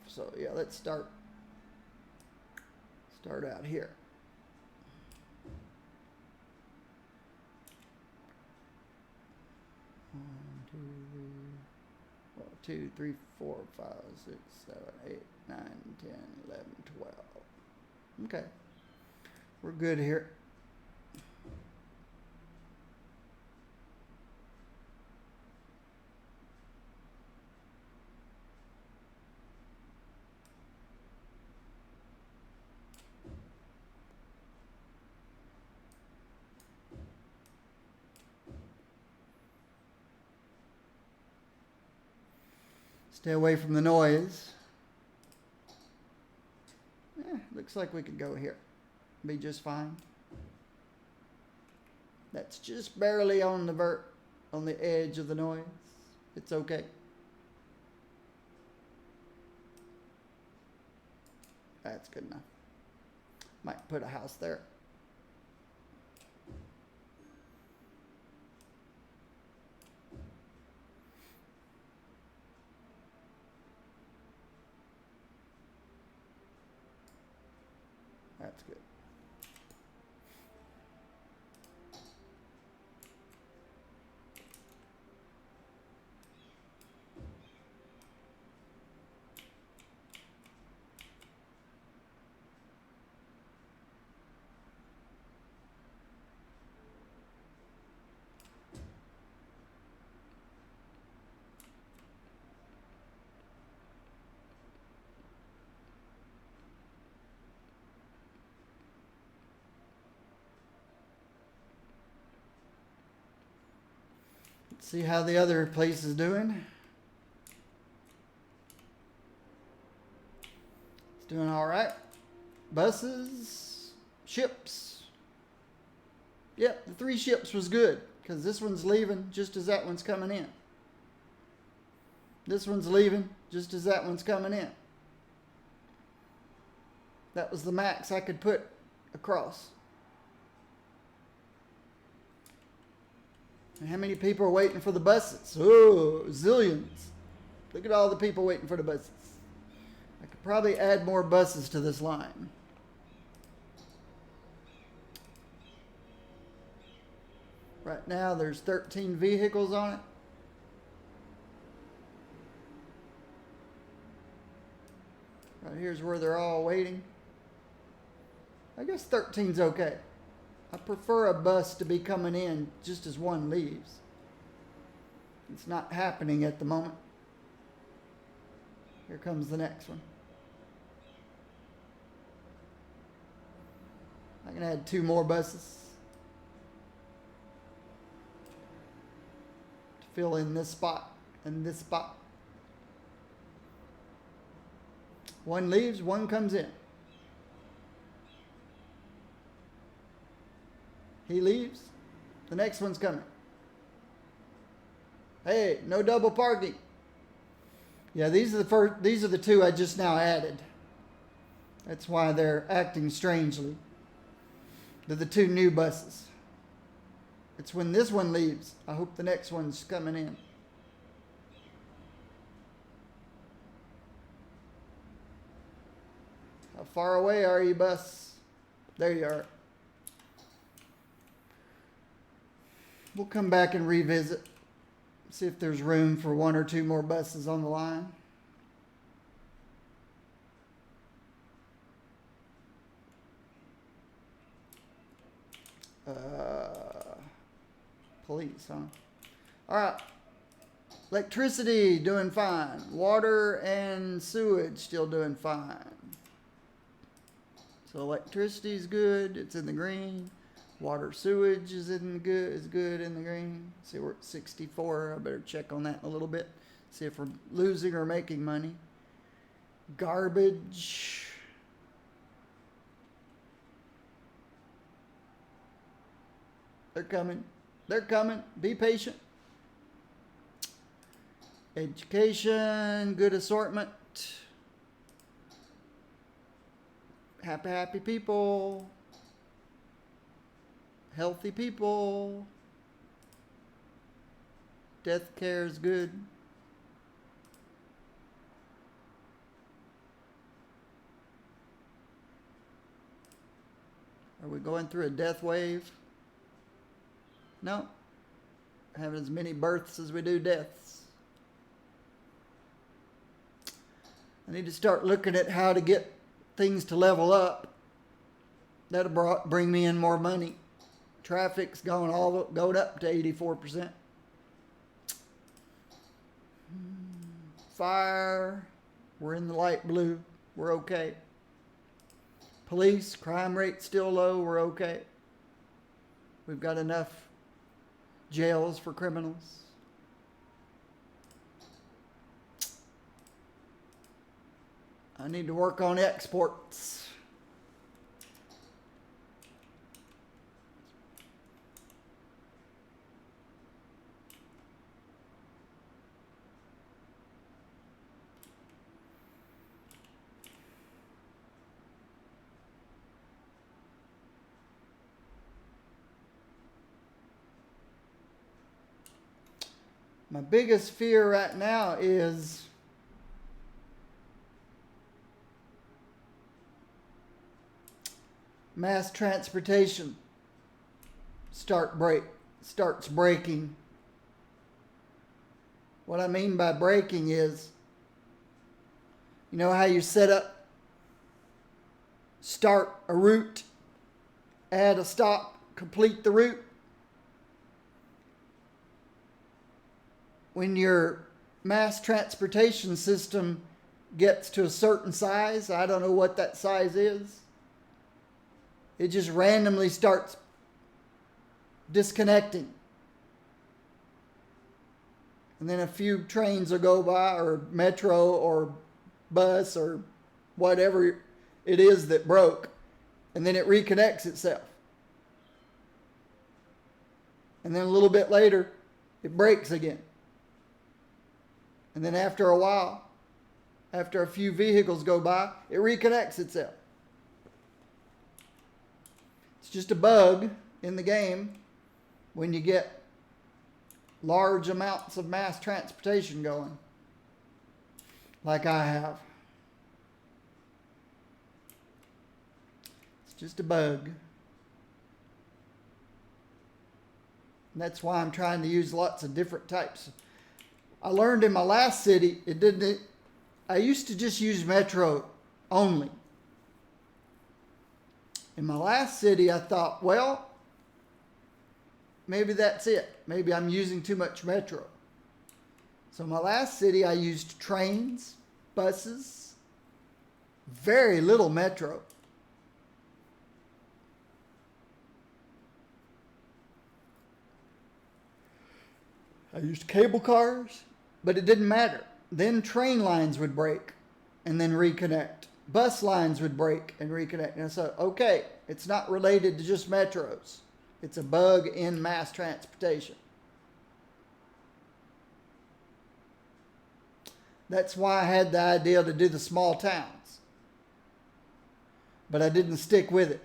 So yeah, let's start out here. 2, 3, 4, 5, 6, 7, 8, 9, 10, 11, 12. Okay. We're good here. Stay away from the noise. Looks like we could go here. Be just fine. That's just barely on the edge of the noise. It's okay. That's good enough. Might put a house there. That's good. See how the other place is doing. It's doing all right. Buses, ships. Yep, the 3 ships was good because this one's leaving just as that one's coming in. This one's leaving just as that one's coming in. That was the max I could put across. And how many people are waiting for the buses? Oh, zillions. Look at all the people waiting for the buses. I could probably add more buses to this line. Right now there's 13 vehicles on it. Right here's where they're all waiting. I guess 13's okay. I prefer a bus to be coming in just as one leaves. It's not happening at the moment. Here comes the next one. I can add 2 more buses to fill in this spot and this spot. One leaves, one comes in. He leaves, the next one's coming. Hey, no double parking. Yeah, these are the 2 I just now added. That's why they're acting strangely. They're the 2 new buses. It's when this one leaves, I hope the next one's coming in. How far away are you, bus? There you are. We'll come back and revisit, see if there's room for 1 or 2 more buses on the line. Police, huh? All right. Electricity, doing fine. Water and sewage, still doing fine. So electricity is good, it's in the green. Water sewage is good in the green. See, we're at 64. I better check on that in a little bit. See if we're losing or making money. Garbage. They're coming. They're coming. Be patient. Education, good assortment. Happy people. Healthy people. Death care is good. Are we going through a death wave? No. Having as many births as we do deaths. I need to start looking at how to get things to level up. That'll bring me in more money. Traffic's going up to 84%. Fire, we're in the light blue. We're okay. Police, crime rate still low. We're okay. We've got enough jails for criminals. I need to work on exports. My biggest fear right now is mass transportation starts breaking. What I mean by breaking is, you know how you start a route, add a stop, complete the route? When your mass transportation system gets to a certain size, I don't know what that size is, it just randomly starts disconnecting. And then a few trains will go by, or metro or bus or whatever it is that broke, and then it reconnects itself. And then a little bit later, it breaks again. And then after a while, after a few vehicles go by, it reconnects itself. It's just a bug in the game when you get large amounts of mass transportation going, like I have. It's just a bug. And that's why I'm trying to use lots of different types. I learned in my last city, I used to just use Metro only. In my last city, I thought, well, maybe that's it. Maybe I'm using too much Metro. So in my last city, I used trains, buses, very little Metro. I used cable cars, but it didn't matter. Then train lines would break and then reconnect. Bus lines would break and reconnect. And I said, okay, it's not related to just metros. It's a bug in mass transportation. That's why I had the idea to do the small towns. But I didn't stick with it.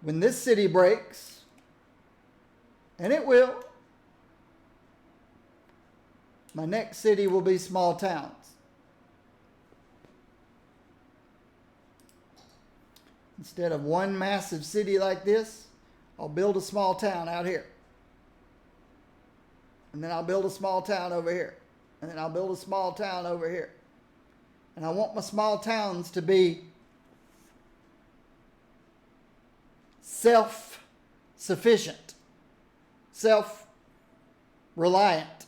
When this city breaks, and it will, my next city will be small towns. Instead of one massive city like this, I'll build a small town out here. And then I'll build a small town over here. And then I'll build a small town over here. And I want my small towns to be self-sufficient. reliant.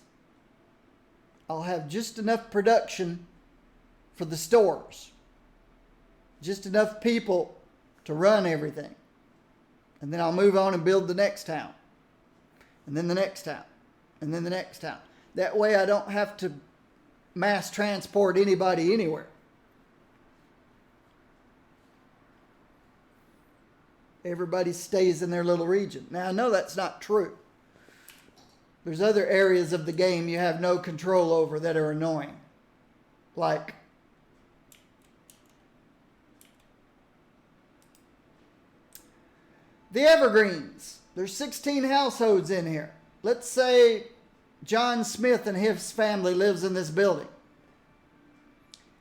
I'll have just enough production for the stores, just enough people to run everything. And then I'll move on and build the next town, and then the next town, and then the next town. That way I don't have to mass transport anybody anywhere. Everybody stays in their little region. Now, I know that's not true. There's other areas of the game you have no control over that are annoying. Like the Evergreens. There's 16 households in here. Let's say John Smith and his family lives in this building.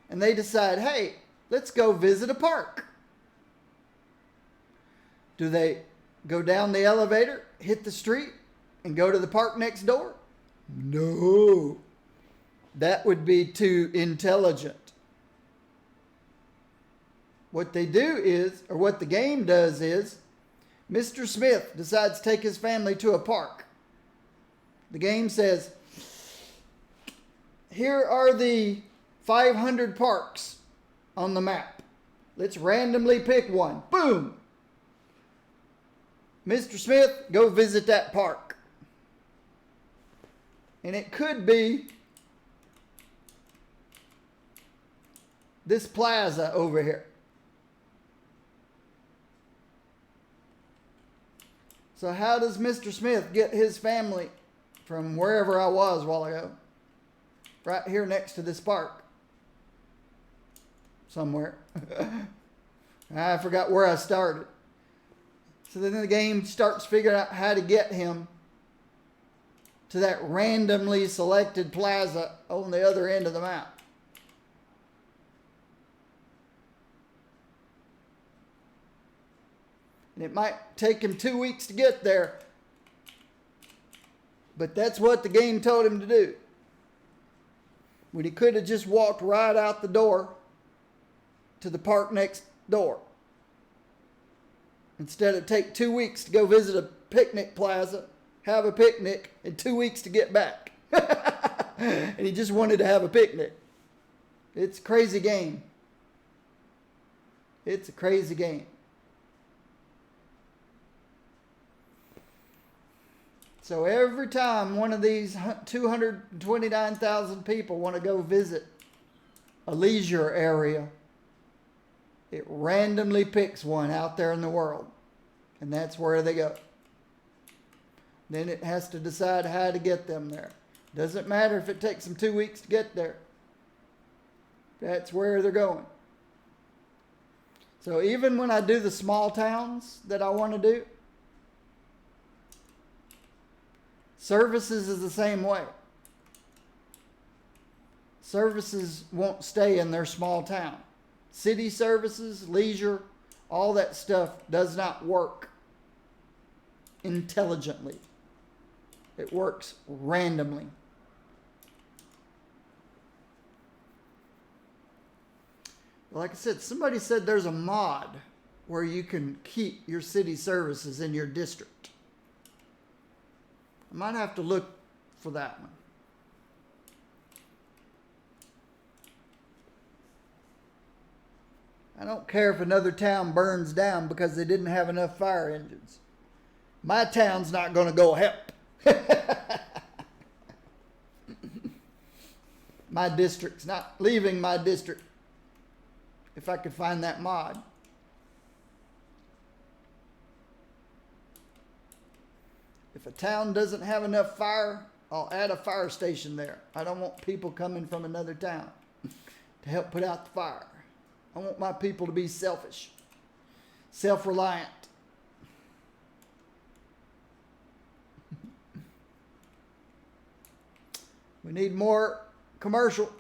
And they decide, hey, let's go visit a park. Do they go down the elevator, hit the street, and go to the park next door? No. That would be too intelligent. What they do is, or what the game does is, Mr. Smith decides to take his family to a park. The game says, here are the 500 parks on the map. Let's randomly pick one. Boom! Mr. Smith, go visit that park. And it could be this plaza over here. So how does Mr. Smith get his family from wherever I was a while ago, right here next to this park? Somewhere. I forgot where I started. So then the game starts figuring out how to get him to that randomly selected plaza on the other end of the map. And it might take him 2 weeks to get there, but that's what the game told him to do. When he could have just walked right out the door to the park next door. Instead of take 2 weeks to go visit a picnic plaza, have a picnic, and 2 weeks to get back. And he just wanted to have a picnic. It's a crazy game. It's a crazy game. So every time one of these 229,000 people want to go visit a leisure area, it randomly picks one out there in the world. And that's where they go. Then it has to decide how to get them there. Doesn't matter if it takes them 2 weeks to get there. That's where they're going. So even when I do the small towns that I want to do, services is the same way. Services won't stay in their small town. City services, leisure, all that stuff does not work intelligently. It works randomly. Like I said, somebody said there's a mod where you can keep your city services in your district. I might have to look for that one. I don't care if another town burns down because they didn't have enough fire engines. My town's not going to go help. My district's not leaving my district if I could find that mod. If a town doesn't have enough fire, I'll add a fire station there. I don't want people coming from another town to help put out the fire. I want my people to be selfish, self-reliant. We need more commercial.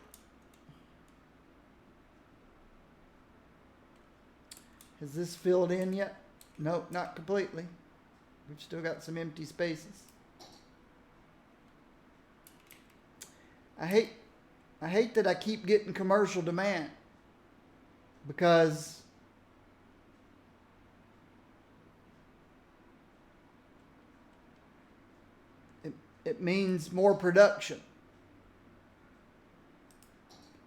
Has this filled in yet? Nope, not completely. We've still got some empty spaces. I hate that I keep getting commercial demand because it means more production.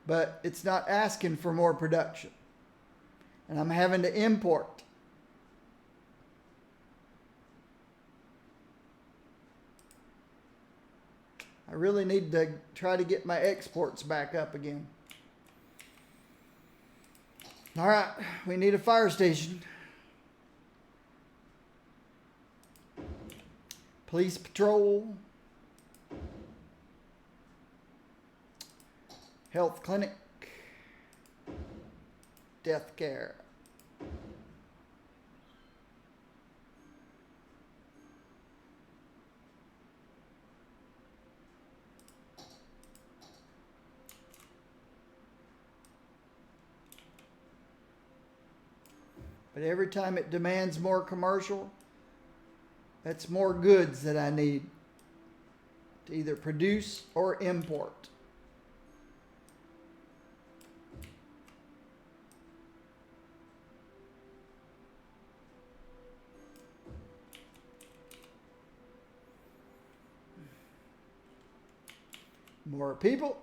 But it's not asking for more production. And I'm having to import. I really need to try to get my exports back up again. All right, we need a fire station. Police patrol. Health clinic. Death care. But every time it demands more commercial, that's more goods that I need to either produce or import. More people.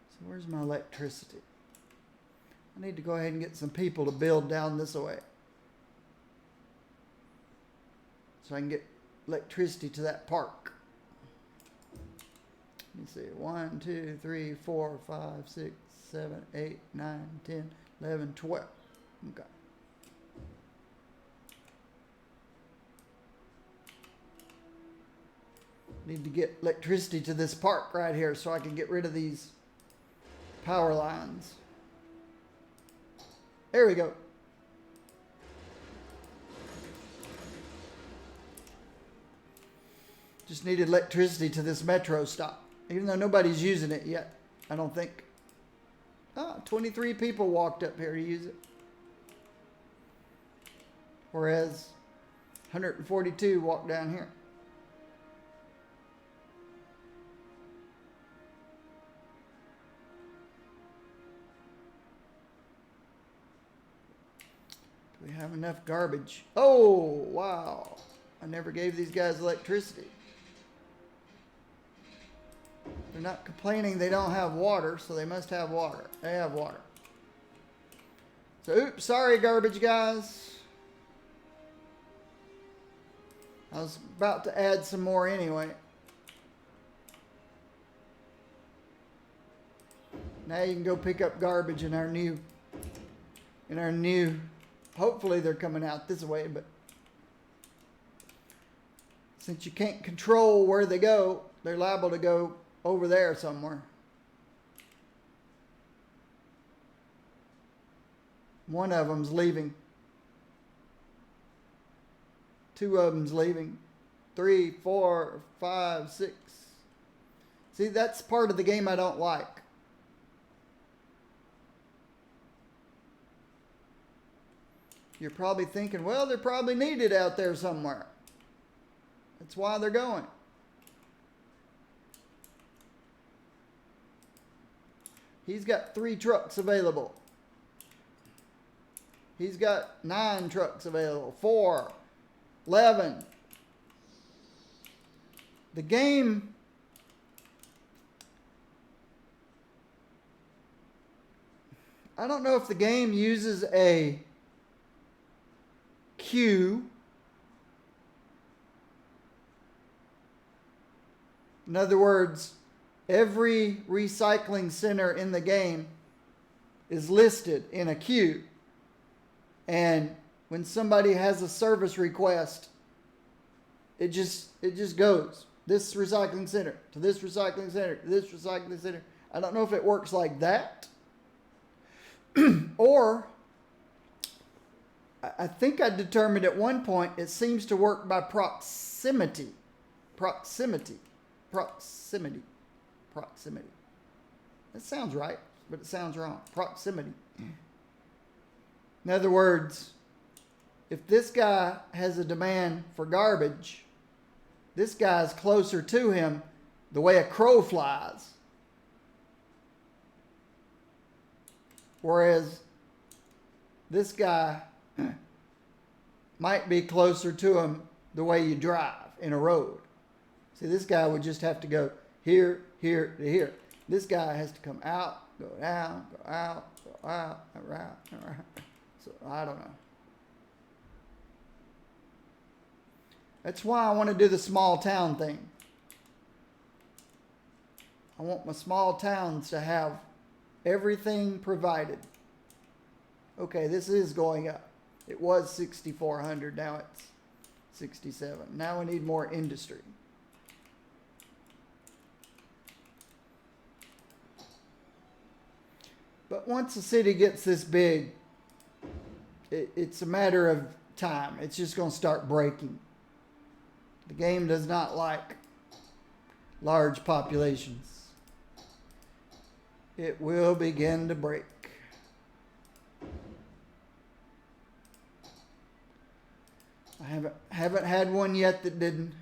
So where's my electricity? I need to go ahead and get some people to build down this way, so I can get electricity to that park. Let me see. 1, 2, 3, 4, 5, 6, 7, 8, 9, 10, 11, 12. Okay. Need to get electricity to this park right here so I can get rid of these power lines. There we go. Just needed electricity to this metro stop, even though nobody's using it yet, I don't think. 23 people walked up here to use it. Whereas 142 walked down here. Do we have enough garbage? Oh, wow. I never gave these guys electricity. They're not complaining they don't have water, so they must have water. They have water. So, oops, sorry, garbage guys. I was about to add some more anyway. Now you can go pick up garbage in our new, hopefully they're coming out this way, but since you can't control where they go, they're liable to go over there somewhere. One of them's leaving. 2 of them's leaving. 3, 4, 5, 6. See, that's part of the game I don't like. You're probably thinking, well, they're probably needed out there somewhere. That's why they're going. He's got 3 trucks available. He's got 9 trucks available. 4, 11. The game I don't know if the game uses a queue. In other words, every recycling center in the game is listed in a queue. And when somebody has a service request, it just goes. This recycling center to this recycling center to this recycling center. I don't know if it works like that. Or I think I determined at one point it seems to work by proximity. Proximity. That sounds right, but it sounds wrong. Proximity. In other words, if this guy has a demand for garbage, this guy's closer to him the way a crow flies. Whereas this guy might be closer to him the way you drive in a road. See, this guy would just have to go here, here, to here. This guy has to come out, go down, go out, go out, around, around. So, I don't know. That's why I want to do the small town thing. I want my small towns to have everything provided. Okay, this is going up. It was 6,400, now it's 67. Now we need more industry. But once the city gets this big, it's a matter of time. It's just going to start breaking. The game does not like large populations. It will begin to break. I haven't had one yet that didn't.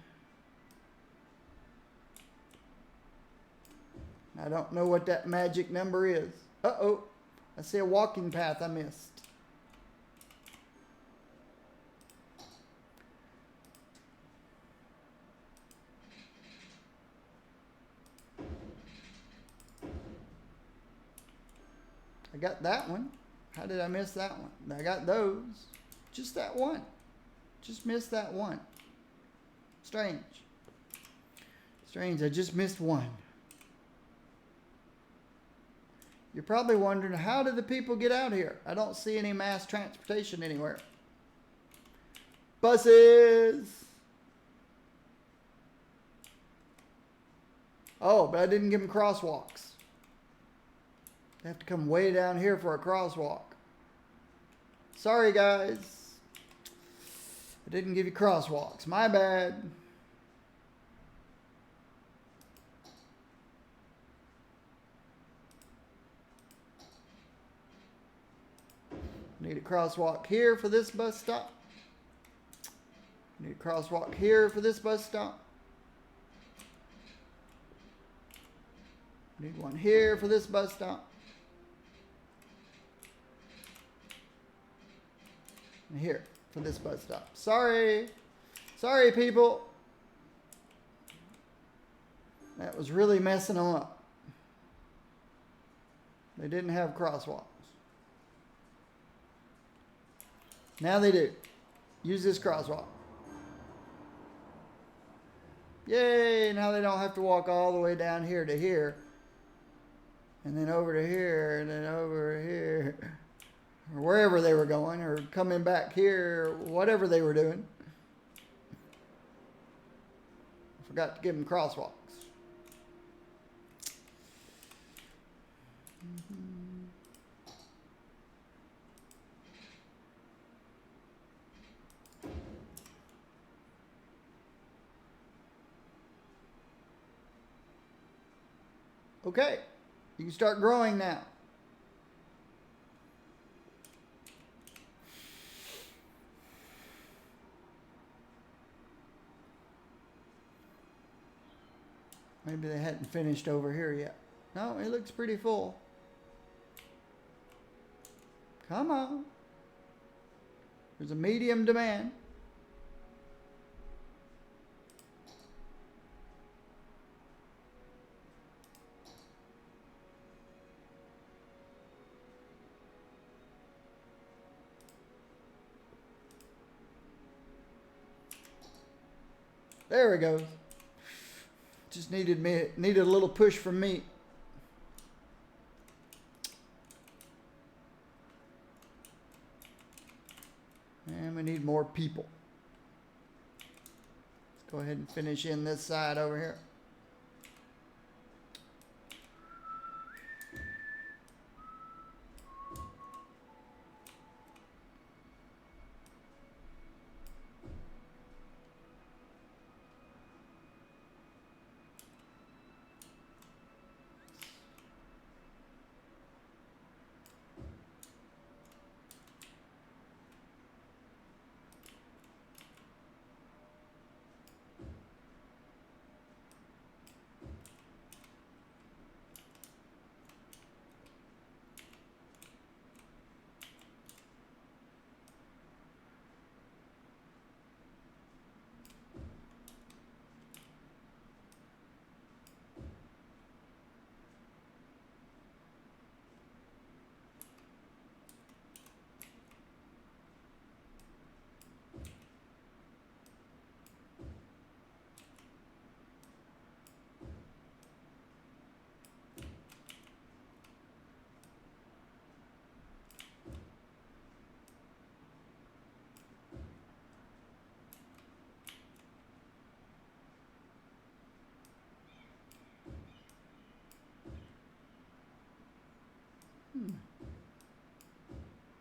I don't know what that magic number is. Uh-oh. I see a walking path I missed. I got that one. How did I miss that one? I got those. Just that one. Just missed that one. Strange. Strange, I just missed one. You're probably wondering, how did the people get out here? I don't see any mass transportation anywhere. Buses! Oh, but I didn't give them crosswalks. They have to come way down here for a crosswalk. Sorry, guys. I didn't give you crosswalks. My bad. Need a crosswalk here for this bus stop. Need a crosswalk here for this bus stop. Need one here for this bus stop. And here for this bus stop. Sorry. Sorry, people. That was really messing them up. They didn't have crosswalks. Now they do. Use this crosswalk. Yay! Now they don't have to walk all the way down here to here. And then over to here, and then over here. Or wherever they were going, or coming back here, or whatever they were doing. I forgot to give them crosswalks. Okay, you can start growing now. Maybe they hadn't finished over here yet. No, it looks pretty full. Come on. There's a medium demand. There it goes. Just needed a little push from me. And we need more people. Let's go ahead and finish in this side over here.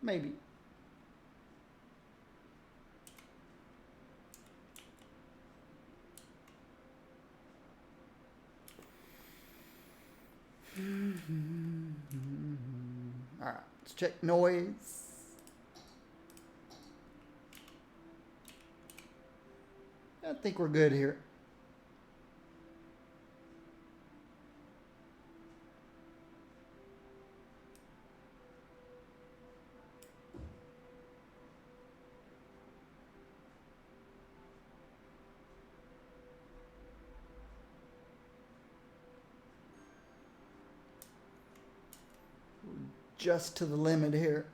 Maybe. All right, let's check noise. I think we're good here. Just to the limit here.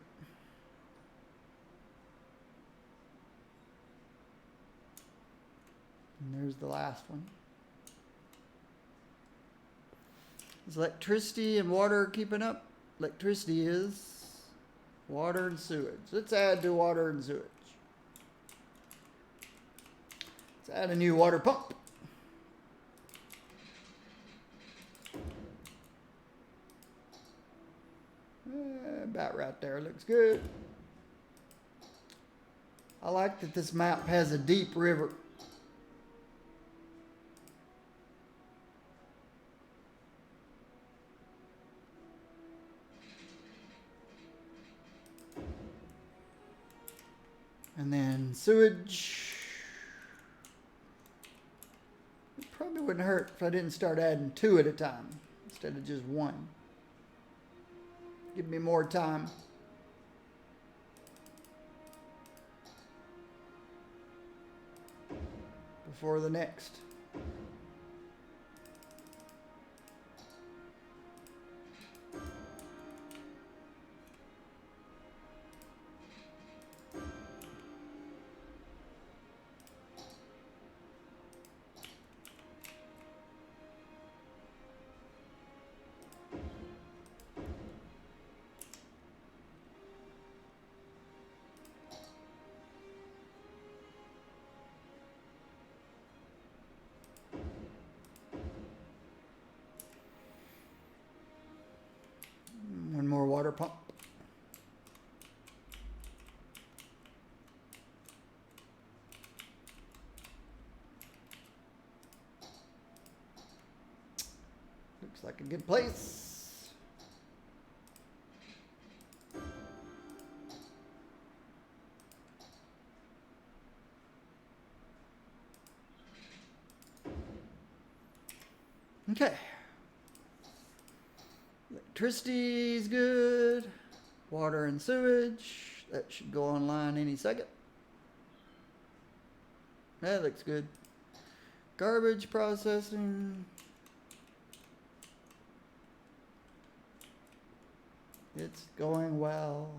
And there's the last one. Is electricity and water keeping up? Electricity is. Water and sewage. Let's add to water and sewage. Let's add a new water pump. About right there, looks good. I like that this map has a deep river. And then sewage. It probably wouldn't hurt if I didn't start adding 2 at a time instead of just 1. Give me more time. Before the next. One more water pump. Looks like a good place. Okay. Electricity is good. Water and sewage. That should go online any second. That looks good. Garbage processing. It's going well.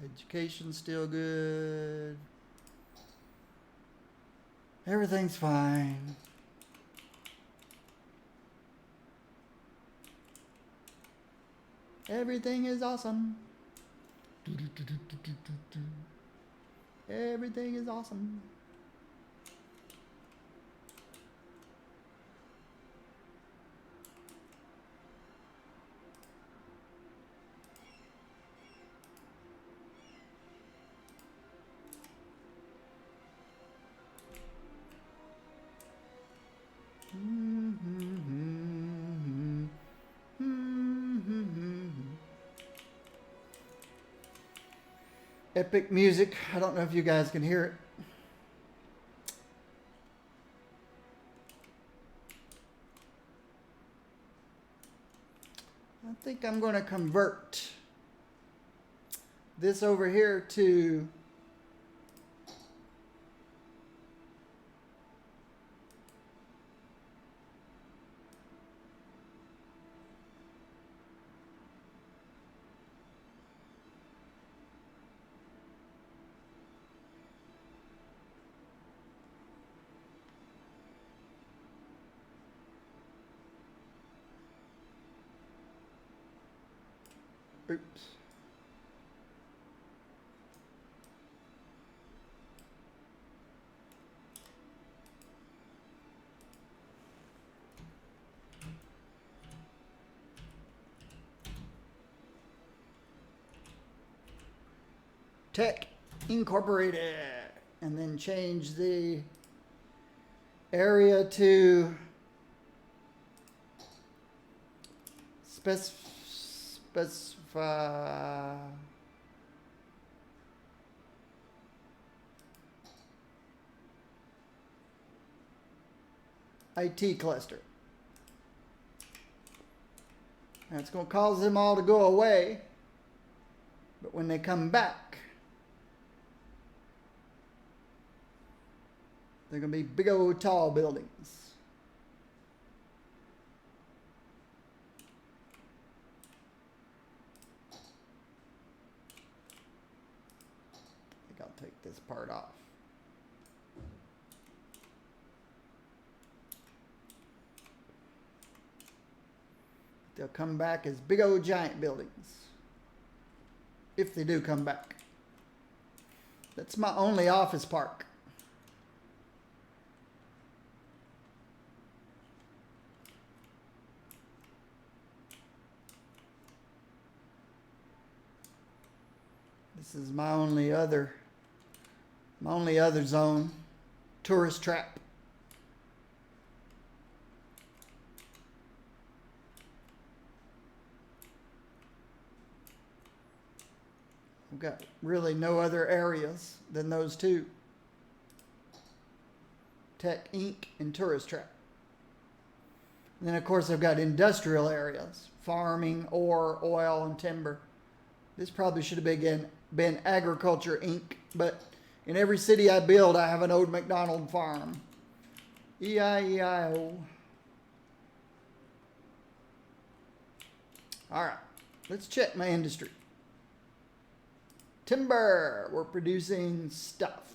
Education's still good. Everything's fine. Everything is awesome. Everything is awesome. Epic music. I don't know if you guys can hear it. I think I'm going to convert this over here to oops. Tech Incorporated. And then change the area to specify IT cluster. Now it's going to cause them all to go away, but when they come back, they're going to be big old tall buildings. I think I'll take this part off. They'll come back as big old giant buildings. If they do come back. That's my only office park. This is my only other zone. Tourist trap. We've got really no other areas than those two. Tech Inc. and Tourist Trap. And then of course I've got industrial areas. Farming, ore, oil, and timber. This probably should have been Agriculture Inc. But in every city I build I have an old McDonald farm. E-I-E-I-O. Alright, let's check my industry. Timber, we're producing stuff,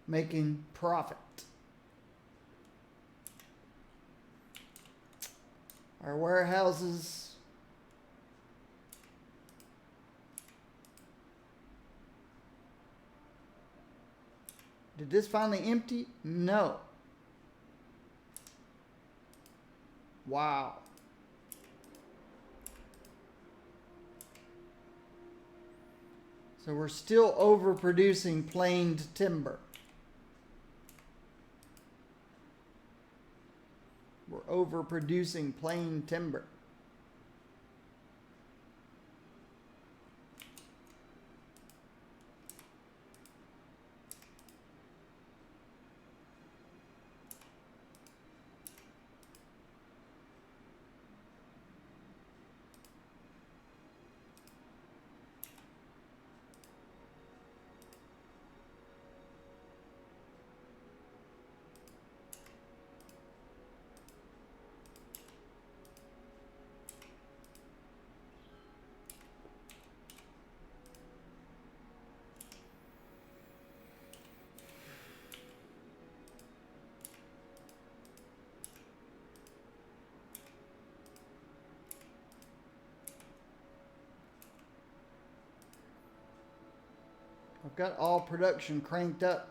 making profit. Our warehouses, did this finally empty? No. Wow. So we're still overproducing planed timber. We're overproducing planed timber. I've got all production cranked up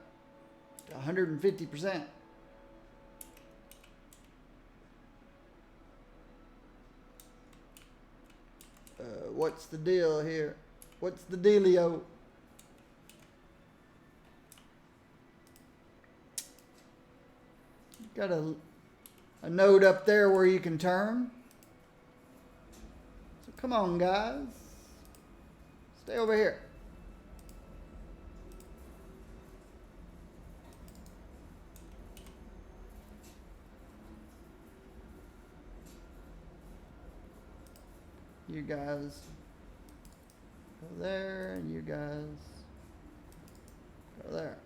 to 150%. What's the deal here? What's the dealio? Got a node up there where you can turn. So come on, guys. Stay over here. You guys go there, and you guys go there.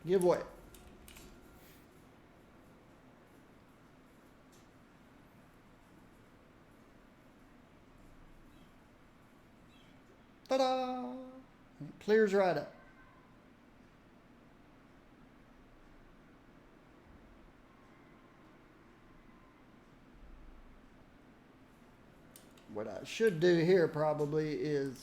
Give way. Ta-da! It clears right up. What I should do here probably is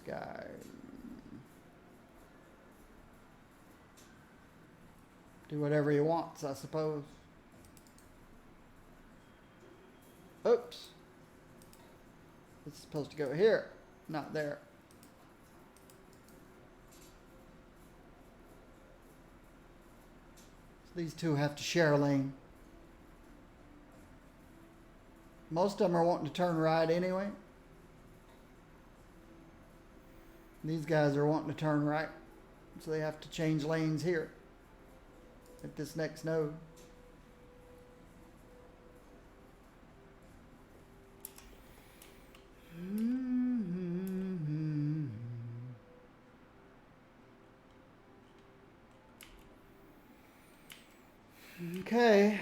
Sky. Do whatever he wants, I suppose. Oops. It's supposed to go here, not there. So these two have to share a lane. Most of them are wanting to turn right anyway. These guys are wanting to turn right, so they have to change lanes here at this next node. Okay.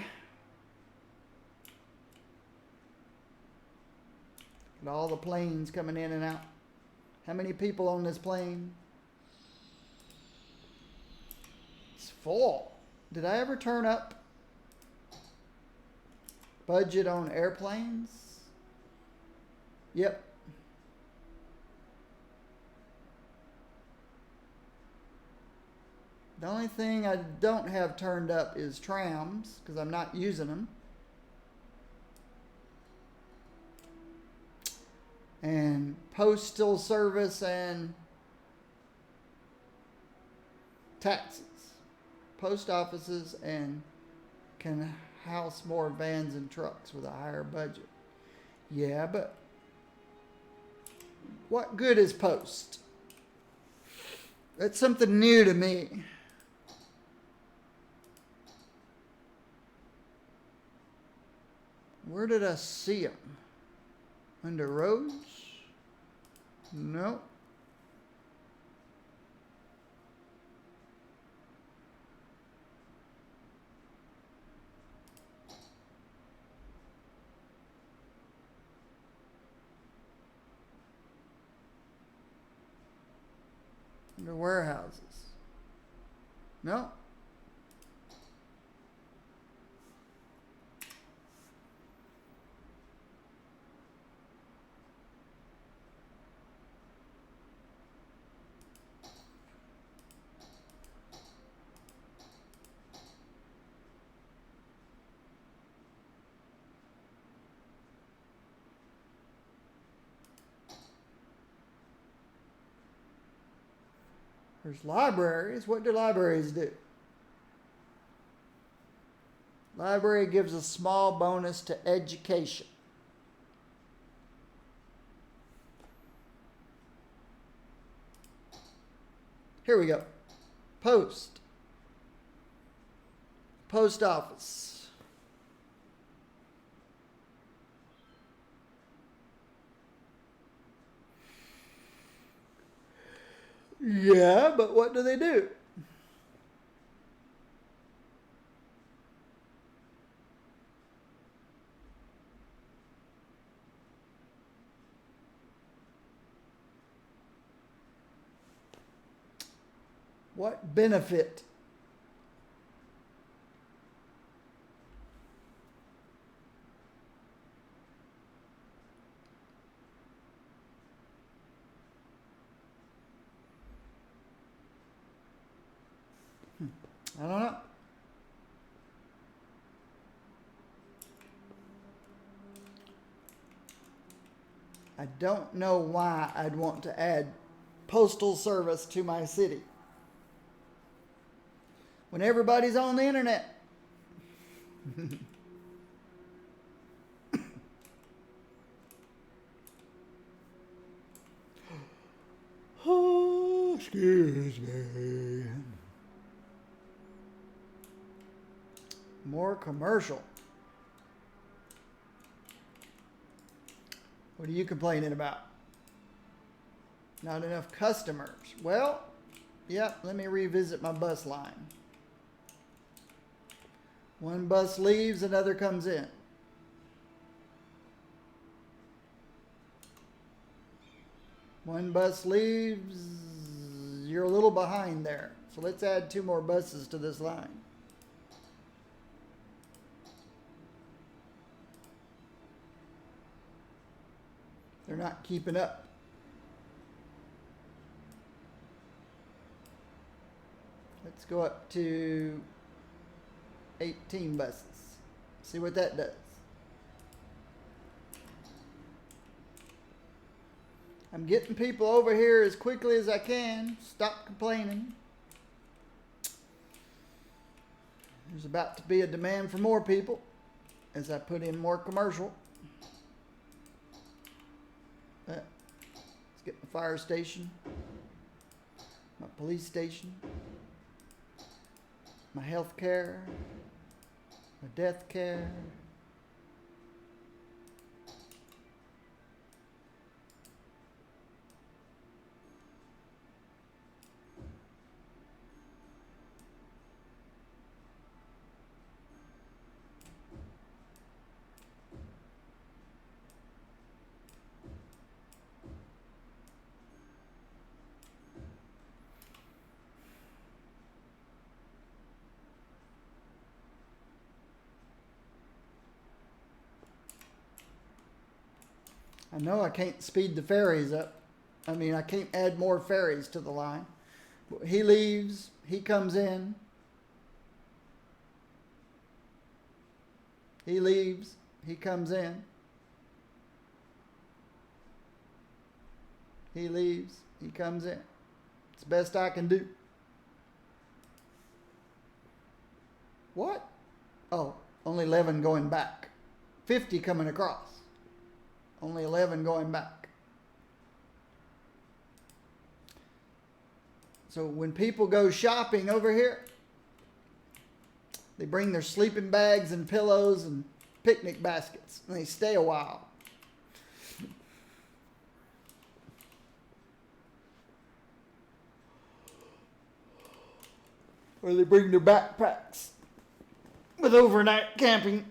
Look at all the planes coming in and out. How many people on this plane? It's full. Did I ever turn up budget on airplanes? Yep. The only thing I don't have turned up is trams, because I'm not using them. And postal service and taxis. Post offices and can house more vans and trucks with a higher budget. Yeah, but what good is post? That's something new to me. Where did I see them? Under roads? No. Under warehouses? No. There's libraries. What do libraries do? Library gives a small bonus to education. Here we go. Post. Post office. Yeah, but what do they do? What benefit? I don't know. I don't know why I'd want to add postal service to my city when everybody's on the internet. Oh, excuse me. More commercial. What are you complaining about? Not enough customers. Well, yep, let me revisit my bus line. One bus leaves, another comes in. One bus leaves, you're a little behind there. So let's add 2 more buses to this line. They're not keeping up. Let's go up to 18 buses. See what that does. I'm getting people over here as quickly as I can. Stop complaining. There's about to be a demand for more people as I put in more commercial. Let's get my fire station, my police station, my health care, my death care. I know I can't speed the ferries up. I mean, I can't add more ferries to the line. He leaves, he comes in. He leaves, he comes in. He leaves, he comes in. It's the best I can do. What? Oh, only 11 going back. 50 coming across. Only 11 going back. So when people go shopping over here, they bring their sleeping bags and pillows and picnic baskets, and they stay a while. Or they bring their backpacks with overnight camping.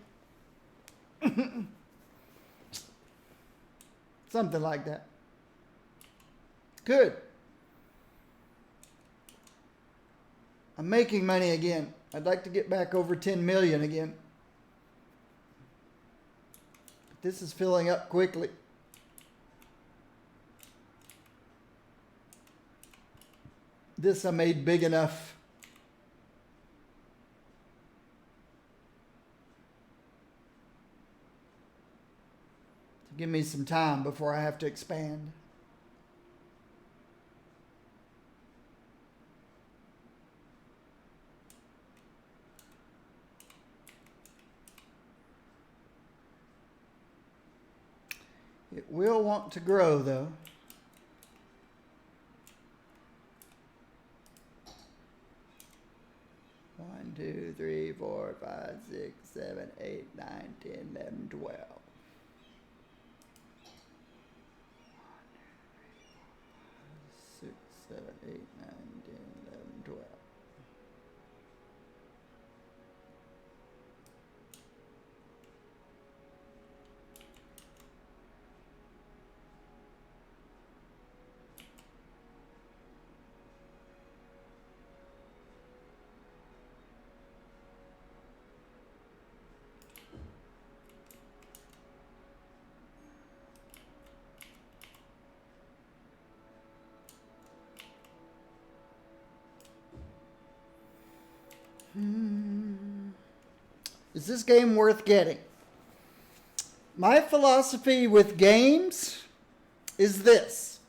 Something like that. Good. I'm making money again. I'd like to get back over 10 million again. But this is filling up quickly. This I made big enough. Give me some time before I have to expand. It will want to grow, though. One, 2, 3, 4, 5, 6, 7, 8, 9, 10, 11, 12. 6, 7, 8, 9, 10, 11, 12. Is this game worth getting? My philosophy with games is this.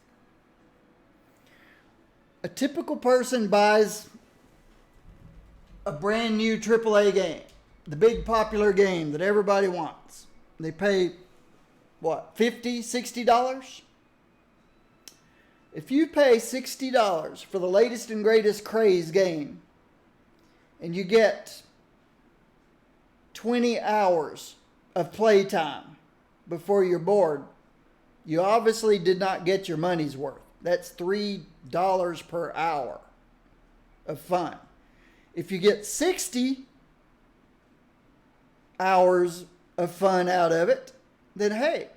A typical person buys a brand new AAA game, the big popular game that everybody wants. They pay, what, $50, $60? If you pay $60 for the latest and greatest craze game, and you get 20 hours of playtime before you're bored, you obviously did not get your money's worth. That's $3 per hour of fun. If you get 60 hours of fun out of it, then hey,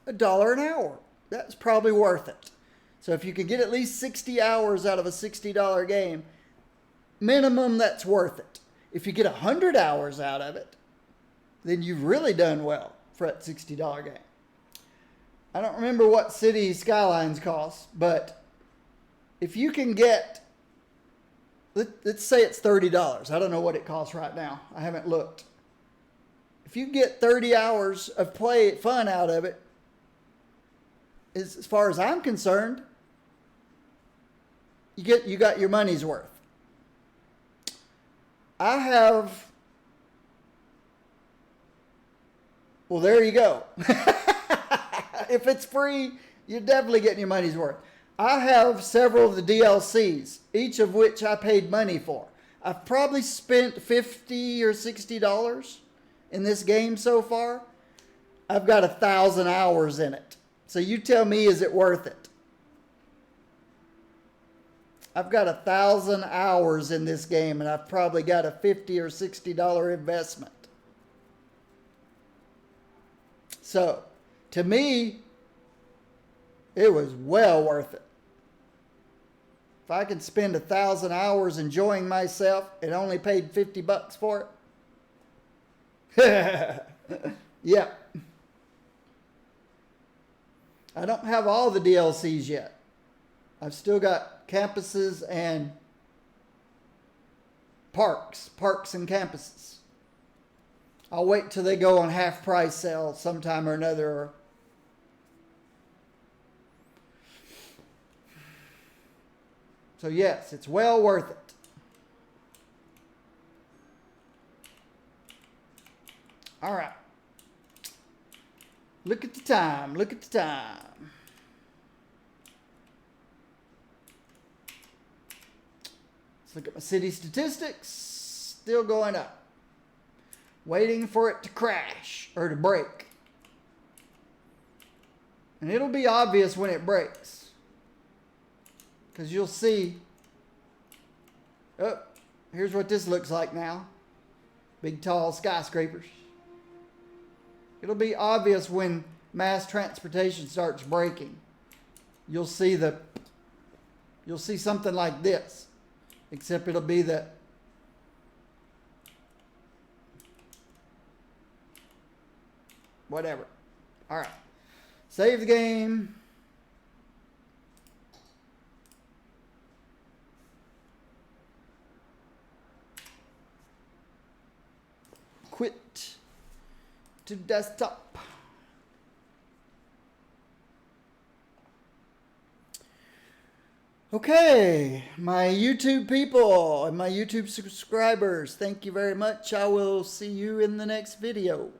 $1 an hour. That's probably worth it. So if you can get at least 60 hours out of a $60 game, minimum, that's worth it. If you get 100 hours out of it, then you've really done well for that $60 game. I don't remember what city Skylines costs, but if you can get let's say it's $30. I don't know what it costs right now. I haven't looked. If you get 30 hours of fun out of it, as far as I'm concerned, you got your money's worth. I have, well, there you go. If it's free, you're definitely getting your money's worth. I have several of the DLCs, each of which I paid money for. I've probably spent $50 or $60 in this game so far. I've got 1,000 hours in it. So you tell me, is it worth it? I've got 1,000 hours in this game, and I've probably got a $50 or $60 investment. So, to me, it was well worth it. If I could spend 1,000 hours enjoying myself and only paid $50 for it. Yeah. I don't have all the DLCs yet. I've still got campuses and parks and campuses. I'll wait till they go on half price sale sometime or another. So yes, it's well worth it. All right. Look at the time. Look at the time. Let's look at my city statistics. Still going up. Waiting for it to crash or to break. And it'll be obvious when it breaks. Because you'll see. Oh, here's what this looks like now. Big tall skyscrapers. It'll be obvious when mass transportation starts breaking. You'll see something like this. Except it'll be the whatever. All right. Save the game. Quit to desktop. Okay, my YouTube people and my YouTube subscribers, thank you very much. I will see you in the next video.